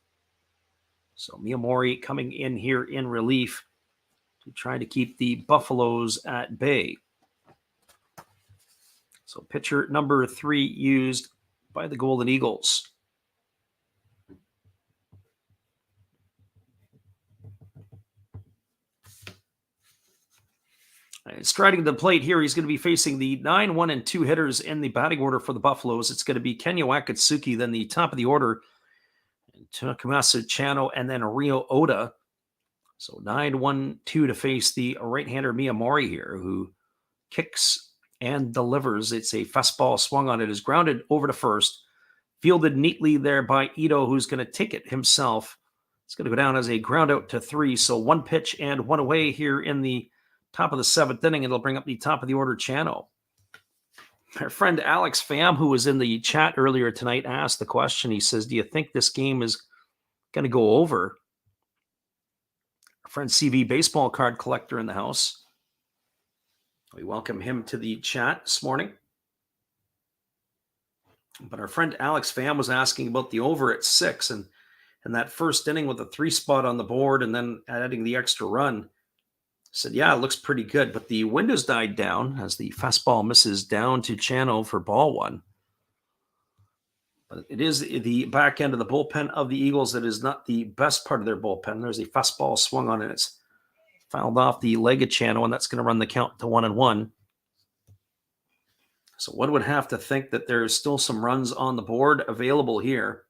So Miyamori coming in here in relief to try to keep the Buffaloes at bay. So pitcher number 3 used by the Golden Eagles. Striding the plate here, he's going to be facing the 9, 1, and 2 hitters in the batting order for the Buffaloes. It's going to be Kenya Wakatsuki, then the top of the order, Takumasa Chano, and then Rio Oda. So 9, 1, 2 to face the right-hander Miyamori here, who kicks and delivers. It's a fastball swung on it, is grounded over to first, fielded neatly there by Ito, who's going to take it himself It's going to go down as a ground out to 3. So 1 pitch and 1 away here in the top of the 7th inning. It'll bring up the top of the order channel. Our friend Alex Pham, who was in the chat earlier tonight, asked the question. He says, do you think this game is going to go over? Our friend CV Baseball Card Collector in the house. We welcome him to the chat this morning. But our friend Alex Pham was asking about the over at 6 and that first inning with a 3 spot on the board and then adding the extra run. Said, yeah, it looks pretty good, but the wind has died down as the fastball misses down to channel for ball 1. But it is the back end of the bullpen of the Eagles that is not the best part of their bullpen. There's a fastball swung on it. It's fouled off the leg of channel, and that's going to run the count to 1-1. So one would have to think that there is still some runs on the board available here.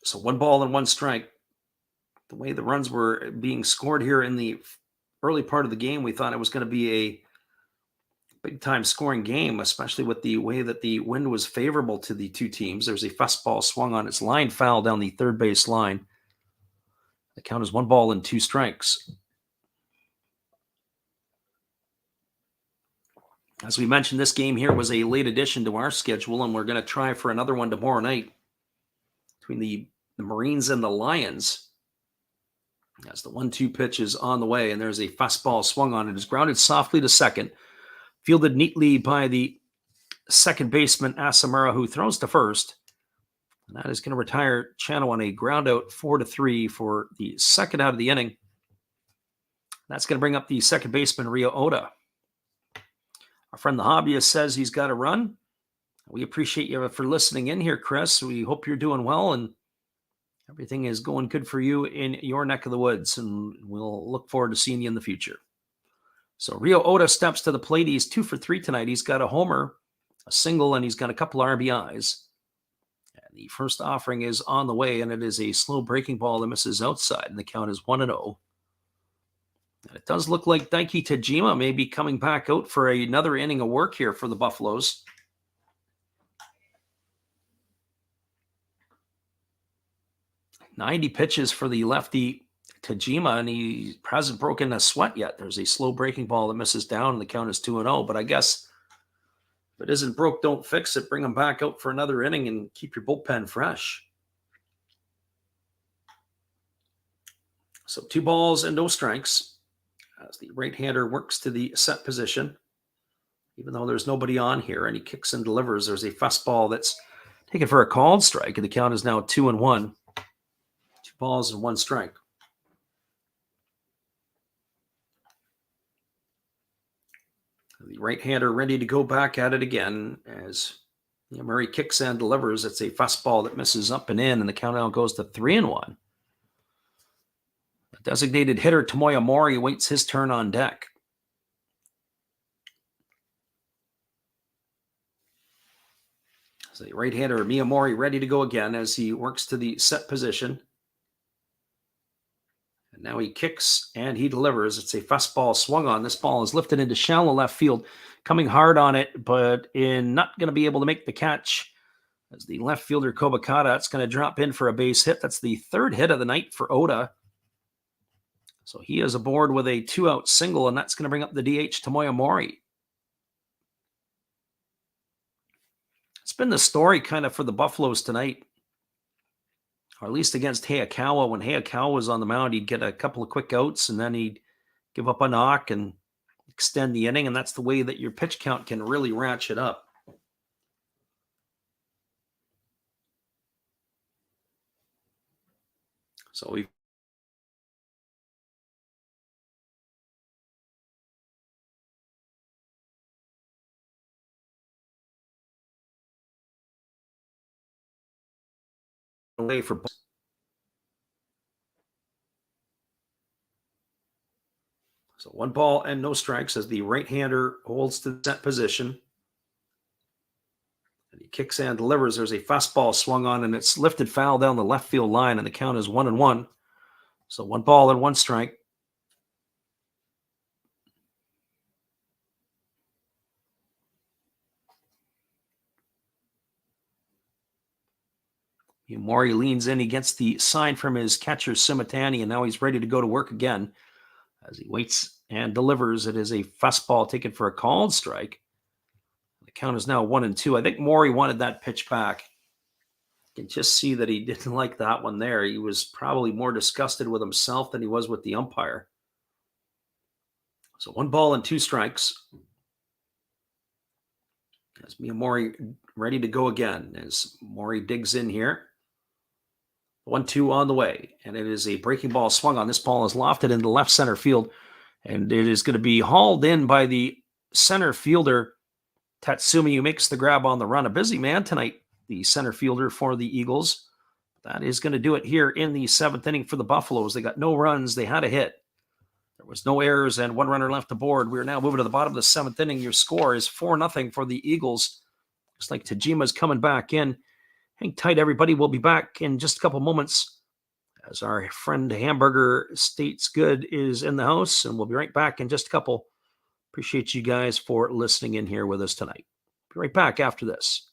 So 1 ball and 1 strike. The way the runs were being scored here in the early part of the game, we thought it was going to be a big-time scoring game, especially with the way that the wind was favorable to the two teams. There's a fastball swung on its line foul down the third base line. The count is 1 ball and 2 strikes. As we mentioned, this game here was a late addition to our schedule, and we're going to try for another one tomorrow night between the Marines and the Lions. As the 1-2 pitch is on the way, and there's a fastball swung on it. It's grounded softly to second, fielded neatly by the second baseman, Asamura, who throws to first. And that is going to retire Channel on a ground out 4-3 for the second out of the inning. That's going to bring up the second baseman, Ryo Oda. Our friend the hobbyist says he's got to run. We appreciate you for listening in here, Chris. We hope you're doing well and everything is going good for you in your neck of the woods, and we'll look forward to seeing you in the future. So Ryo Oda steps to the plate. He's 2 for 3 tonight. He's got a homer, a single, and he's got a couple RBIs. And the first offering is on the way, and it is a slow breaking ball that misses outside, and the count is 1-0. And it does look like Daiki Tajima may be coming back out for another inning of work here for the Buffaloes. "90 pitches for the lefty Tajima, and he hasn't broken a sweat yet. There's a slow breaking ball that misses down, and the count is 2-0. But I guess if it isn't broke, don't fix it. Bring him back out for another inning and keep your bullpen fresh. So 2 balls and no strikes as the right-hander works to the set position. Even though there's nobody on here, and he kicks and delivers, there's a fastball that's taken for a called strike, and the count is now 2-1. 2 balls and 1 strike. The right-hander ready to go back at it again as Murray kicks and delivers. It's a fastball that misses up and in, and the count now goes to 3-1. The designated hitter Tomoya Mori waits his turn on deck. So the right-hander Miyamori ready to go again as he works to the set position. And now he kicks and he delivers. It's a fastball swung on. This ball is lifted into shallow left field, coming hard on it, but not going to be able to make the catch. As the left fielder Kobakata, it's going to drop in for a base hit. That's the 3rd hit of the night for Oda. So he is aboard with a 2-out single, and that's going to bring up the DH Tomoya Mori. It's been the story kind of for the Buffaloes tonight, or at least against Hayakawa. When Hayakawa was on the mound, he'd get a couple of quick outs, and then he'd give up a knock and extend the inning, and that's the way that your pitch count can really ratchet up. So we've away for so 1 ball and no strikes as the right-hander holds to the set position. And he kicks and delivers. There's a fastball swung on, and it's lifted foul down the left field line, and the count is 1-1. So 1 ball and 1 strike. Mori leans in. He gets the sign from his catcher, Simitani, and now he's ready to go to work again as he waits and delivers. It is a fastball taken for a called strike. The count is now 1-2. I think Mori wanted that pitch back. You can just see that he didn't like that one there. He was probably more disgusted with himself than he was with the umpire. So 1 ball and 2 strikes. As Mori ready to go again as Mori digs in here. 1-2 on the way. And it is a breaking ball swung on. This ball is lofted into left center field. And it is going to be hauled in by the center fielder, Tatsumi, who makes the grab on the run. A busy man tonight, the center fielder for the Eagles. That is going to do it here in the 7th inning for the Buffaloes. They got no runs. They had a hit. There was no errors and 1 runner left aboard. We are now moving to the bottom of the 7th inning. Your score is 4-0 for the Eagles. Looks like Tajima's coming back in. Hang tight, everybody. We'll be back in just a couple moments as our friend Hamburger States Good is in the house, and we'll be right back in just a couple. Appreciate you guys for listening in here with us tonight. Be right back after this.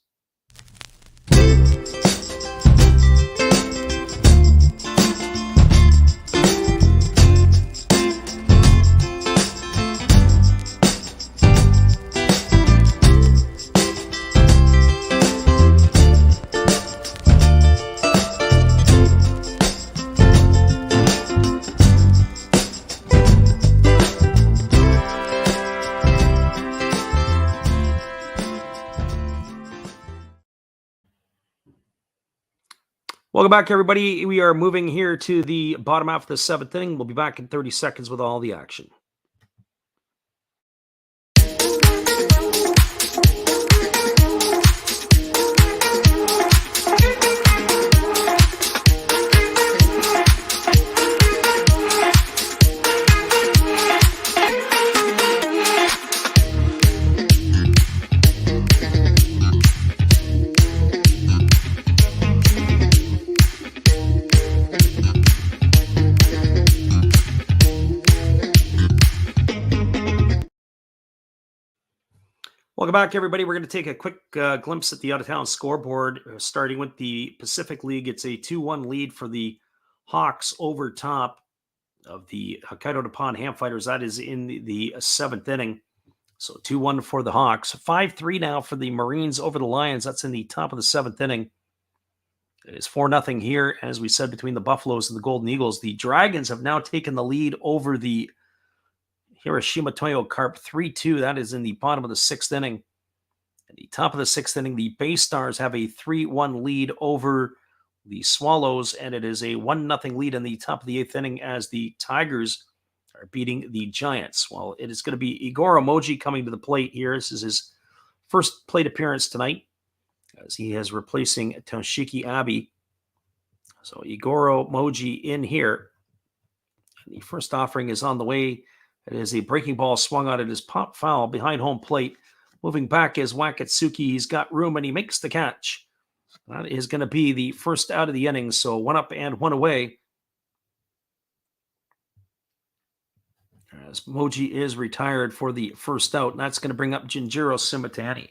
Welcome back, everybody. We are moving here to the bottom half of the 7th inning. We'll be back in 30 seconds with all the action. Welcome back, everybody. We're going to take a quick glimpse at the out-of-town scoreboard, starting with the Pacific League. It's a 2-1 lead for the Hawks over top of the Hokkaido Nippon Ham Fighters. That is in the 7th inning. So 2-1 for the Hawks. 5-3 now for the Marines over the Lions. That's in the top of the 7th inning. It is 4-0 here, as we said, between the Buffaloes and the Golden Eagles. The Dragons have now taken the lead over the Hiroshima Toyo Carp 3-2. That is in the bottom of the 6th inning. At the top of the 6th inning, the Bay Stars have a 3-1 lead over the Swallows, and it is a 1-0 lead in the top of the 8th inning as the Tigers are beating the Giants. Well, it is going to be Igor Emoji coming to the plate here. This is his first plate appearance tonight, as he is replacing Toshiki Abe. So Igor Emoji in here. And the first offering is on the way. It is a breaking ball swung on. It is pop foul behind home plate. Moving back is Wakatsuki. He's got room and he makes the catch. That is going to be the first out of the inning. So 1 up and 1 away. As Moji is retired for the first out. And that's going to bring up Jinjiro Simitani.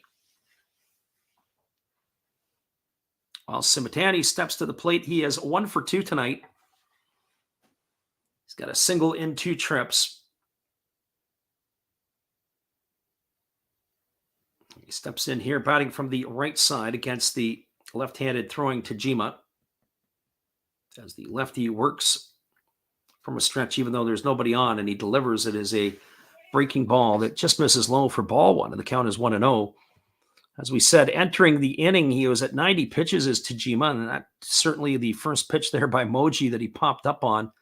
While Simitani steps to the plate, he is 1 for 2 tonight. He's got a single in 2 trips. He steps in here, batting from the right side against the left-handed throwing Tajima. As the lefty works from a stretch, even though there's nobody on, and he delivers it as a breaking ball that just misses low for ball 1, and the count is 1-0. As we said, entering the inning, he was at 90 pitches as Tajima, and that certainly the first pitch there by Moji that he popped up on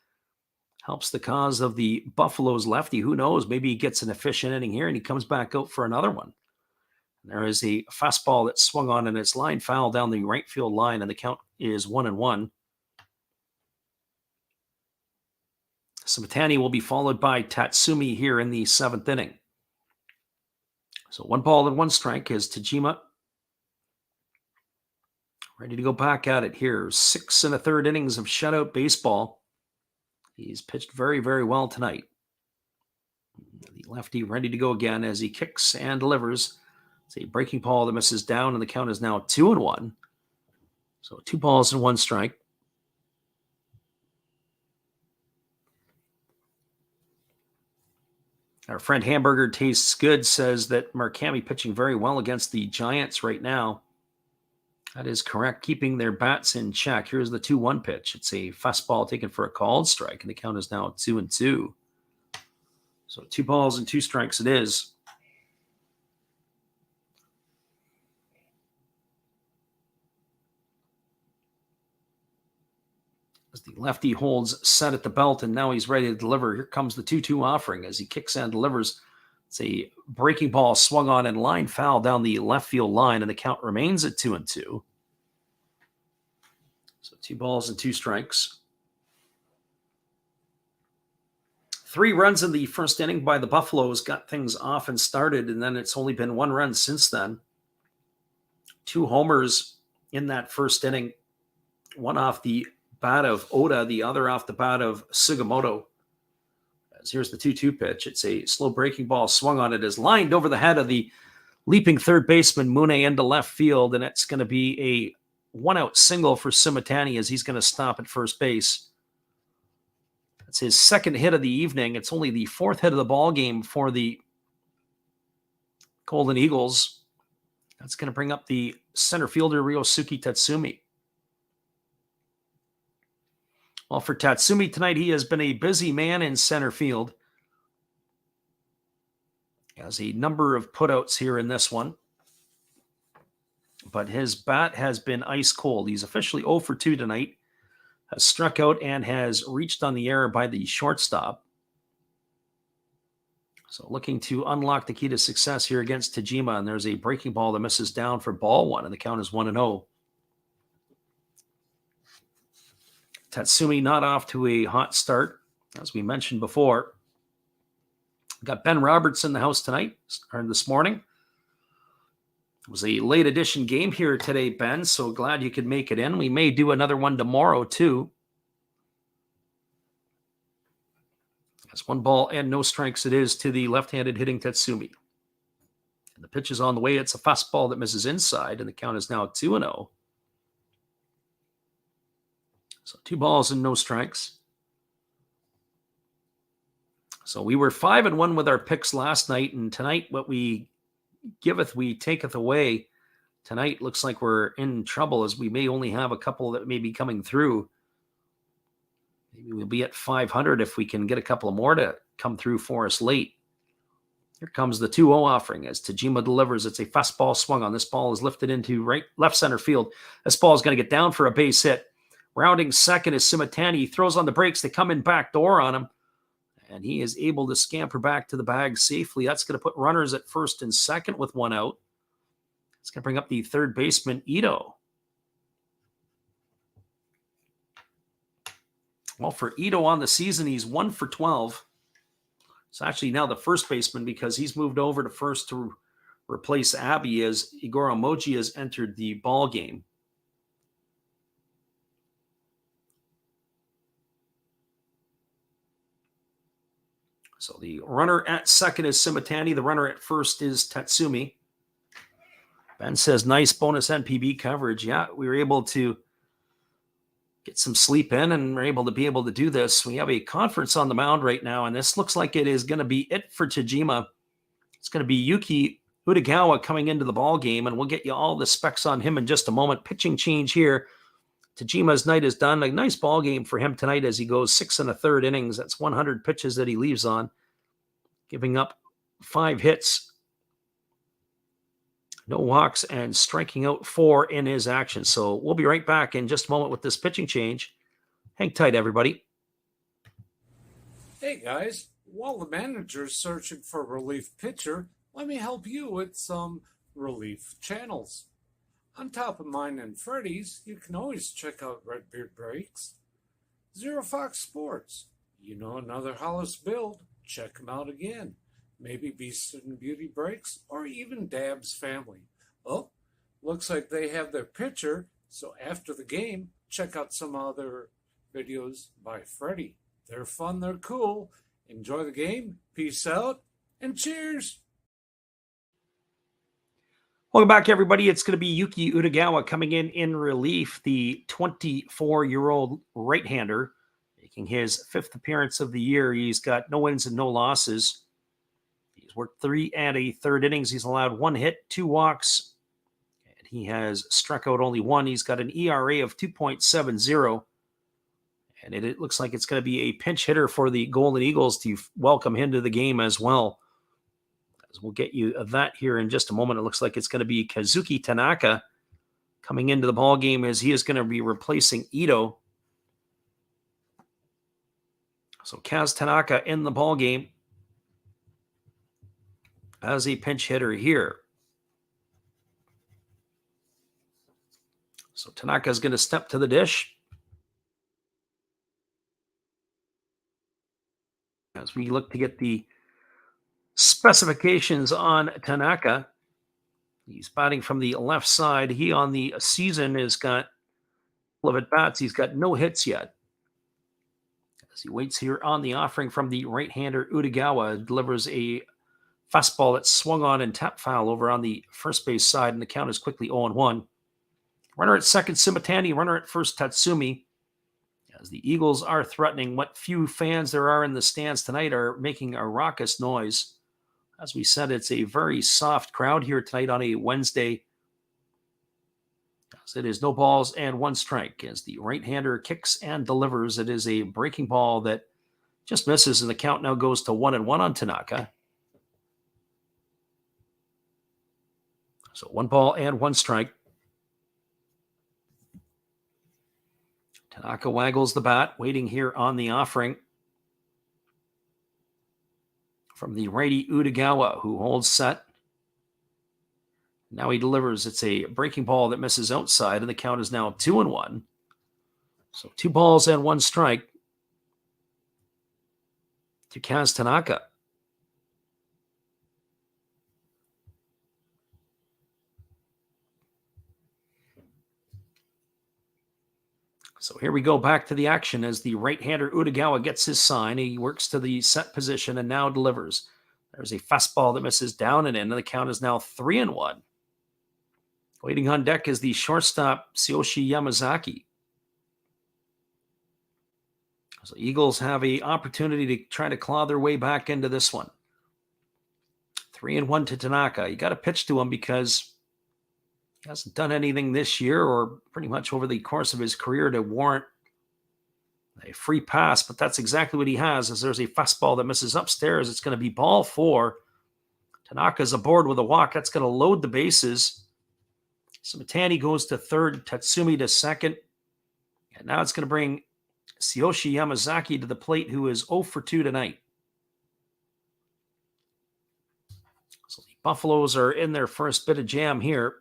helps the cause of the Buffaloes lefty. Who knows? Maybe he gets an efficient inning here, and he comes back out for another one. There is a fastball that swung on and it's line foul down the right field line, and the count is 1-1. Simitani will be followed by Tatsumi here in the 7th inning. So 1 ball and 1 strike as Tajima ready to go back at it here. 6 1/3 innings of shutout baseball. He's pitched very, very well tonight. The lefty ready to go again as he kicks and delivers. It's a breaking ball that misses down, and the count is now 2-1. So 2 balls and 1 strike. Our friend Hamburger Tastes Good says that Markami pitching very well against the Giants right now. That is correct, keeping their bats in check. Here's the 2-1 pitch. It's a fastball taken for a called strike, and the count is now 2-2. So 2 balls and 2 strikes it is. As the lefty holds set at the belt, and now he's ready to deliver. Here comes the 2-2 offering as he kicks and delivers. It's a breaking ball swung on and line foul down the left field line, and the count remains at 2-2. So 2 balls and 2 strikes. 3 runs in the first inning by the Buffaloes got things off and started, and then it's only been 1 run since then. 2 homers in that first inning, one off the bat of Oda, the other off the bat of Sugimoto. As here's the 2-2 pitch. It's a slow breaking ball swung on it, is lined over the head of the leaping third baseman Mune into left field, and it's going to be a 1-out single for Simatani as he's going to stop at first base. That's his second hit of the evening. It's only the 4th hit of the ball game for the Golden Eagles. That's going to bring up the center fielder Ryosuke Tatsumi. Well, for Tatsumi tonight, he has been a busy man in center field. He has a number of putouts here in this one. But his bat has been ice cold. He's officially 0 for 2 tonight. Has struck out and has reached on the error by the shortstop. So looking to unlock the key to success here against Tajima. And there's a breaking ball that misses down for ball 1. And the count is 1-0. Tatsumi not off to a hot start, as we mentioned before. Got Ben Roberts in the house tonight, or this morning. It was a late edition game here today, Ben, so glad you could make it in. We may do another one tomorrow, too. That's 1 ball and no strikes it is to the left-handed hitting Tatsumi. And the pitch is on the way. It's a fastball that misses inside, and the count is now 2-0. So 2 balls and no strikes. So we were 5-1 with our picks last night, and tonight what we giveth, we taketh away. Tonight looks like we're in trouble as we may only have a couple that may be coming through. Maybe we'll be at 500 if we can get a couple more to come through for us late. Here comes the 2-0 offering as Tajima delivers. It's a fastball swung on. This ball is lifted into left center field. This ball is going to get down for a base hit. Rounding second is Simatani. He throws on the brakes. They come in back door on him. And he is able to scamper back to the bag safely. That's going to put runners at first and second with 1 out. It's going to bring up the third baseman, Ito. Well, for Ito on the season, he's 1 for 12. It's actually now the first baseman because he's moved over to first to replace Abby as Igor Emoji has entered the ball game. So the runner at second is Simatani. The runner at first is Tatsumi. Ben says, nice bonus NPB coverage. Yeah, we were able to get some sleep in and we're able to do this. We have a conference on the mound right now, and this looks like it is going to be it for Tajima. It's going to be Yuki Utagawa coming into the ball game, and we'll get you all the specs on him in just a moment. Pitching change here. Tajima's night is done. A nice ball game for him tonight as he goes 6 1/3 innings. That's 100 pitches that he leaves on, giving up 5 hits, no walks, and striking out 4 in his action. So we'll be right back in just a moment with this pitching change. Hang tight, everybody. Hey guys, while the manager's searching for a relief pitcher, let me help you with some relief channels. On top of mine and Freddy's, you can always check out Redbeard Breaks, Zero Fox Sports. You know another Hollis build? Check them out again. Maybe Beast and Beauty Breaks, or even Dab's Family. Oh, looks like they have their pitcher, so after the game, check out some other videos by Freddy. They're fun, they're cool. Enjoy the game, peace out, and cheers! Welcome back, everybody. It's going to be Yuki Utagawa coming in relief, the 24-year-old right-hander, making his 5th appearance of the year. He's got no wins and no losses. He's worked 3 1/3 innings. He's allowed 1 hit, 2 walks, and he has struck out only 1. He's got an ERA of 2.70, and it looks like it's going to be a pinch hitter for the Golden Eagles to welcome him to the game as well. We'll get you that here in just a moment. It looks like it's going to be Kazuki Tanaka coming into the ball game, as he is going to be replacing Ito. So Kaz Tanaka in the ball game as a pinch hitter here. So Tanaka is going to step to the dish as we look to get the specifications on Tanaka. He's batting from the left side. He on the season has got 12 at-bats. He's got no hits yet. As he waits here on the offering from the right-hander, Utagawa delivers a fastball that swung on and tapped foul over on the first base side, and the count is quickly 0-1. Runner at second, Simatani. Runner at first, Tatsumi. As the Eagles are threatening, what few fans there are in the stands tonight are making a raucous noise. As we said, it's a very soft crowd here tonight on a Wednesday. As it is no balls and 1 strike as the right-hander kicks and delivers. It is a breaking ball that just misses, and the count now goes to 1-1 on Tanaka. So 1 ball and 1 strike. Tanaka waggles the bat, waiting here on the offering from the righty Utagawa, who holds set. Now he delivers. It's a breaking ball that misses outside, and the count is now 2-1. So 2 balls and 1 strike to Kaz Tanaka. So here we go back to the action as the right-hander Utagawa gets his sign. He works to the set position and now delivers. There's a fastball that misses down and in, and the count is now 3-1. Waiting on deck is the shortstop, Tsuyoshi Yamazaki. So Eagles have an opportunity to try to claw their way back into this one. 3-1 to Tanaka. You got to pitch to him because he hasn't done anything this year or pretty much over the course of his career to warrant a free pass, but that's exactly what he has. As there's a fastball that misses upstairs, it's going to be ball 4. Tanaka's aboard with a walk. That's going to load the bases. Simatani goes to third, Tatsumi to second, and now it's going to bring Tsuyoshi Yamazaki to the plate, who is 0 for 2 tonight. So the Buffaloes are in their first bit of jam here.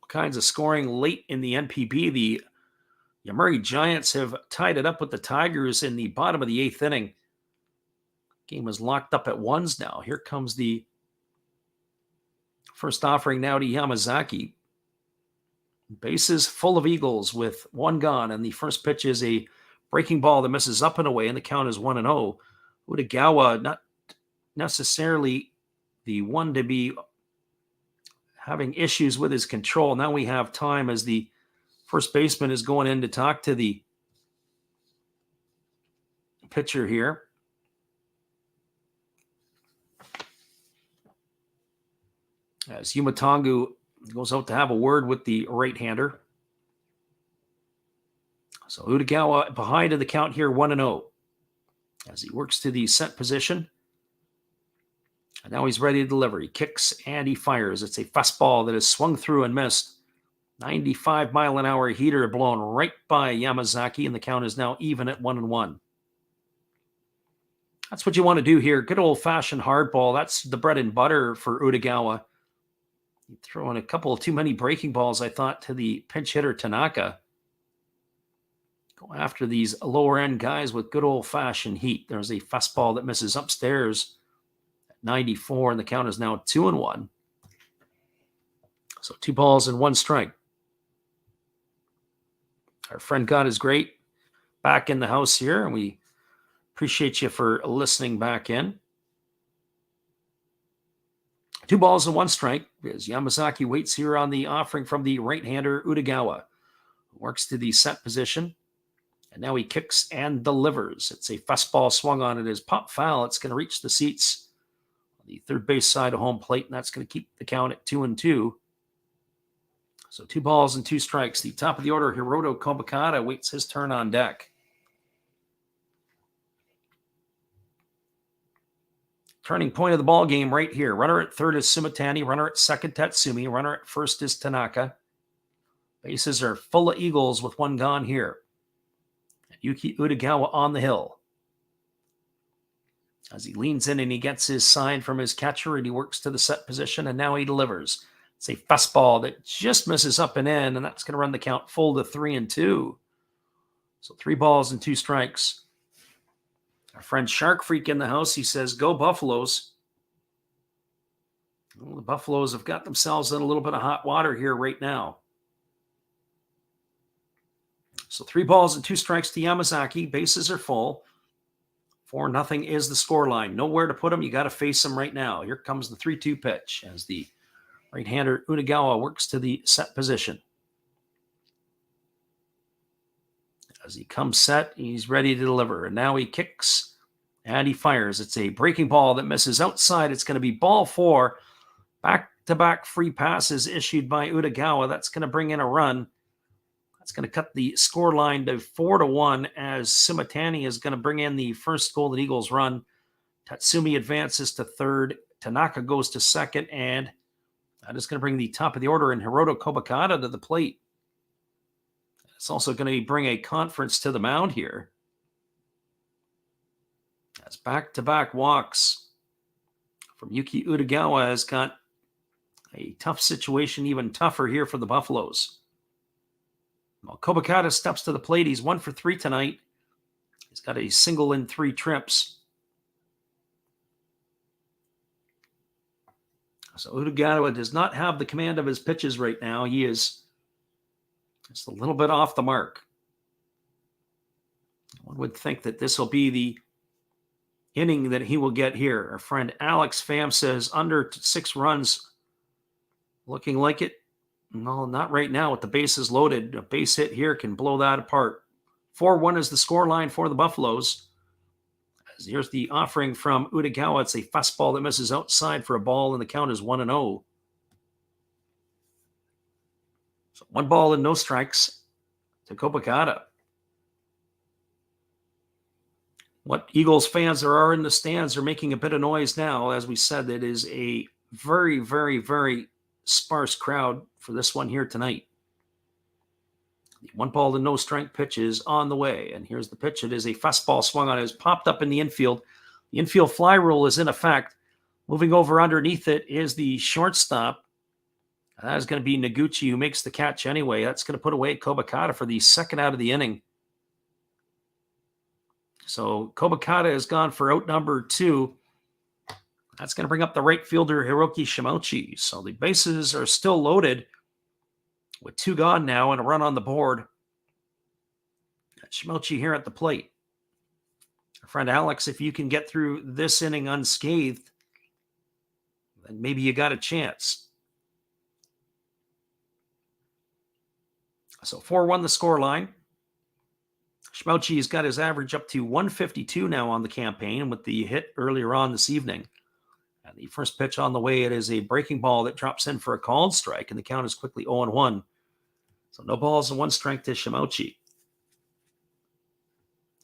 Kinds of scoring late in the NPB. The Yomiuri Giants have tied it up with the Tigers in the bottom of the 8th inning. Game is locked up at 1s now. Here comes the first offering now to Yamazaki. Bases full of Eagles with 1 gone, and the first pitch is a breaking ball that misses up and away, and the count is 1-0. Utagawa, not necessarily the one to be having issues with his control. Now we have time as the first baseman is going in to talk to the pitcher here. As Yumatangu goes out to have a word with the right-hander. So Utagawa behind in the count here, 1-0. As he works to the set position. And now he's ready to deliver. He kicks and he fires. It's a fastball that is swung through and missed. 95-mile-an-hour heater blown right by Yamazaki, and the count is now even at 1-1. That's what you want to do here. Good old-fashioned hardball. That's the bread and butter for Utagawa. He threw in a couple of too many breaking balls, I thought, to the pinch hitter Tanaka. Go after these lower-end guys with good old-fashioned heat. There's a fastball that misses upstairs. 94, and the count is now 2-1. So 2 balls and 1 strike. Our friend God is great. back in the house here, and we appreciate you for listening back in. 2 balls and 1 strike as Yamazaki waits here on the offering from the right-hander Utagawa. Works to the set position, and now he kicks and delivers. It's a fastball swung on. It is pop foul. It's going to reach the seats on the third base side of home plate, and that's going to keep the count at 2-2. So 2 balls and 2 strikes. The top of the order, Hiroto Kobakata, waits his turn on deck. Turning point of the ball game right here. Runner at third is Sumitani. Runner at second, Tatsumi. Runner at first is Tanaka. Bases are full of Eagles with 1 gone here. Yuki Utagawa on the hill. As he leans in and he gets his sign from his catcher and he works to the set position, and now he delivers. It's a fastball that just misses up and in, and that's going to run the count full to 3-2. So 3 balls and 2 strikes. Our friend Shark Freak in the house, he says, go Buffaloes. Well, the Buffaloes have got themselves in a little bit of hot water here right now. So 3 balls and 2 strikes to Yamazaki. Bases are full. 4-0 is the scoreline. Nowhere to put him. You got to face him right now. Here comes the 3-2 pitch as the right-hander Utagawa works to the set position. As he comes set, he's ready to deliver. And now he kicks and he fires. It's a breaking ball that misses outside. It's going to be ball 4. Back-to-back free passes issued by Utagawa. That's going to bring in a run. That's going to cut the score line to 4-1 as Sumitani is going to bring in the first Golden Eagles run. Tatsumi advances to third. Tanaka goes to second, and that is going to bring the top of the order in Hiroto Kobakata to the plate. It's also going to bring a conference to the mound here. As back-to-back walks from Yuki Utagawa has got a tough situation, even tougher here for the Buffaloes. Well, Kobakata steps to the plate. He's 1 for 3 tonight. He's got a single in 3 trips. So Utagawa does not have the command of his pitches right now. He is just a little bit off the mark. One would think that this will be the inning that he will get here. Our friend Alex Pham says under 6 runs. Looking like it. No, not right now with the bases loaded. A base hit here can blow that apart. 4-1 is the scoreline for the Buffaloes. As here's the offering from Utagawa. It's a fastball that misses outside for a ball, and the count is 1-0. So 1 ball and no strikes to Kobakata. What Eagles fans there are in the stands are making a bit of noise now. As we said, it is a very, very, very sparse crowd for this one here tonight. The 1 ball and no strike pitch is on the way. And here's the pitch. It is a fastball swung on. It has popped up in the infield. The infield fly rule is in effect. Moving over underneath it is the shortstop. That is going to be Noguchi, who makes the catch anyway. That's going to put away Kobakata for the second out of the inning. So Kobakata has gone for out number 2. That's going to bring up the right fielder, Hiroki Shimouchi. So the bases are still loaded with 2 gone now and a run on the board. Shimouchi here at the plate. Our friend Alex, if you can get through this inning unscathed, then maybe you got a chance. So 4-1 the scoreline. Shimouchi has got his average up to 152 now on the campaign with the hit earlier on this evening. And the first pitch on the way, it is a breaking ball that drops in for a called strike, and the count is quickly 0-1. So no balls and 1 strike to Shimouchi.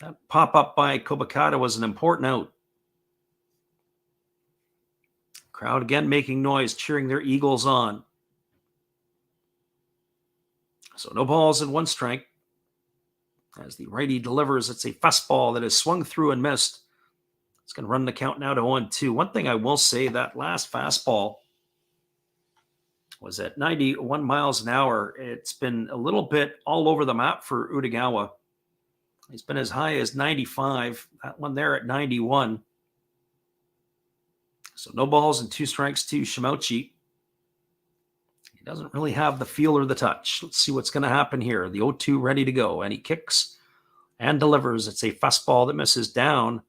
That pop-up by Kobakata was an important out. Crowd again making noise, cheering their Eagles on. So no balls and 1 strike. As the righty delivers, it's a fastball that is swung through and missed. It's going to run the count now to 0-2. One thing I will say, that last fastball was at 91 miles an hour. It's been a little bit all over the map for Utagawa. He's been as high as 95. That one there at 91. So no balls and 2 strikes to Shimouchi. He doesn't really have the feel or the touch. Let's see what's going to happen here. The 0-2 ready to go. And he kicks and delivers. It's a fastball that misses down.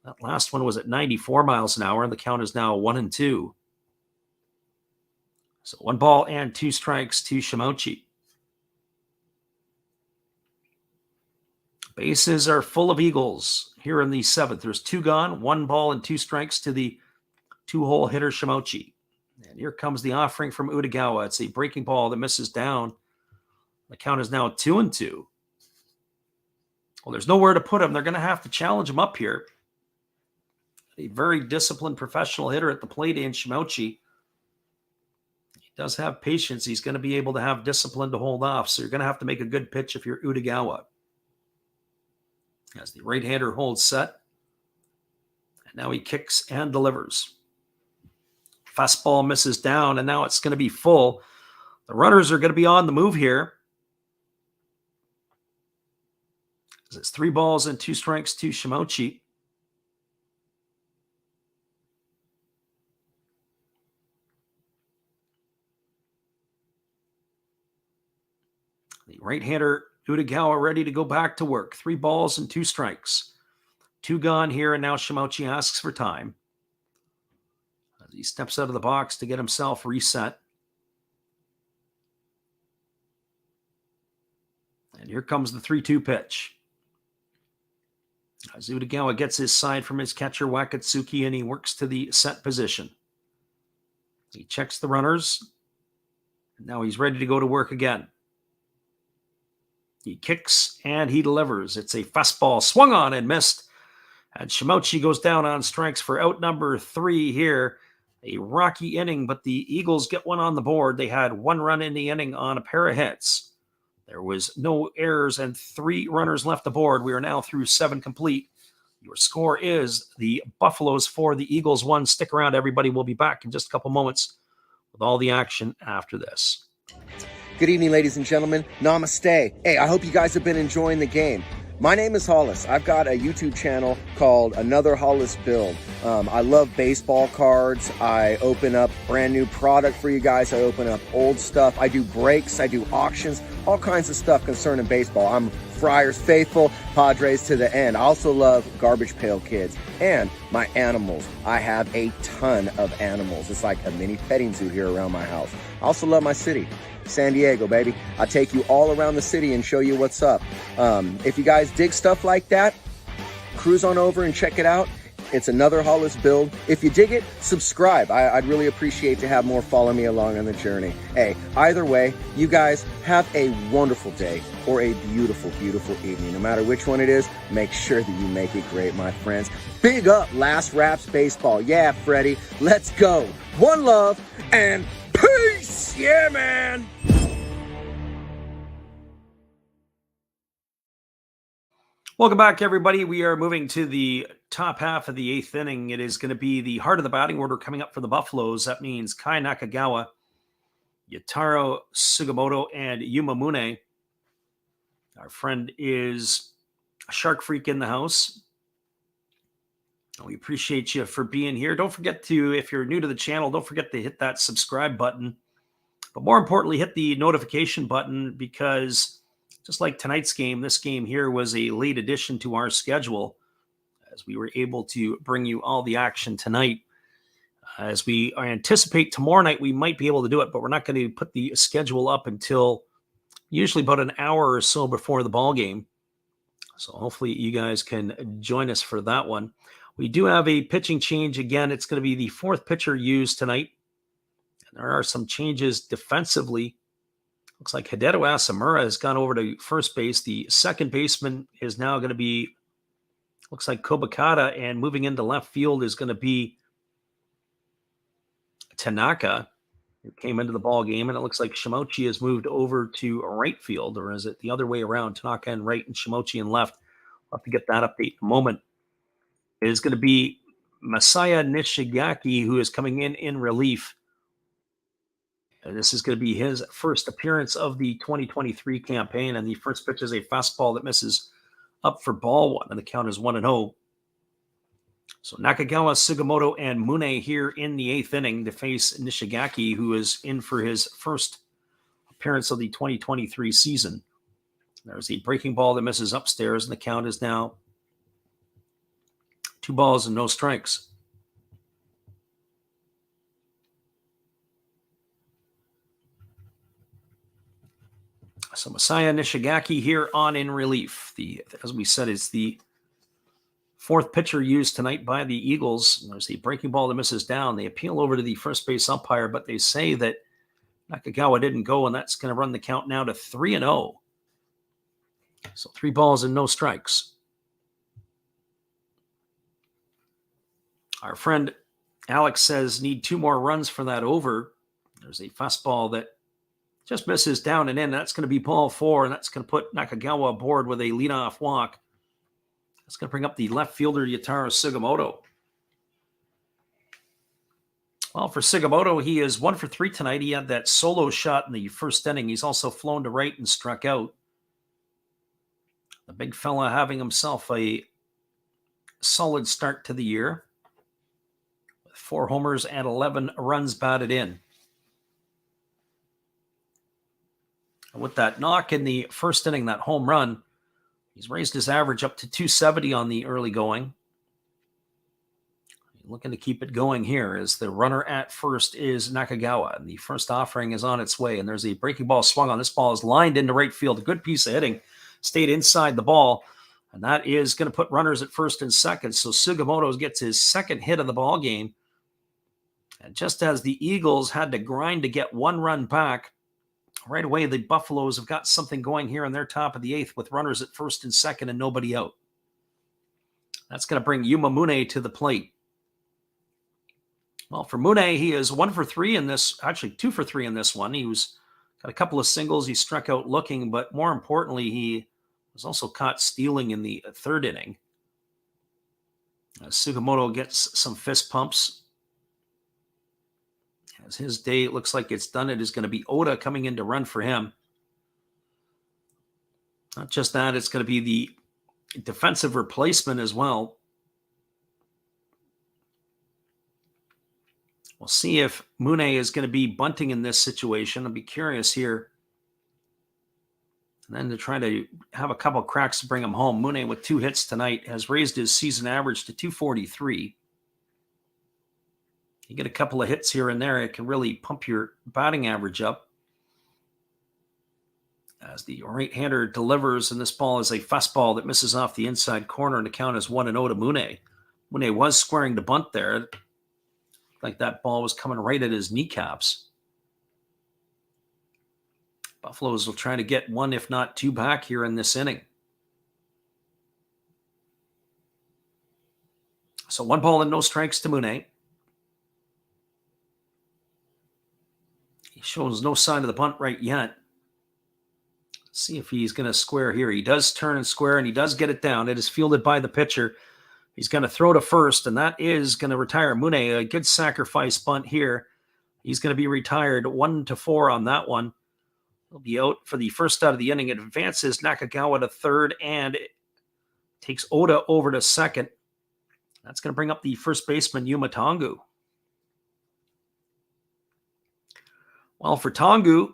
That last one was at 94 miles an hour, and the count is now 1-2. So 1 ball and 2 strikes to Shimochi. Bases are full of Eagles here in the 7th. There's 2 gone, 1 ball and 2 strikes to the 2-hole hitter Shimochi. And here comes the offering from Utagawa. It's a breaking ball that misses down. The count is now 2-2. Well, there's nowhere to put him. They're going to have to challenge him up here. A very disciplined professional hitter at the plate in Shimochi. He does have patience. He's going to be able to have discipline to hold off. So you're going to have to make a good pitch if you're Utagawa. As the right-hander holds set. And now he kicks and delivers. Fastball misses down, and now it's going to be full. The runners are going to be on the move here. It's 3 balls and 2 strikes to Shimochi. The right-hander Utagawa ready to go back to work. 3 balls and 2 strikes. 2 gone here, and now Shimochi asks for time. As he steps out of the box to get himself reset. And here comes the 3-2 pitch. As Utagawa gets his side from his catcher, Wakatsuki, and he works to the set position. He checks the runners. And now he's ready to go to work again. He kicks and he delivers. It's a fastball swung on and missed. And Shimochi goes down on strikes for out number 3 here. A rocky inning, but the Eagles get one on the board. They had 1 run in the inning on a pair of hits. There was no errors and 3 runners left aboard. We are now through 7 complete. Your score is the Buffaloes 4, the Eagles 1. Stick around, everybody. We'll be back in just a couple moments with all the action after this. Good evening, ladies and gentlemen. Namaste. Hey, I hope you guys have been enjoying the game. My name is Hollis. I've got a YouTube channel called Another Hollis Build. I love baseball cards. I open up brand new product for you guys. I open up old stuff. I do breaks. I do auctions. All kinds of stuff concerning baseball. I'm Friars faithful, Padres to the end. I also love Garbage Pail Kids and my animals. I have a ton of animals. It's like a mini petting zoo here around my house. I also love my city. San Diego, baby. I'll take you all around the city and show you what's up. If you guys dig stuff like that, cruise on over and check it out. It's Another Hollis Build. If you dig it, subscribe. I'd really appreciate to have more follow me along on the journey. Hey, either way, you guys have a wonderful day or a beautiful, beautiful evening. No matter which one it is, make sure that you make it great, my friends. Big up Last Raps Baseball. Yeah, Freddie, let's go. One love and peace. Yeah, man. Welcome back, everybody. We are moving to the top half of the 8th inning. It is going to be the heart of the batting order coming up for the Buffaloes. That means Kai Nakagawa, Yataro Sugimoto, and Yuma Mune. Our friend is a Shark Freak in the house. We appreciate you for being here. Don't forget to, if you're new to the channel, don't forget to hit that subscribe button. But more importantly, hit the notification button, because just like tonight's game, this game here was a late addition to our schedule, as we were able to bring you all the action tonight. As we anticipate tomorrow night, we might be able to do it, but we're not going to put the schedule up until usually about an hour or so before the ball game. So hopefully you guys can join us for that one. We do have a pitching change again. It's going to be the 4th pitcher used tonight. And there are some changes defensively. Looks like Hideto Asamura has gone over to first base. The second baseman is now going to be, looks like Kobakata, and moving into left field is going to be Tanaka, who came into the ball game, and it looks like Shimochi has moved over to right field, or is it the other way around? Tanaka in right and Shimochi in left. We'll have to get that update in a moment. It is going to be Masaya Nishigaki, who is coming in relief. And this is going to be his first appearance of the 2023 campaign, and the first pitch is a fastball that misses up for ball 1, and the count is 1-0. So Nakagawa, Sugimoto, and Mune here in the 8th inning to face Nishigaki, who is in for his first appearance of the 2023 season. There's the breaking ball that misses upstairs, and the count is now 2 balls and no strikes. So Masaya Nishigaki here on in relief. As we said, it's the 4th pitcher used tonight by the Eagles. There's the breaking ball that misses down. They appeal over to the first base umpire, but they say that Nakagawa didn't go, and that's going to run the count now to 3-0. So 3 balls and no strikes. Our friend Alex says need 2 more runs for that over. There's a fastball that just misses down and in. That's going to be ball 4, and that's going to put Nakagawa aboard with a leadoff walk. That's going to bring up the left fielder, Yataro Sugimoto. Well, for Sugimoto, he is 1 for 3 tonight. He had that solo shot in the first inning. He's also flown to right and struck out. The big fella having himself a solid start to the year. 4 homers and 11 runs batted in. With that knock in the first inning, that home run, he's raised his average up to 270 on the early going. Looking to keep it going here as the runner at first is Nakagawa. And the first offering is on its way. And there's a breaking ball swung on. This ball is lined into right field. A good piece of hitting. Stayed inside the ball. And that is going to put runners at first and second. So Sugimoto gets his 2nd hit of the ball game. And just as the Eagles had to grind to get 1 run back, right away the Buffaloes have got something going here in their top of the 8th with runners at first and second and nobody out. That's going to bring Yuma Mune to the plate. Well, for Mune, he is 1 for 3 in this, actually 2 for 3 in this one. He got a couple of singles. He struck out looking, but more importantly, he was also caught stealing in the 3rd inning. Sugimoto gets some fist pumps. As his day, it looks like it's done. It is going to be Oda coming in to run for him. Not just that, it's going to be the defensive replacement as well. We'll see if Mune is going to be bunting in this situation. I'll be curious here. And then to try to have a couple of cracks to bring him home. Mune with 2 hits tonight has raised his season average to 243. You get a couple of hits here and there, it can really pump your batting average up. As the right-hander delivers, and this ball is a fastball that misses off the inside corner, and the count is 1-0 to Mune. Mune was squaring to bunt there. Like that ball was coming right at his kneecaps. Buffaloes will try to get 1, if not 2 back here in this inning. So 1 ball and no strikes to Mune. He shows no sign of the bunt right yet. Let's see if he's going to square here. He does turn and square, and he does get it down. It is fielded by the pitcher. He's going to throw to first, and that is going to retire Mune. A good sacrifice bunt here. He's going to be retired 1-4 on that one. He'll be out for the first out of the inning. It advances Nakagawa to 3rd, and it takes Oda over to 2nd. That's going to bring up the first baseman, Yuma Tongu. Well, for Tongu,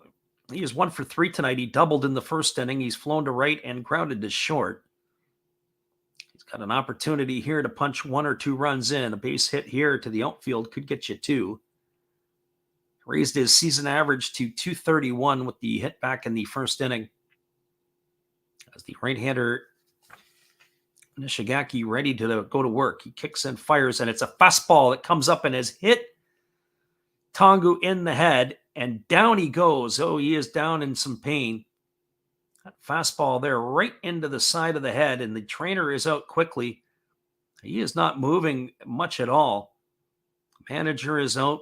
he is 1 for 3 tonight. He doubled in the first inning. He's flown to right and grounded to short. He's got an opportunity here to punch 1 or 2 runs in. A base hit here to the outfield could get you 2. Raised his season average to 231 with the hit back in the first inning. As the right-hander Nishigaki ready to go to work. He kicks and fires, and it's a fastball that comes up and has hit Tongu in the head, and down he goes. Oh, he is down in some pain. That fastball there right into the side of the head, and the trainer is out quickly. He is not moving much at all. Manager is out.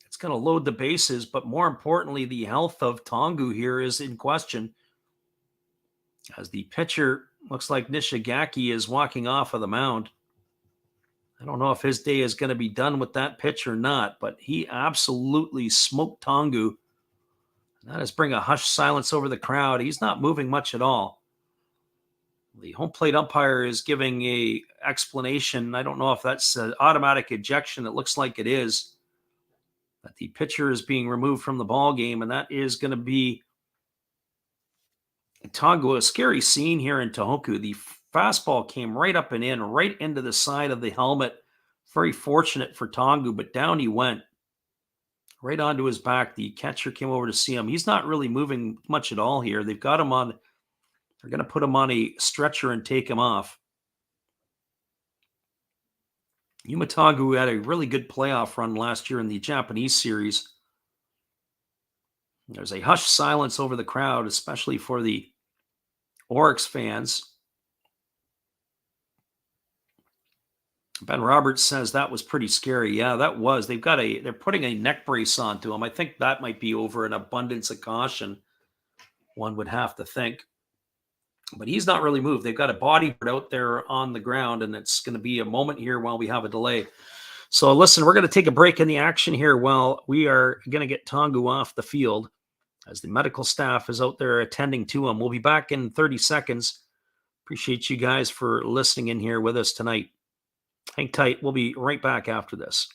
It's going to load the bases, but more importantly, the health of Tongu here is in question. As the pitcher looks like Nishigaki is walking off of the mound. I don't know if his day is going to be done with that pitch or not, but he absolutely smoked Tongu. That is bring a hushed silence over the crowd. He's not moving much at all. The home plate umpire is giving a explanation. I don't know if that's an automatic ejection. It looks like it is. That the pitcher is being removed from the ball game, and that is going to be Tongu, a scary scene here in Tohoku. The fastball came right up and in, right into the side of the helmet. Very fortunate for Tongu, but down he went, right onto his back. The catcher came over to see him. He's not really moving much at all here. They've got him on, they're going to put him on a stretcher and take him off. Tongu had a really good playoff run last year in the Japanese series. There's a hushed silence over the crowd, especially for the Orix fans. Ben Roberts says that was pretty scary. Yeah, that was. They're putting a neck brace onto him. I think that might be over an abundance of caution, one would have to think. But he's not really moved. They've got a bodyboard out there on the ground, and it's going to be a moment here while we have a delay. So listen, we're going to take a break in the action here while we are going to get Tongu off the field as the medical staff is out there attending to him. We'll be back in 30 seconds. Appreciate you guys for listening in here with us tonight. Hang tight. We'll be right back after this.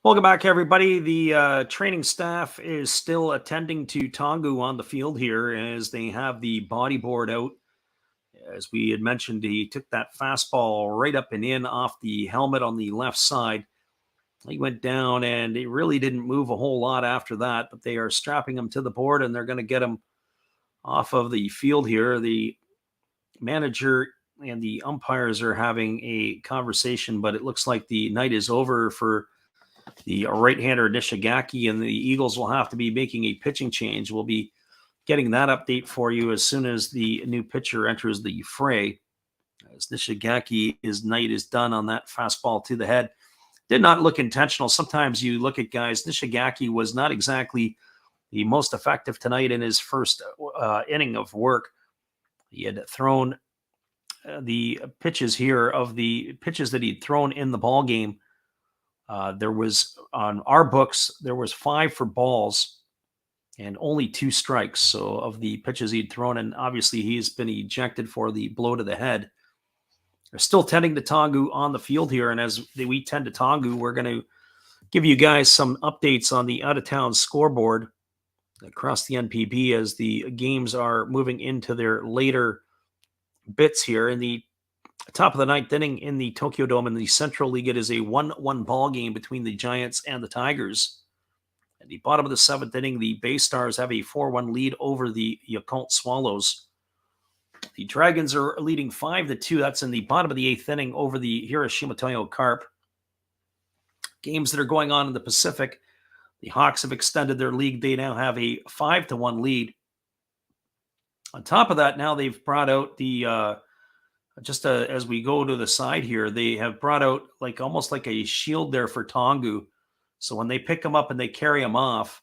Welcome back, everybody. The training staff is still attending to Tongu on the field here as they have the bodyboard out. As we had mentioned, he took that fastball right up and in off the helmet on the left side. He went down, and it really didn't move a whole lot after that, but they are strapping him to the board, and they're going to get him off of the field here. The manager and the umpires are having a conversation, but it looks like the night is over for the right-hander Nishigaki, and the Eagles will have to be making a pitching change. We'll be getting that update for you as soon as the new pitcher enters the fray. As Nishigaki's night is done on that fastball to the head. Did not look intentional. Sometimes you look at guys, Nishigaki was not exactly the most effective tonight in his first inning of work. He had thrown the pitches here of the pitches that he'd thrown in the ball game. There was, on our books, there was 5 for balls and only 2 strikes. So of the pitches he'd thrown, and obviously he's been ejected for the blow to the head. They're still tending to Tongu on the field here. And as we tend to Tongu, we're going to give you guys some updates on the out-of-town scoreboard across the NPB as the games are moving into their later bits here. In the top of the 9th inning in the Tokyo Dome in the Central League, it is a 1-1 ball game between the Giants and the Tigers. At the bottom of the 7th inning, the Bay Stars have a 4-1 lead over the Yakult Swallows. The Dragons are leading 5-2. That's in the bottom of the 8th inning over the Hiroshima Toyo Carp. Games that are going on in the Pacific, the Hawks have extended their lead. They now have a 5-1 lead. On top of that, now they've brought out the as we go to the side here, they have brought out almost like a shield there for Tongu. So when they pick him up and they carry him off,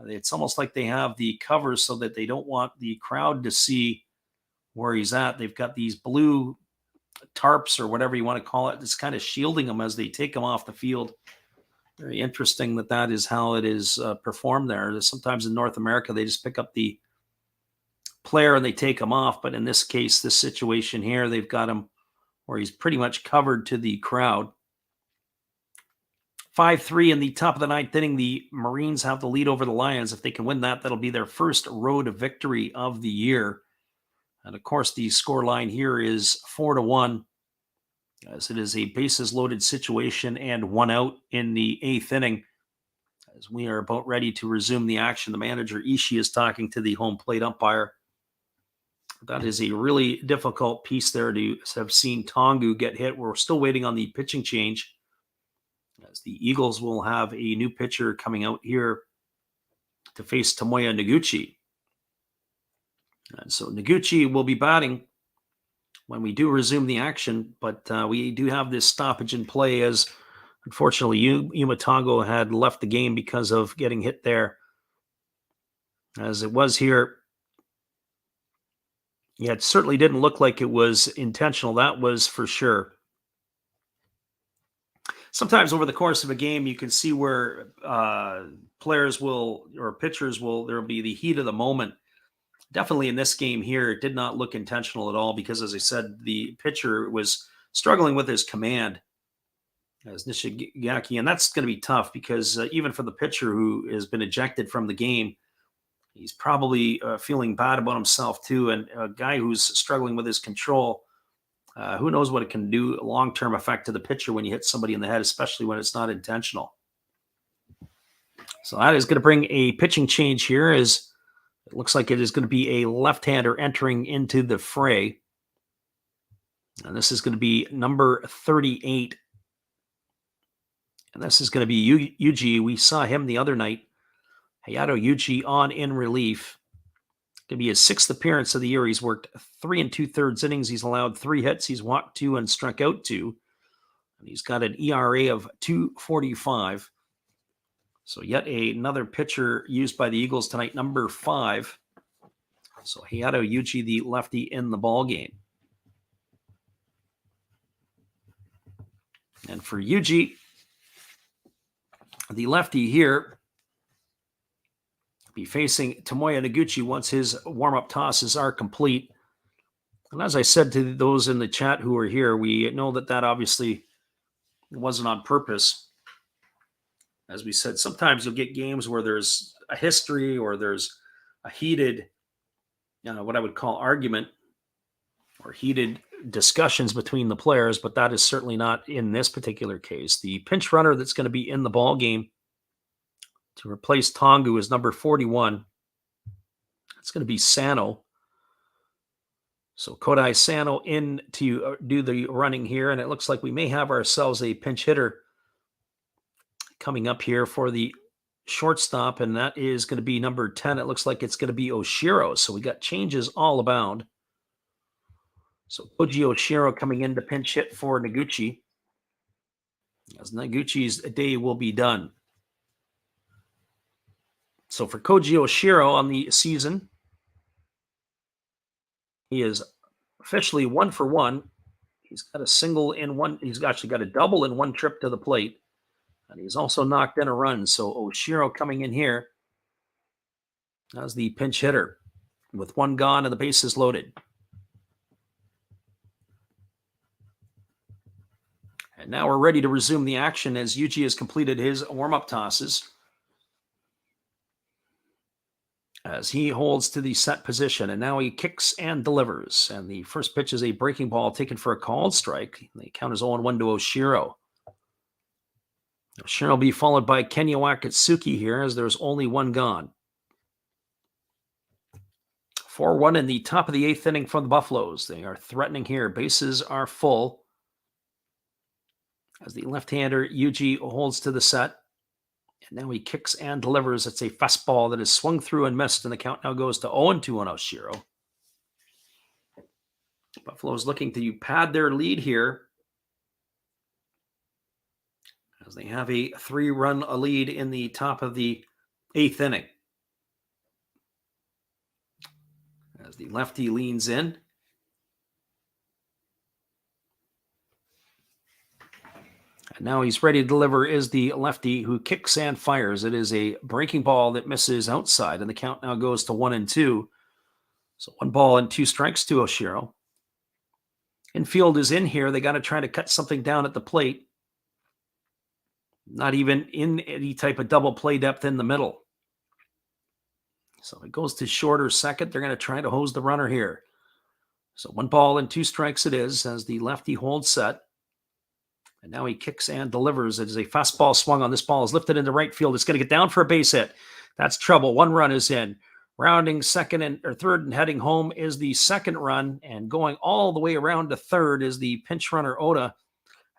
it's almost like they have the covers so that they don't want the crowd to see where he's at. They've got these blue tarps or whatever you want to call it, that's kind of shielding him as they take him off the field. Very interesting that is how it is performed there. Sometimes in North America, they just pick up the player and they take him off. But in this case, this situation here, they've got him where he's pretty much covered to the crowd. 5-3 in the top of the 9th inning. The Marines have the lead over the Lions. If they can win that, that'll be their first road victory of the year. And of course, the score line here is 4-1, as it is a bases loaded situation and 1 out in the 8th inning. As we are about ready to resume the action, the manager Ishii is talking to the home plate umpire. That is a really difficult piece there to have seen Tongu get hit. We're still waiting on the pitching change, as the Eagles will have a new pitcher coming out here to face Tomoya Noguchi. And so Noguchi will be batting when we do resume the action, but we do have this stoppage in play as, unfortunately, Yuma Tongo had left the game because of getting hit there. As it was here, Yeah, it certainly didn't look like it was intentional. That was for sure. Sometimes over the course of a game, you can see where players will or pitchers will, there'll be the heat of the moment. Definitely in this game here, it did not look intentional at all because, as I said, the pitcher was struggling with his command as Nishigaki, and that's going to be tough because even for the pitcher who has been ejected from the game, he's probably feeling bad about himself too. And a guy who's struggling with his control, who knows what it can do long-term effect to the pitcher when you hit somebody in the head, especially when it's not intentional. So that is going to bring a pitching change here as it looks like it is going to be a left-hander entering into the fray. And this is going to be number 38. And this is going to be Yuji. We saw him the other night. Hayato Yuji on in relief. Going to be his 6th appearance of the year. He's worked 3 2/3 innings. He's allowed 3 hits. He's walked 2 and struck out 2. And he's got an ERA of 2.45. So yet another pitcher used by the Eagles tonight, number 5. So Hayato Yuji, the lefty in the ball game. And for Yuji, the lefty here, be facing Tomoya Noguchi once his warm-up tosses are complete. And as I said to those in the chat who are here, we know that obviously wasn't on purpose. As we said, sometimes you'll get games where there's a history or there's a heated, what I would call argument or heated discussions between the players, but that is certainly not in this particular case. The pinch runner that's going to be in the ball game to replace Tongu is number 41. It's going to be Sano. So Kodai Sano in to do the running here, and it looks like we may have ourselves a pinch hitter coming up here for the shortstop, and that is going to be number 10. It looks like it's going to be Oshiro. So we got changes all abound. So Koji Oshiro coming in to pinch hit for Noguchi, as Noguchi's day will be done. So for Koji Oshiro on the season, he is officially 1 for 1. He's got a single in one. He's actually got a double in one trip to the plate. And he's also knocked in a run. So Oshiro coming in here as the pinch hitter with 1 gone and the bases loaded. And now we're ready to resume the action as Yuji has completed his warm-up tosses. As he holds to the set position, and now he kicks and delivers. And the first pitch is a breaking ball taken for a called strike. The count is 0-1 to Oshiro. Oshiro will be followed by Kenya Wakatsuki here as there's only 1 gone. 4-1 in the top of the 8th inning from the Buffaloes. They are threatening here. Bases are full. As the left-hander Yuji holds to the set. And now he kicks and delivers. It's a fastball that is swung through and missed, and the count now goes to 0-2 on Oshiro. Buffalo's looking to pad their lead here as they have a 3-run lead in the top of the 8th inning. As the lefty leans in. And now he's ready to deliver is the lefty who kicks and fires. It is a breaking ball that misses outside, and the count now goes to 1-2. So 1 ball and 2 strikes to Oshiro. Infield is in here. They got to try to cut something down at the plate. Not even in any type of double play depth in the middle. So it goes to shorter second. They're going to try to hose the runner here. So 1 ball and 2 strikes it is as the lefty holds set. And now he kicks and delivers. It is a fastball swung on. This ball is lifted into right field. It's going to get down for a base hit. That's trouble. 1 run is in. Rounding second or third and heading home is the second run. And going all the way around to third is the pinch runner Oda.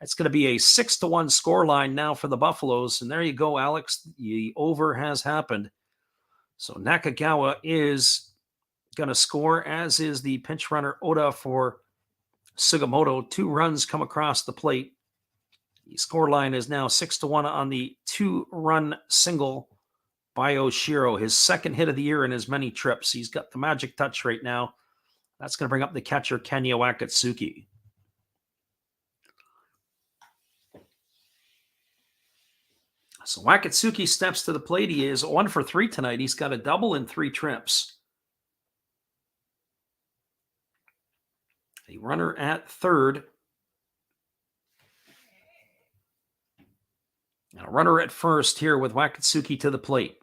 It's going to be a 6-1 score line now for the Buffaloes. And there you go, Alex. The over has happened. So Nakagawa is going to score, as is the pinch runner Oda for Sugimoto. 2 runs come across the plate. The score line is now 6-1 on the 2-run single by Oshiro. His second hit of the year in as many trips. He's got the magic touch right now That's going to bring up the catcher, Kenya Wakatsuki. So Wakatsuki steps to the plate. He is 1 for 3 tonight. He's got a double in 3 trips. A runner at third. And a runner at first here with Wakatsuki to the plate.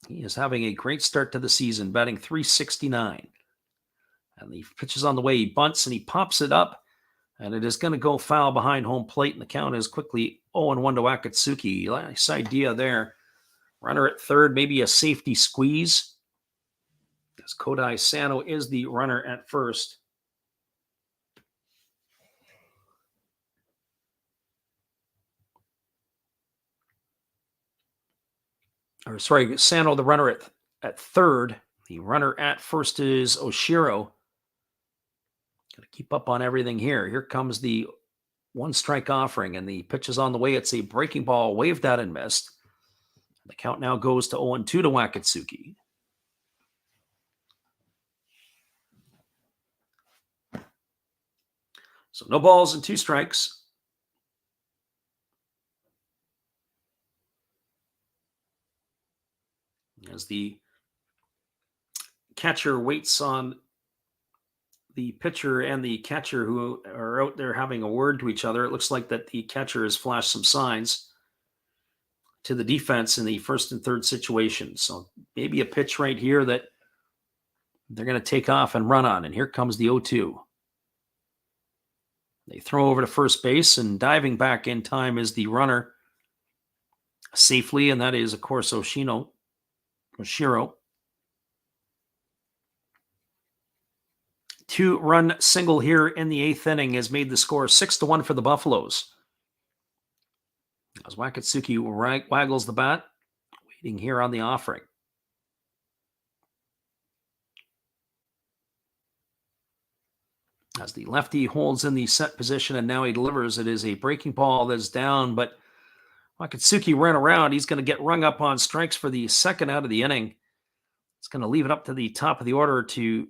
He is having a great start to the season, batting .369. And the pitch is on the way. He bunts and he pops it up. And it is going to go foul behind home plate. And the count is quickly 0-1 to Wakatsuki. Nice idea there. Runner at third, maybe a safety squeeze. As Kodai Sano is the runner at first. Or sorry, Sano, the runner at third. The runner at first is Oshiro. Got to keep up on everything here. Here comes the 1 strike offering, and the pitch is on the way. It's a breaking ball, waved at and missed. The count now goes to 0-2 to Wakatsuki. So no balls and 2 strikes. As the catcher waits on the pitcher and the catcher, who are out there having a word to each other. It looks like that the catcher has flashed some signs to the defense in the first and third situation. So maybe a pitch right here that they're going to take off and run on. And here comes the 0-2. They throw over to first base, and diving back in time is the runner safely, and that is, of course, Oshiro. 2-run single here in the 8th inning has made the score 6-1 for the Buffaloes. As Wakatsuki waggles the bat, waiting here on the offering. As the lefty holds in the set position, and now he delivers. It is a breaking ball that's down, but Wakatsuki ran around. He's going to get rung up on strikes for the second out of the inning. It's going to leave it up to the top of the order to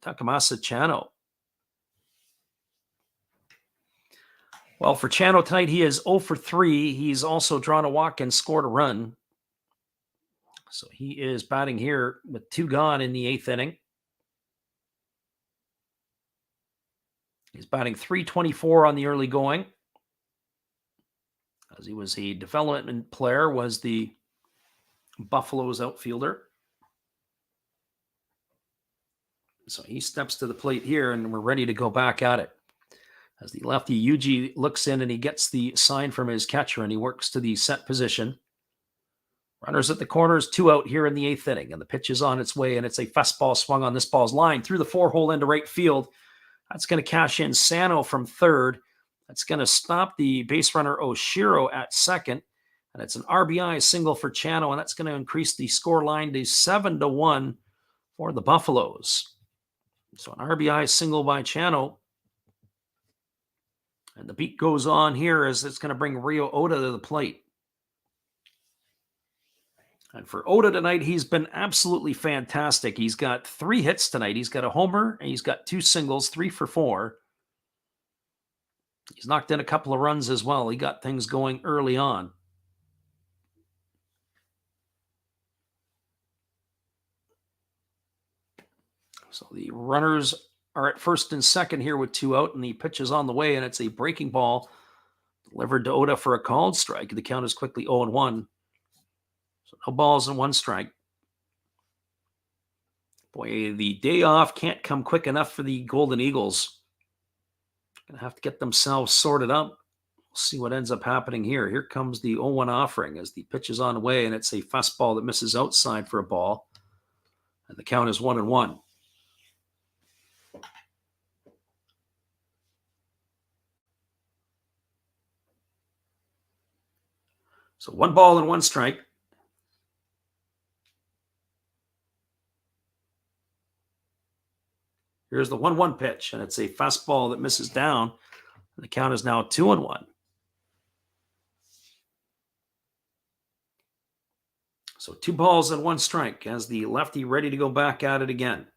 Takamasa Chano. Well, for Chano tonight, he is 0 for 3. He's also drawn a walk and scored a run. So he is batting here with 2 gone in the 8th inning. He's batting .324 on the early going. As he was a development player, was the Buffaloes outfielder. So he steps to the plate here, and we're ready to go back at it. As the lefty Yuji looks in, and he gets the sign from his catcher, and he works to the set position. Runners at the corners, 2 out here in the 8th inning, and the pitch is on its way, and it's a fastball swung on this ball's line through the 4-hole into right field. That's going to cash in Sano from third. That's going to stop the base runner Oshiro at second, and it's an RBI single for Chano, and that's going to increase the score line to 7-1 for the Buffaloes. So an RBI single by Chano. And the beat goes on here as it's going to bring Ryo Oda to the plate. And for Oda tonight, he's been absolutely fantastic. He's got 3 hits tonight. He's got a homer, and he's got 2 singles, 3 for 4. He's knocked in a couple of runs as well. He got things going early on. So the runners are at first and second here with 2 out, and the pitch is on the way, and it's a breaking ball delivered to Oda for a called strike. The count is quickly 0-1. So no balls and 1 strike. Boy, the day off can't come quick enough for the Golden Eagles. Going to have to get themselves sorted up. We'll see what ends up happening here. Here comes the 0-1 offering as the pitch is on the way, and it's a fastball that misses outside for a ball. And the count is 1-1. So 1 ball and 1 strike. Here's the 1-1 pitch, and it's a fastball that misses down. And the count is now 2-1. So 2 balls and 1 strike as the lefty ready to go back at it again.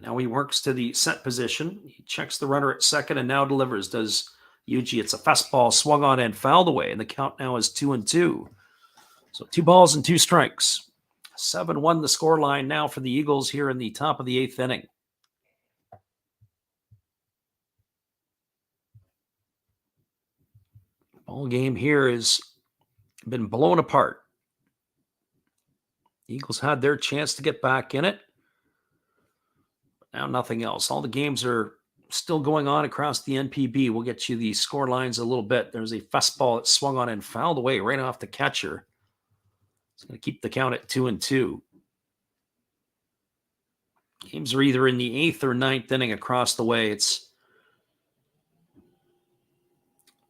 Now he works to the set position. He checks the runner at second and now delivers. Does Yuji? It's a fastball swung on and fouled away, and the count now is 2-2. So 2 balls and 2 strikes. 7-1 the scoreline now for the Eagles here in the top of the 8th inning. Ball game here has been blown apart. The Eagles had their chance to get back in it. Now nothing else. All the games are still going on across the NPB. We'll get you the score lines a little bit. There's a fastball that swung on and fouled away right off the catcher. It's going to keep the count at 2-2. Games are either in the 8th or 9th inning across the way. It's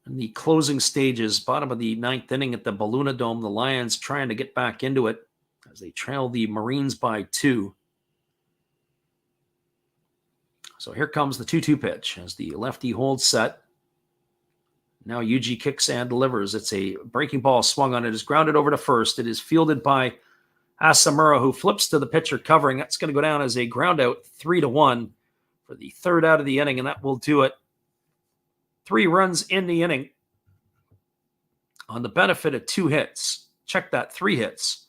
in the closing stages, bottom of the 9th inning at the Baluna Dome. The Lions trying to get back into it as they trail the Marines by 2. So here comes the 2-2 pitch as the lefty holds set. Now Yuji kicks and delivers. It's a breaking ball swung on. It is grounded over to first. It is fielded by Asamura, who flips to the pitcher covering. That's going to go down as a ground out, 3-1 for the third out of the inning, and that will do it. 3 runs in the inning on the benefit of 2 hits. Check that, 3 hits.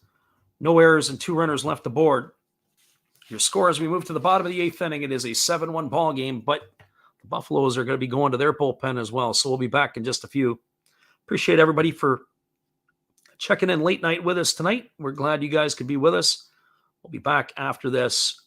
No errors and 2 runners left aboard. Your score as we move to the bottom of the 8th inning, it is a 7-1 ball game, but the Buffaloes are going to be going to their bullpen as well, so we'll be back in just a few. Appreciate everybody for checking in late night with us tonight. We're glad you guys could be with us. We'll be back after this.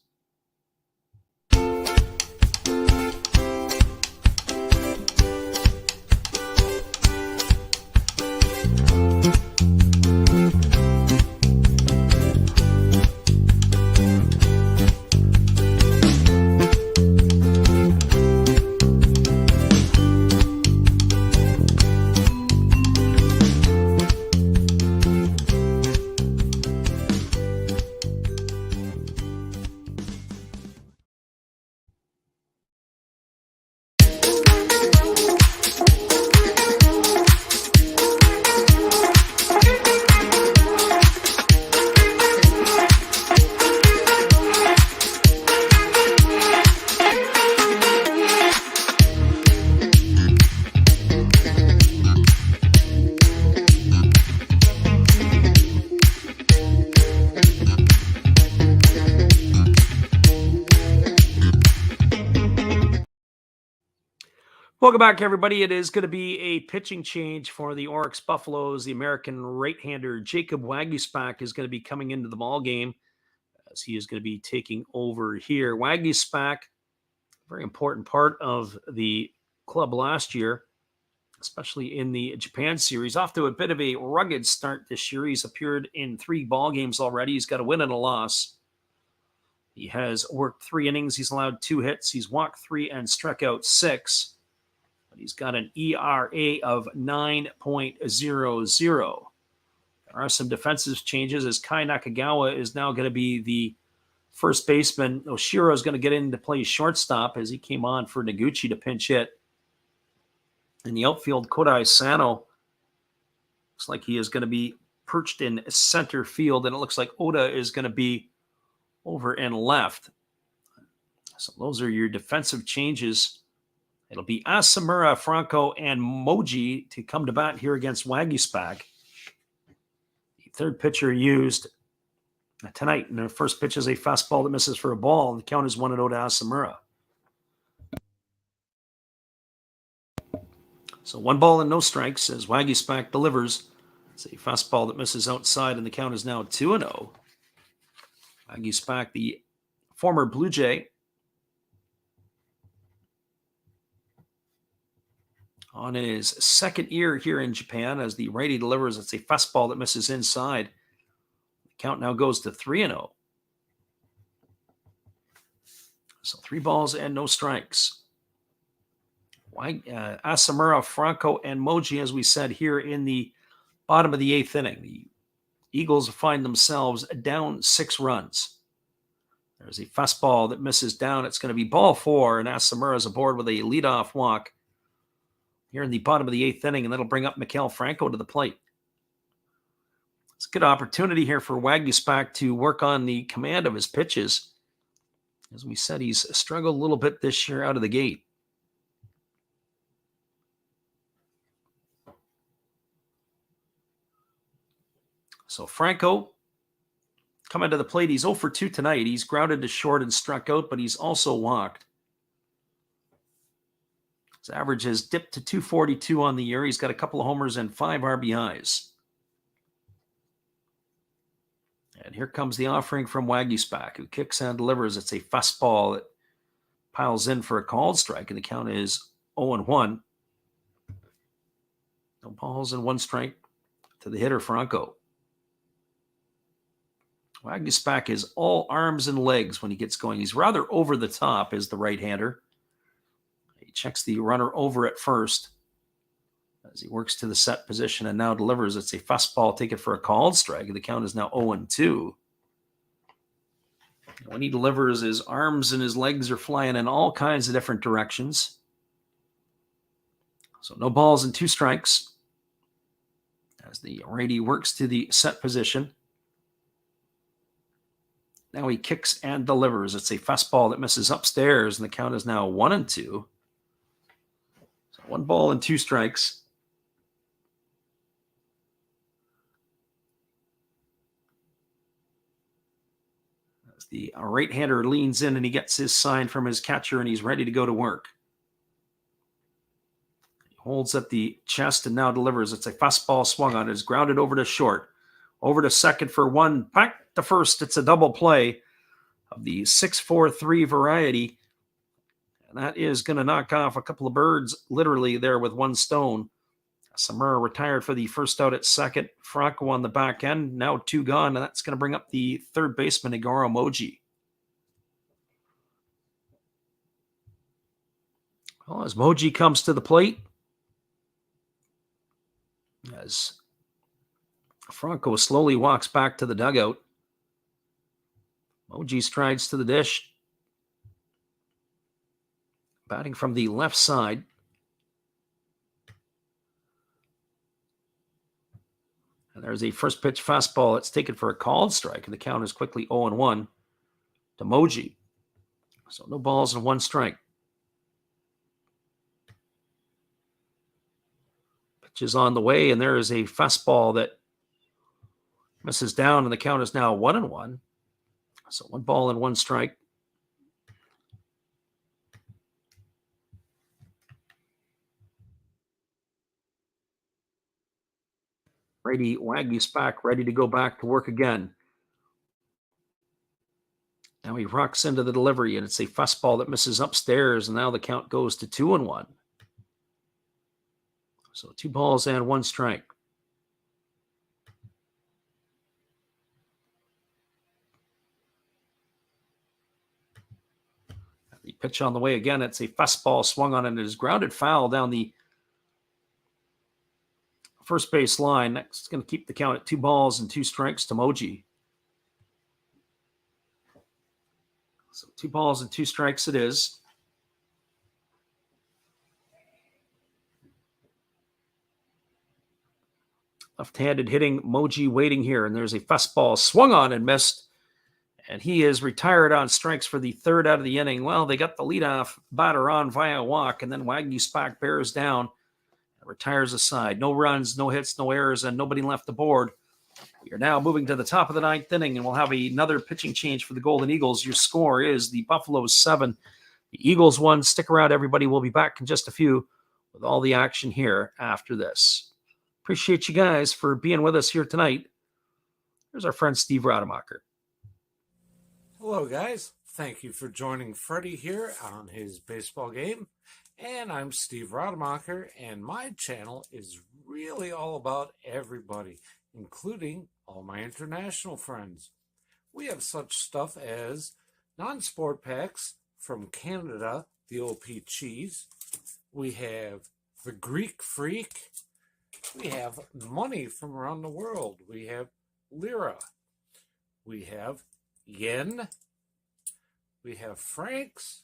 Welcome back, everybody. It is going to be a pitching change for the Orix Buffaloes. The American right-hander Jacob Waguespack is going to be coming into the ball game as he is going to be taking over here. Waguespack, very important part of the club last year, especially in the Japan series. Off to a bit of a rugged start this year. He's appeared in 3 ball games already. He's got a win and a loss. He has worked 3 innings. He's allowed 2 hits. He's walked 3 and struck out 6. He's got an ERA of 9.00. There are some defensive changes as Kai Nakagawa is now going to be the first baseman. Oshiro is going to get in to play shortstop as he came on for Noguchi to pinch hit. In the outfield, Kodai Sano looks like he is going to be perched in center field, and it looks like Oda is going to be over in left. So those are your defensive changes. It'll be Asamura, Franco, and Moji to come to bat here against Waguespack. The third pitcher used tonight, and the first pitch is a fastball that misses for a ball, and the count is 1-0 to Asamura. So 1 ball and no strikes as Waguespack delivers. It's a fastball that misses outside, and the count is now 2-0. Waguespack, the former Blue Jay, on his second year here in Japan as the righty delivers. It's a fastball that misses inside. The count now goes to 3-0. So 3 balls and no strikes. Asamura, Franco, and Moji, as we said, here in the bottom of the 8th inning. The Eagles find themselves down 6 runs. There's a fastball that misses down. It's going to be ball 4, and Asamura is aboard with a leadoff walk here in the bottom of the 8th inning, and that'll bring up Maikel Franco to the plate. It's a good opportunity here for Waguespack to work on the command of his pitches As we said, he's struggled a little bit this year out of the gate. So Franco coming to the plate. He's 0 for 2 tonight. He's grounded to short and struck out, but he's also walked. His average has dipped to 242 on the year. He's got a couple of homers and 5 RBIs. And here comes the offering from Waguespack, who kicks and delivers. It's a fastball that piles in for a called strike, and the count is 0-1. No balls and 1 strike to the hitter, Franco. Waguespack is all arms and legs when he gets going. He's rather over the top as the right-hander. He checks the runner over at first as he works to the set position and now delivers. It's a fastball taken for a called strike. The count is now 0-2. When he delivers, his arms and his legs are flying in all kinds of different directions. So no balls and 2 strikes as the righty works to the set position. Now he kicks and delivers. It's a fastball that misses upstairs, and the count is now 1-2. So 1 ball and 2 strikes. As the right-hander leans in and he gets his sign from his catcher, and he's ready to go to work. He holds at the chest and now delivers. It's a fastball swung on. It's grounded over to short. Over to second for 1. Back to first. It's a double play of the 6-4-3 variety. And that is going to knock off a couple of birds literally there with 1 stone. Samura retired for the first out at second. Franco on the back end. Now 2 gone. And that's going to bring up the third baseman, Igoro Moji. Well, as Moji comes to the plate, as Franco slowly walks back to the dugout, Moji strides to the dish, batting from the left side. And there's a first pitch fastball. It's taken for a called strike, and the count is quickly 0-1 to Moji. So no balls and 1 strike. Pitch is on the way, and there is a fastball that misses down, and the count is now 1-1. So 1 ball and 1 strike. Righty Waguespack ready to go back to work again. Now he rocks into the delivery, and it's a fastball that misses upstairs, and now the count goes to 2-1. So 2 balls and 1 strike. The pitch on the way again. It's a fastball swung on, and it is grounded foul down the first base line. That's going to keep the count at 2 balls and 2 strikes to Moji. So 2 balls and 2 strikes it is. Left-handed hitting, Moji waiting here, and there's a fastball swung on and missed. And he is retired on strikes for the 3rd out of the inning. Well, they got the leadoff batter on via walk, and then Waguespack bears down and retires aside. No runs, no hits, no errors, and nobody left the board. We are now moving to the top of the 9th inning, and we'll have another pitching change for the Golden Eagles. Your score is the Buffaloes 7, the Eagles 1. Stick around, everybody. We'll be back in just a few with all the action here after this. Appreciate you guys for being with us here tonight. There's our friend Steve Rademacher. Hello, guys. Thank you for joining Freddie here on his baseball game. And I'm Steve Rademacher, and my channel is really all about everybody, including all my international friends. We have such stuff as non-sport packs from Canada, the OP Cheese. We have the Greek Freak. We have money from around the world. We have lira. We have yen. We have francs.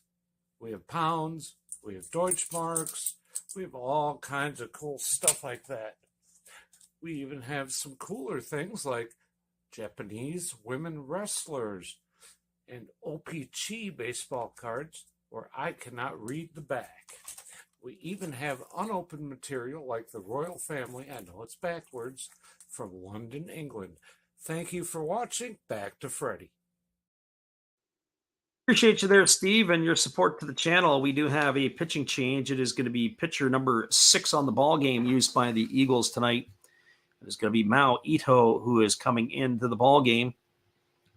We have pounds. We have Deutschmarks. We have all kinds of cool stuff like that. We even have some cooler things like Japanese women wrestlers and OPC baseball cards where I cannot read the back. We even have unopened material like the royal family, I know it's backwards, from London, England. Thank you for watching. Back to Freddie. Appreciate you there, Steve, and your support to the channel. We do have a pitching change. It is going to be pitcher number 6 on the ball game used by the Eagles tonight. It is going to be Mao Ito, who is coming into the ball game.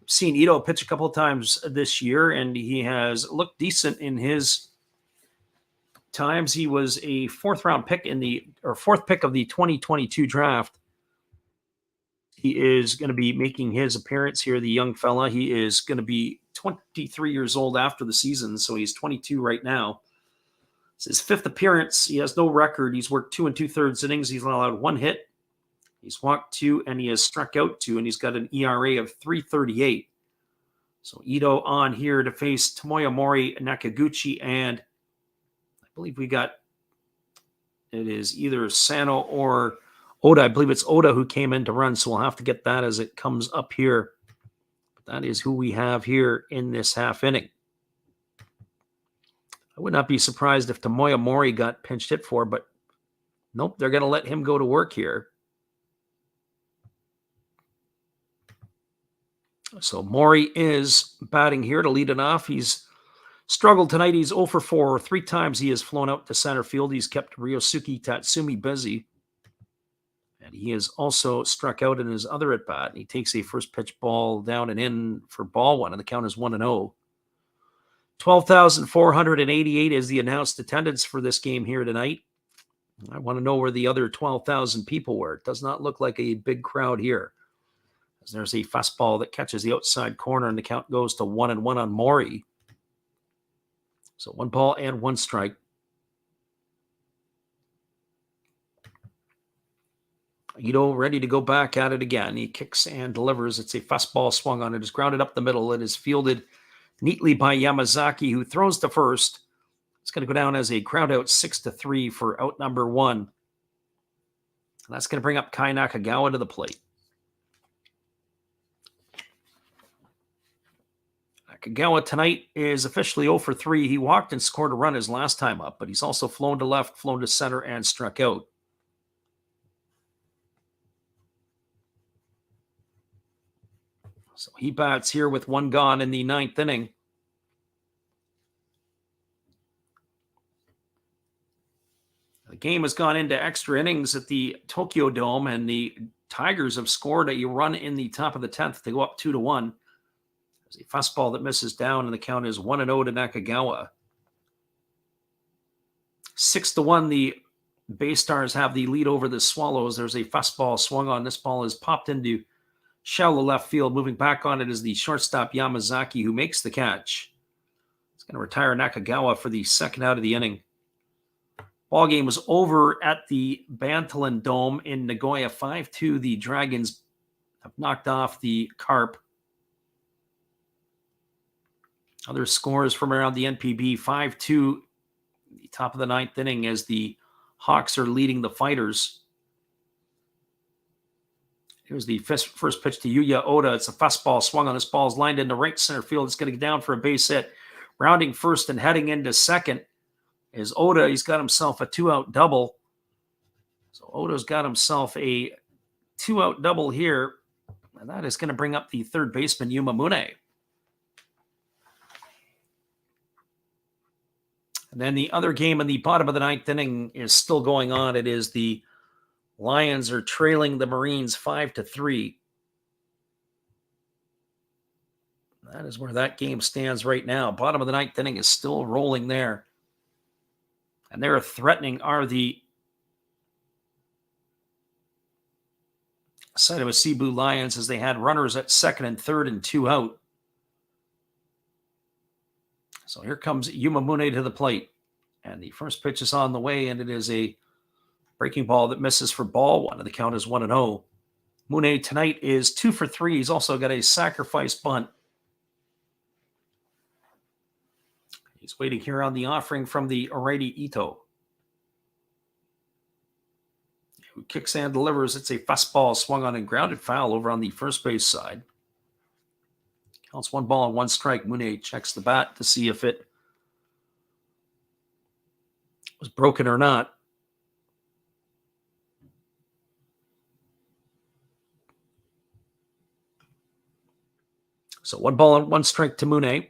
I've seen Ito pitch a couple of times this year, and he has looked decent in his times. He was a fourth pick of the 2022 draft. He is going to be making his appearance here, the young fella. He is going to be 23 years old after the season, so he's 22 right now. It's his 5th appearance. He has no record. He's worked 2 2/3 innings. He's allowed 1 hit. He's walked 2, and he has struck out 2, and he's got an ERA of 3.38. So Ito on here to face Tomoya Mori, Nakaguchi, and I believe it is either Sano or Oda. I believe it's Oda who came in to run, so we'll have to get that as it comes up here. But that is who we have here in this half inning. I would not be surprised if Tomoya Mori got pinch hit for, but nope, they're going to let him go to work here. So Mori is batting here to lead it off. He's struggled tonight. He's 0 for 4. 3 times he has flown out to center field. He's kept Ryosuke Tatsumi busy. And he has also struck out in his other at-bat. And he takes a first pitch ball down and in for ball 1, and the count is 1-0. 12,488 is the announced attendance for this game here tonight. I want to know where the other 12,000 people were. It does not look like a big crowd here. As there's a fastball that catches the outside corner, and the count goes to 1-1 on Mori. So 1 ball and 1 strike. Ito ready to go back at it again. He kicks and delivers. It's a fastball swung on. It is grounded up the middle. It is fielded neatly by Yamazaki, who throws to first. It's going to go down as a ground out 6-3 for out number 1. And that's going to bring up Kai Nakagawa to the plate. Nakagawa tonight is officially 0 for 3. He walked and scored a run his last time up, but he's also flown to left, flown to center, and struck out. So he bats here with 1 gone in the 9th inning. The game has gone into extra innings at the Tokyo Dome, and the Tigers have scored a run in the top of the 10th to go up 2-1. There's a fastball that misses down, and the count is 1-0 to Nakagawa. 6-1, the Bay Stars have the lead over the Swallows. There's a fastball swung on. This ball is popped into shallow left field. Moving back on it is the shortstop Yamazaki, who makes the catch. It's going to retire Nakagawa for the 2nd out of the inning. Ball game was over at the Bantalin Dome in Nagoya. 5-2. The Dragons have knocked off the Carp. Other scores from around the NPB: 5-2. The top of the 9th inning as the Hawks are leading the Fighters. Here's the first pitch to Yuya Oda. It's a fastball swung on. This ball is lined into right center field. It's going to get down for a base hit. Rounding first and heading into second is Oda. He's got himself a 2-out double. So Oda's got himself a 2-out double here. And that is going to bring up the 3rd baseman, Yuma Mune. And then the other game in the bottom of the 9th inning is still going on. It is the Lions are trailing the Marines 5-3. That is where that game stands right now. Bottom of the 9th inning is still rolling there. And they're threatening are the Saitama Cebu Lions, as they had runners at 2nd and 3rd and 2 out. So here comes Yuma Mune to the plate. And the first pitch is on the way, and it is a breaking ball that misses for ball 1, and the count is 1-0. Mune tonight is 2 for 3. He's also got a sacrifice bunt. He's waiting here on the offering from the righty Ito, who kicks and delivers. It's a fastball swung on and grounded foul over on the first base side. Counts 1-1 Mune checks the bat to see if it was broken or not. So 1-1 to Mune. And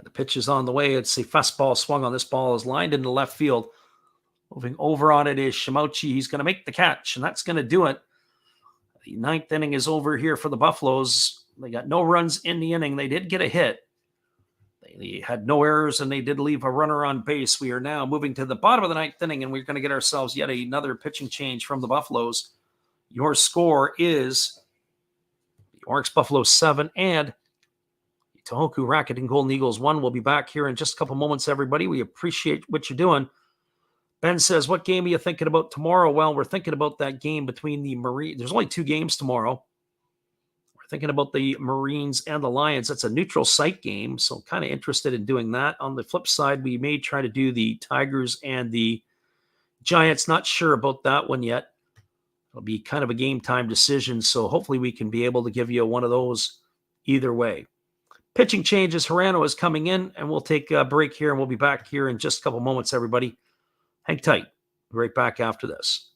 the pitch is on the way. It's a fastball swung on. This ball is lined into left field. Moving over on it is Shimouchi. He's going to make the catch, and that's going to do it. The ninth inning is over here for the Buffaloes. They got no runs in the inning. They did get a hit. They had no errors, and they did leave a runner on base. We are now moving to the bottom of the ninth inning, and we're going to get ourselves yet another pitching change from the Buffaloes. Your score is the Orix Buffaloes 7 and the Tohoku Rakuten Golden Eagles 1. We'll be back here in just a couple moments, everybody. We appreciate what you're doing. Ben says, what game are you thinking about tomorrow? Well, we're thinking about that game between the Marines. There's only 2 games tomorrow. We're thinking about the Marines and the Lions. That's a neutral site game, so kind of interested in doing that. On the flip side, we may try to do the Tigers and the Giants. Not sure about that one yet. It'll be kind of a game time decision, so hopefully we can be able to give you one of those either way. Pitching changes. Hirano is coming in, and we'll take a break here, and we'll be back here in just a couple moments, everybody. Hang tight. Be right back after this.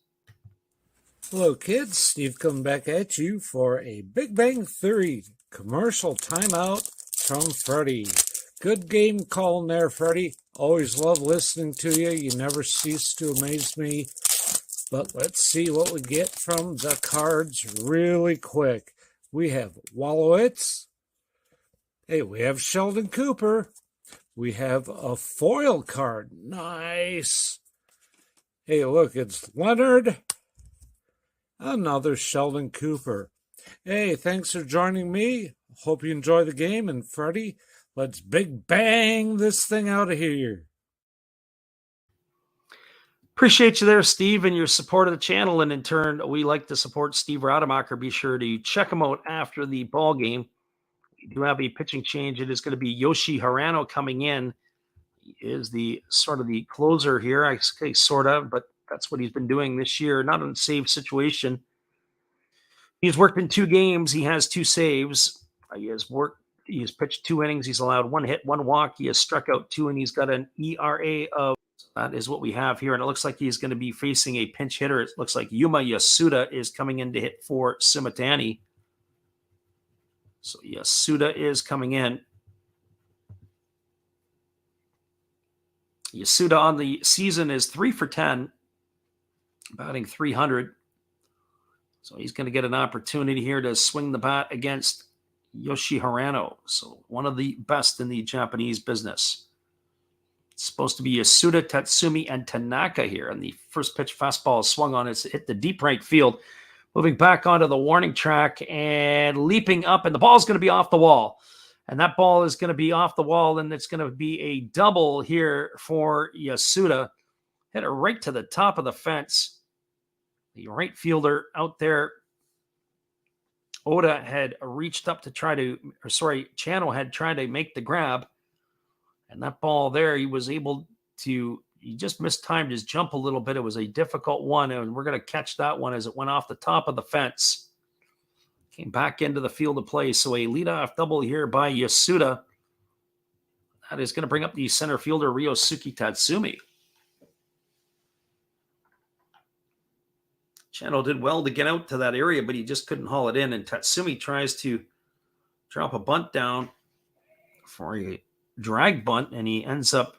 Hello, kids. Steve coming back at you for a Big Bang Theory commercial timeout from Freddie. Good game calling there, Freddie. Always love listening to you. You never cease to amaze me. But let's see what we get from the cards really quick. We have Wallowitz. Hey, we have Sheldon Cooper. We have a foil card. Nice. Hey, look, it's Leonard. Another Sheldon Cooper. Hey, thanks for joining me. Hope you enjoy the game. And Freddie, let's big bang this thing out of here. Appreciate you there, Steve, and your support of the channel. And in turn, we like to support Steve Rademacher. Be sure to check him out after the ball game. We do have a pitching change. It is going to be Yoshi Hirano coming in. He is the sort of the closer here. I say sort of, but that's what he's been doing this year. Not in a save situation. He's worked in 2 games. He has 2 saves. He has pitched 2 innings. He's allowed 1 hit, 1 walk. He has struck out 2, and he's got an ERA of. That is what we have here, and it looks like he's going to be facing a pinch hitter. It looks like Yuma Yasuda is coming in to hit for Simatani. So Yasuda is coming in. Yasuda on the season is 3 for 10, batting .300. So he's going to get an opportunity here to swing the bat against Yoshi Hirano. So one of the best in the Japanese business. It's supposed to be Yasuda, Tatsumi, and Tanaka here. And the first pitch fastball is swung on. It's hit the deep right field. Moving back onto the warning track and leaping up. And the ball's going to be off the wall. And that ball is going to be off the wall. And it's going to be a double here for Yasuda. Hit it right to the top of the fence. The right fielder out there, Oda had reached up to try to, Chano had tried to make the grab. And that ball there, he was able to, he just mistimed his jump a little bit. It was a difficult one, and we're going to catch that one as it went off the top of the fence. Came back into the field of play. So a leadoff double here by Yasuda. That is going to bring up the center fielder, Ryosuke Tatsumi. Chano did well to get out to that area, but he just couldn't haul it in. And Tatsumi tries to drop a bunt down for a drag bunt, and he ends up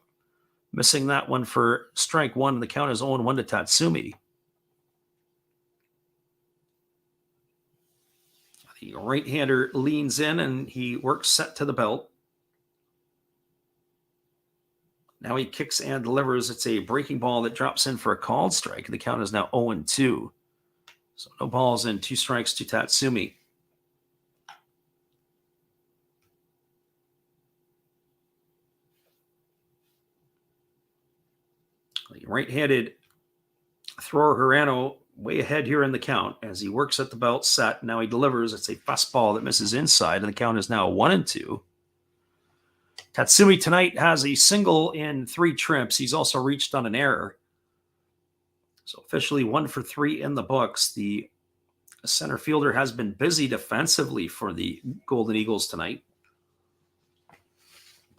missing that one for strike 1. And the count is 0-1 to Tatsumi. The right-hander leans in, and he works set to the belt. Now he kicks and delivers. It's a breaking ball that drops in for a called strike. The count is now 0-2. So no balls and 2 strikes to Tatsumi. The right-handed thrower Hirano way ahead here in the count as he works at the belt set. Now he delivers. It's a fastball that misses inside, and the count is now 1-2. Tatsumi tonight has a single in 3 trips. He's also reached on an error. So officially 1 for 3 in the books. The A center fielder has been busy defensively for the Golden Eagles tonight,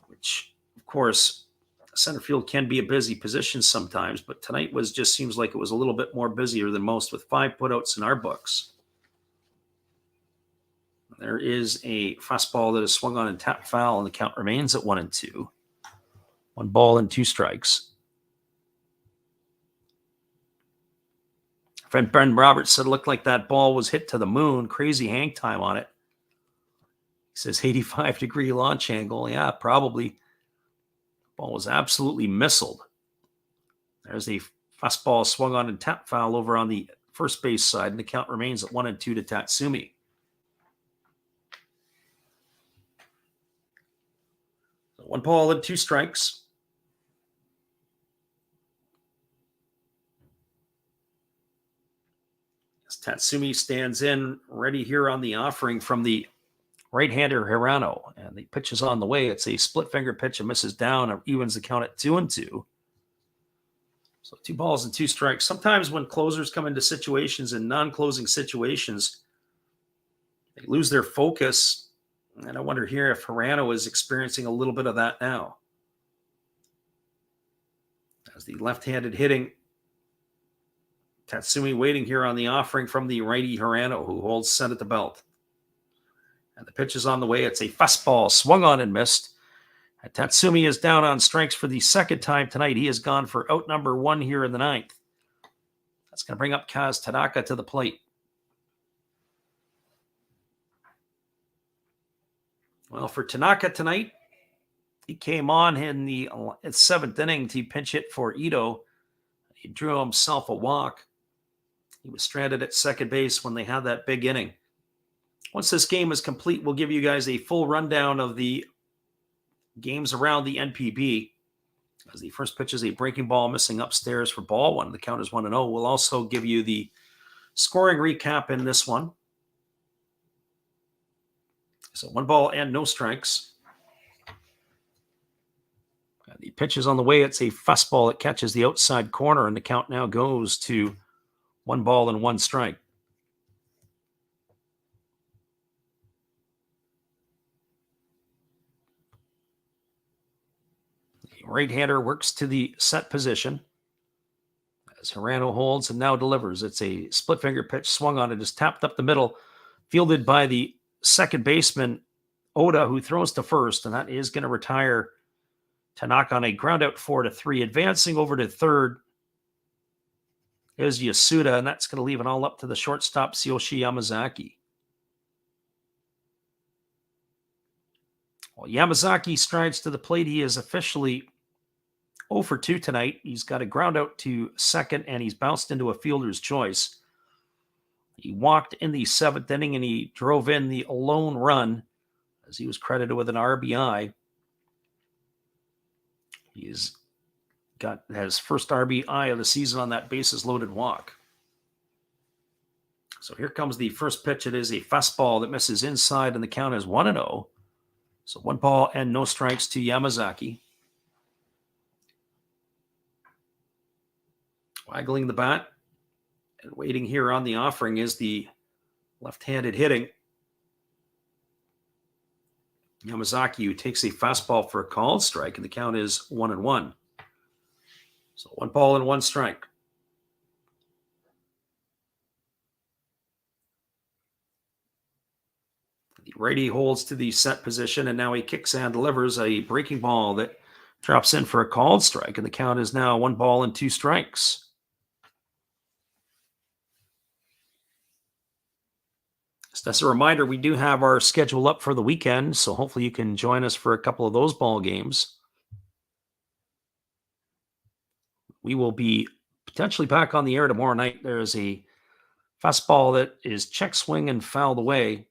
which, of course, center field can be a busy position sometimes, but tonight just seems like it was a little bit more busier than most, with 5 putouts in our books. There is a fastball that is swung on and tapped foul, and the count remains at 1-2. 1 ball and 2 strikes. Friend Ben Roberts said it looked like that ball was hit to the moon. Crazy hang time on it. He says 85-degree launch angle. Yeah, probably. The ball was absolutely missiled. There's a fastball swung on and tap foul over on the first base side, and the count remains at 1-2 to Tatsumi. So 1 ball and 2 strikes. Tatsumi stands in, ready here on the offering from the right-hander Hirano. And the pitch is on the way. It's a split-finger pitch and misses down and evens the count at 2-2. So 2 balls and 2 strikes. Sometimes when closers come into situations and non-closing situations, they lose their focus. And I wonder here if Hirano is experiencing a little bit of that now. As the left-handed hitting, Tatsumi waiting here on the offering from the righty Hirano, who holds set at the belt. And the pitch is on the way. It's a fastball swung on and missed. And Tatsumi is down on strikes for the second time tonight. He has gone for out number 1 here in the 9th. That's going to bring up Kaz Tanaka to the plate. Well, for Tanaka tonight, he came on in the 7th inning to pinch hit for Ito. He drew himself a walk. He was stranded at second base when they had that big inning. Once this game is complete, we'll give you guys a full rundown of the games around the NPB. As the first pitch is a breaking ball missing upstairs for ball 1. The count is 1-0. We'll also give you the scoring recap in this one. So 1 ball and no strikes. And the pitch is on the way. It's a fastball that catches the outside corner, and the count now goes to 1 ball and 1 strike. The right-hander works to the set position as Hirano holds and now delivers. It's a split-finger pitch swung on. It is tapped up the middle, fielded by the second baseman, Oda, who throws to first, and that is going to retire Tanaka on a ground out 4-3. Advancing over to third is Yasuda, and that's going to leave it all up to the shortstop, Tsuyoshi Yamazaki. Well, Yamazaki strides to the plate. He is officially 0-2 tonight. He's got a ground out to second, and he's bounced into a fielder's choice. He walked in the 7th inning, and he drove in the lone run as he was credited with an RBI. He's got his first RBI of the season on that bases loaded walk. So here comes the first pitch. It is a fastball that misses inside, and the count is 1-0. So 1 ball and no strikes to Yamazaki. Waggling the bat and waiting here on the offering is the left-handed hitting Yamazaki, who takes a fastball for a called strike, and the count is 1-1. So 1 ball and 1 strike. The righty holds to the set position, and now he kicks and delivers a breaking ball that drops in for a called strike, and the count is now 1 ball and 2 strikes. Just as a reminder, we do have our schedule up for the weekend, so hopefully you can join us for a couple of those ball games. We will be potentially back on the air tomorrow night. There is a fastball that is check swing and fouled away.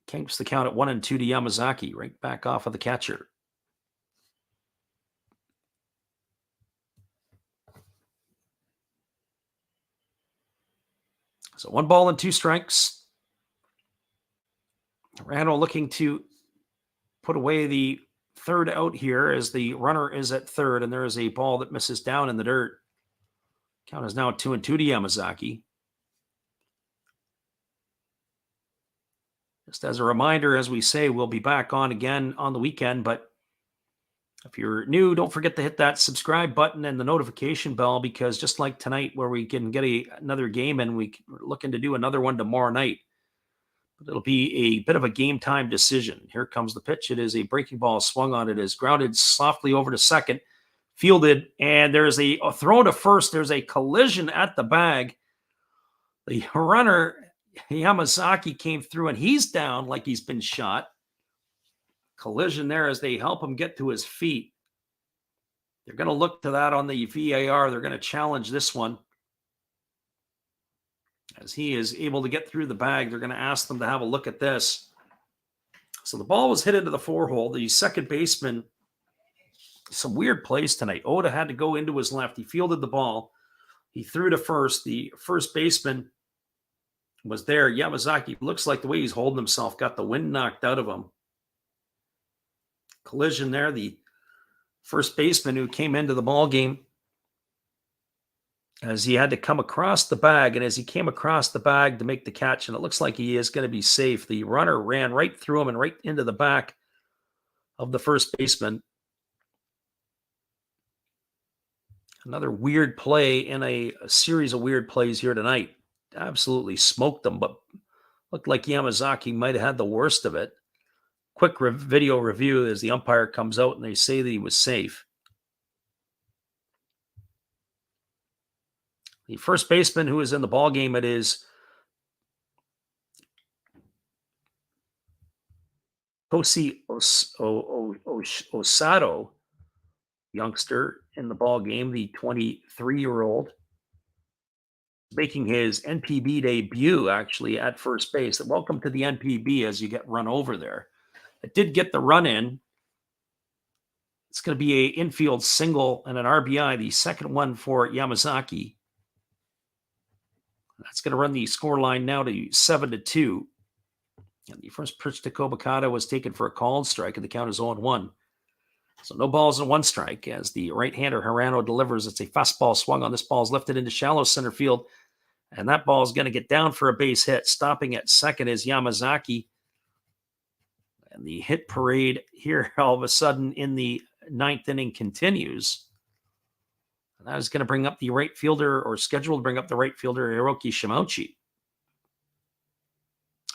Keeps the count at 1-2 to Yamazaki, right back off of the catcher. So 1 ball and 2 strikes. Rano looking to put away the third out here as the runner is at third, and there is a ball that misses down in the dirt. Count is now 2-2 to Yamazaki. Just as a reminder, as we say, we'll be back on again on the weekend, but if you're new, don't forget to hit that subscribe button and the notification bell, because just like tonight, where we can get another game, and we're looking to do another one tomorrow night, but it'll be a bit of a game time decision. Here comes the pitch. It is a breaking ball swung on. It is grounded softly over to second, fielded, and there's a throw to first. There's a collision at the bag. The runner, Yamazaki, came through, and he's down like he's been shot. Collision there as they help him get to his feet. They're going to look to that on the VAR. They're going to challenge this one. As he is able to get through the bag, they're going to ask them to have a look at this. So the ball was hit into the 4-hole. The second baseman, some weird plays tonight. Oda had to go into his left. He fielded the ball. He threw to first. The first baseman was there. Yamazaki, looks like the way he's holding himself, got the wind knocked out of him. Collision there. The first baseman who came into the ball game, as he had to come across the bag, and as he came across the bag to make the catch, and it looks like he is going to be safe, the runner ran right through him and right into the back of the first baseman. Another weird play in a series of weird plays here tonight. Absolutely smoked them, but looked like Yamazaki might have had the worst of it. Quick video review as the umpire comes out and they say that he was safe. The first baseman who is in the ball game, it is Tosi Osato, youngster in the ball game, the 23-year-old, making his NPB debut actually at first base. Welcome to the NPB as you get run over there. It did get the run in. It's going to be an infield single and an RBI, the second one for Yamazaki. That's going to run the score line now to 7-2. And the first pitch to Kobakata was taken for a called strike, and the count is 0-1. So no balls and one strike as the right-hander Hirano delivers. It's a fastball swung on. This ball is lifted into shallow center field, and that ball is going to get down for a base hit. Stopping at second is Yamazaki. And the hit parade here all of a sudden in the ninth inning continues. And that is going to bring up the right fielder, or scheduled to bring up the right fielder, Hiroki Shimouchi.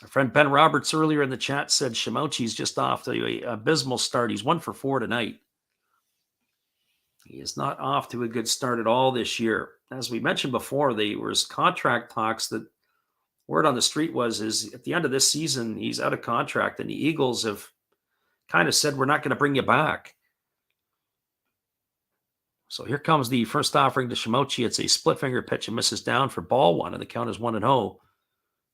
Our friend Ben Roberts earlier in the chat said Shimouchi's just off to an abysmal start. He's 1 for 4 tonight. He is not off to a good start at all this year. As we mentioned before, there was contract talks. That word on the street is at the end of this season, he's out of contract, and the Eagles have kind of said, we're not going to bring you back. So here comes the first offering to Shimouchi. It's a split finger pitch and misses down for ball one, and the count is 1-0.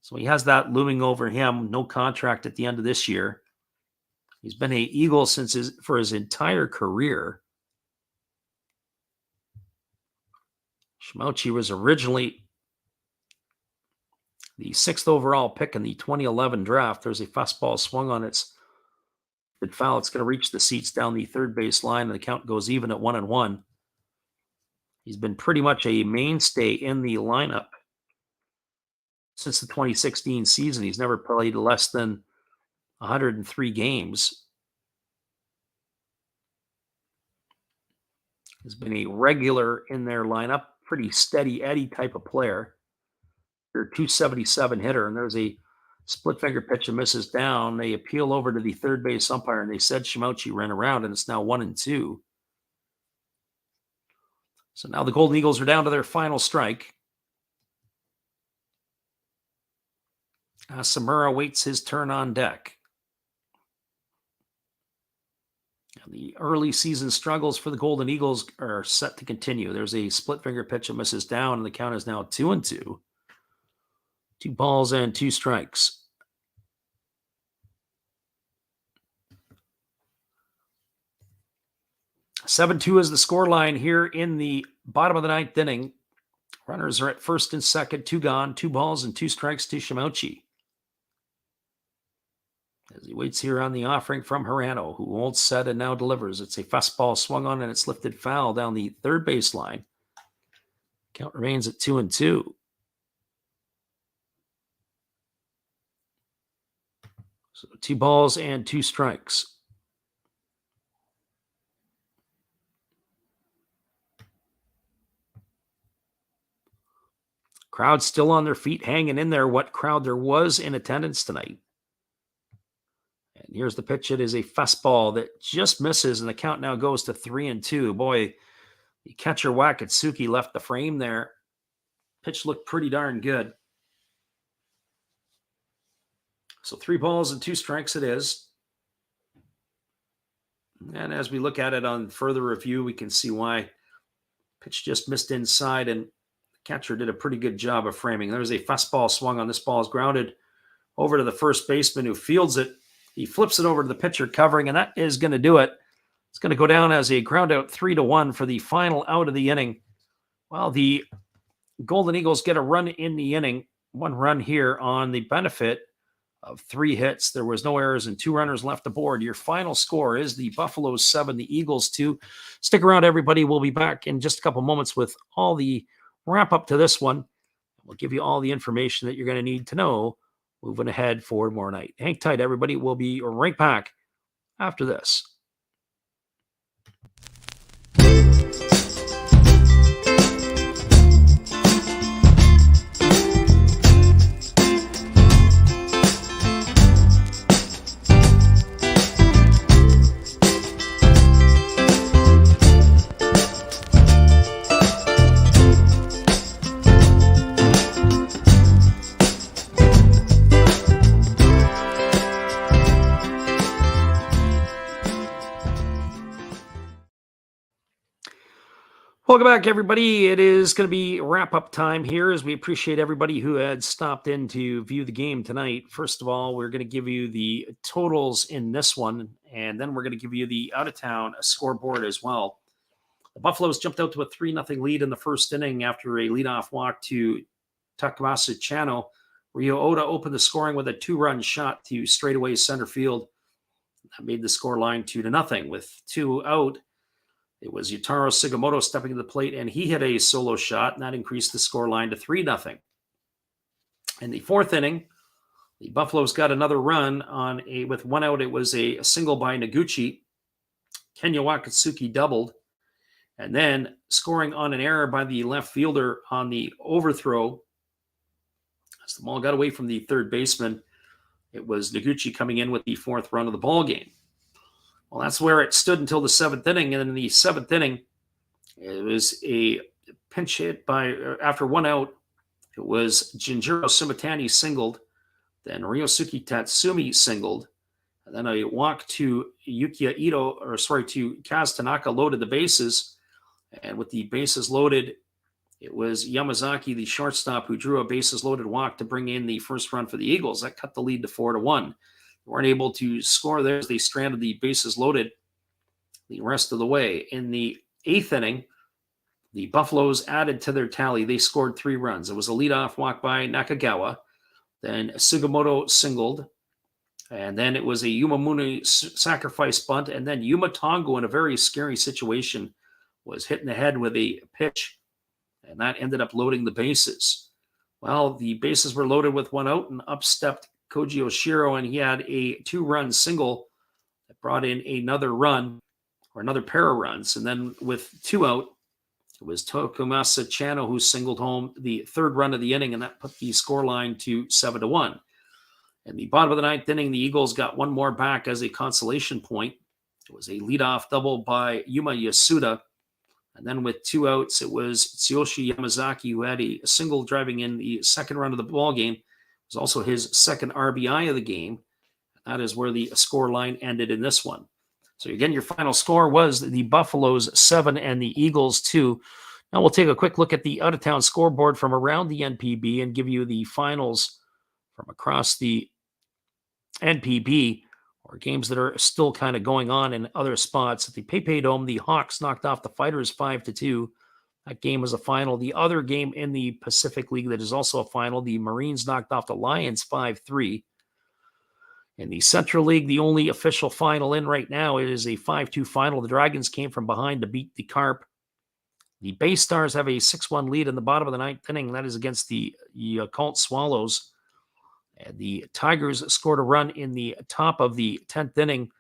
So he has that looming over him. No contract at the end of this year. He's been an Eagle for his entire career. Shimouchi was originally the 6th overall pick in the 2011 draft. There's a fastball swung on its foul. It's going to reach the seats down the third base line, and the count goes even at 1-1. He's been pretty much a mainstay in the lineup since the 2016 season. He's never played less than 103 games. He's been a regular in their lineup, pretty steady Eddie type of player. They're 277 hitter, and there's a split finger pitch and misses down. They appeal over to the third base umpire, and they said Shimouchi ran around, and it's now 1-2. So now the Golden Eagles are down to their final strike. Asamura waits his turn on deck. And the early season struggles for the Golden Eagles are set to continue. There's a split finger pitch that misses down, and the count is now 2-2. 2 balls and 2 strikes. (7-2) is the scoreline here in the bottom of the ninth inning. Runners are at first and second, 2 gone, 2 balls and 2 strikes to Shimouchi. As he waits here on the offering from Hirano, who holds set and now delivers. It's a fastball swung on, and it's lifted foul down the third base line. Count remains at 2-2. So 2 balls and 2 strikes. Crowd still on their feet, hanging in there. What crowd there was in attendance tonight. And here's the pitch. It is a fastball that just misses, and the count now goes to 3-2. Boy, the catcher Wakatsuki left the frame there. Pitch looked pretty darn good. So 3 balls and 2 strikes it is. And as we look at it on further review, we can see why. Pitch just missed inside, and the catcher did a pretty good job of framing. There's a fastball swung on. This ball is grounded over to the first baseman who fields it. He flips it over to the pitcher covering, and that is going to do it. It's going to go down as a ground out 3-1 for the final out of the inning. Well, the Golden Eagles get a run in the inning, 1 run here on the benefit of 3 hits. There was no errors and 2 runners left aboard. Your final score is the Buffaloes 7, the Eagles 2. Stick around, everybody. We'll be back in just a couple moments with all the wrap up to this one. We'll give you all the information that you're going to need to know moving ahead for tomorrow night. Hang tight, everybody. We'll be right back after this. Welcome back, everybody. It is going to be wrap-up time here as we appreciate everybody who had stopped in to view the game tonight. First of all, we're going to give you the totals in this one, and then we're going to give you the out-of-town scoreboard as well. The Buffaloes jumped out to a 3-0 lead in the first inning after a leadoff walk to Takamasa Chano. Ryo Oda opened the scoring with a 2-run shot to straightaway center field. That made the score line 2-0. With 2 out, it was Yutaro Sugimoto stepping to the plate, and he hit a solo shot, and that increased the score line to 3-0. In the 4th inning, the Buffaloes got another run with 1 out. It was a single by Noguchi. Kenya Wakatsuki doubled, and then scoring on an error by the left fielder on the overthrow. As the ball got away from the third baseman, it was Noguchi coming in with the 4th run of the ball game. Well, that's where it stood until the 7th inning. And in the 7th inning, it was a pinch hit after 1 out. It was Jinjiro Sumitani singled. Then Ryosuke Tatsumi singled. And then a walk to to Kaz Tanaka loaded the bases. And with the bases loaded, it was Yamazaki, the shortstop, who drew a bases loaded walk to bring in the first run for the Eagles. That cut the lead to 4-1. Weren't able to score there as they stranded the bases loaded the rest of the way. In the 8th inning, the Buffaloes added to their tally. They scored 3 runs. It was a leadoff walk by Nakagawa. Then Sugimoto singled. And then it was a Yumamuni sacrifice bunt. And then Yuma Tongo, in a very scary situation, was hit in the head with a pitch. And that ended up loading the bases. Well, the bases were loaded with 1 out, and up stepped Koji Oshiro, and he had a 2-run single that brought in another run, or another pair of runs. And then with 2 out, it was Tokumasa Chano who singled home the 3rd run of the inning, and that put the scoreline to 7-1. In the bottom of the 9th inning, the Eagles got 1 more back as a consolation point. It was a leadoff double by Yuma Yasuda. And then with 2 outs, it was Tsuyoshi Yamazaki who had a single driving in the 2nd run of the ball game. It was also his 2nd RBI of the game. That is where the score line ended in this one. So again, your final score was the Buffaloes 7 and the Eagles 2. Now we'll take a quick look at the out-of-town scoreboard from around the NPB and give you the finals from across the NPB, or games that are still kind of going on in other spots. At the PayPay Dome, the Hawks knocked off the Fighters 5-2. That game was a final. The other game in the Pacific League that is also a final, the Marines knocked off the Lions 5-3. In the Central League, the only official final in right now, it is a 5-2 final. The Dragons came from behind to beat the Carp. The Bay Stars have a 6-1 lead in the bottom of the 9th inning. That is against the Yakult Swallows. And the Tigers scored a run in the top of the 10th inning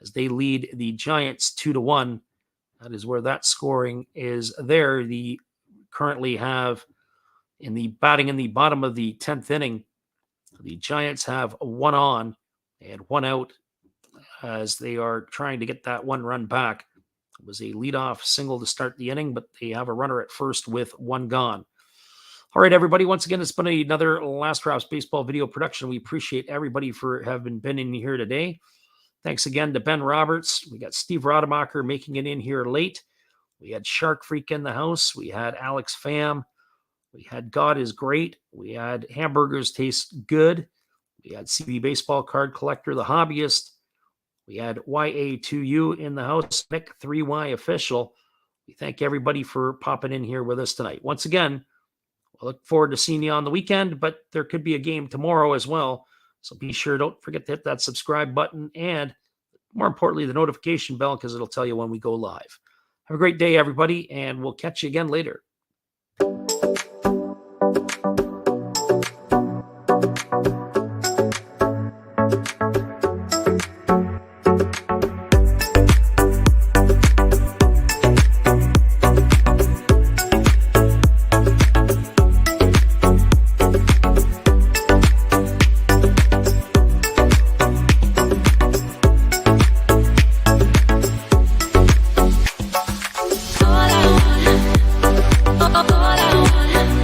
as they lead the Giants 2-1. That is where that scoring is there. The currently have in the batting in the bottom of the 10th inning, the Giants have one on and one out as they are trying to get that one run back. It was a leadoff single to start the inning, but they have a runner at first with one gone. All right, everybody. Once again, it's been another Last Raps baseball video production. We appreciate everybody for having been in here today. Thanks again to Ben Roberts. We got Steve Rademacher making it in here late. We had Shark Freak in the house. We had Alex Pham. We had God is Great. We had Hamburgers Taste Good. We had CB Baseball Card Collector, the Hobbyist. We had YA2U in the house, Mick 3Y Official. We thank everybody for popping in here with us tonight. Once again, I look forward to seeing you on the weekend, but there could be a game tomorrow as well. So be sure, don't forget to hit that subscribe button and, more importantly, the notification bell because it'll tell you when we go live. Have a great day, everybody, and we'll catch you again later. All I want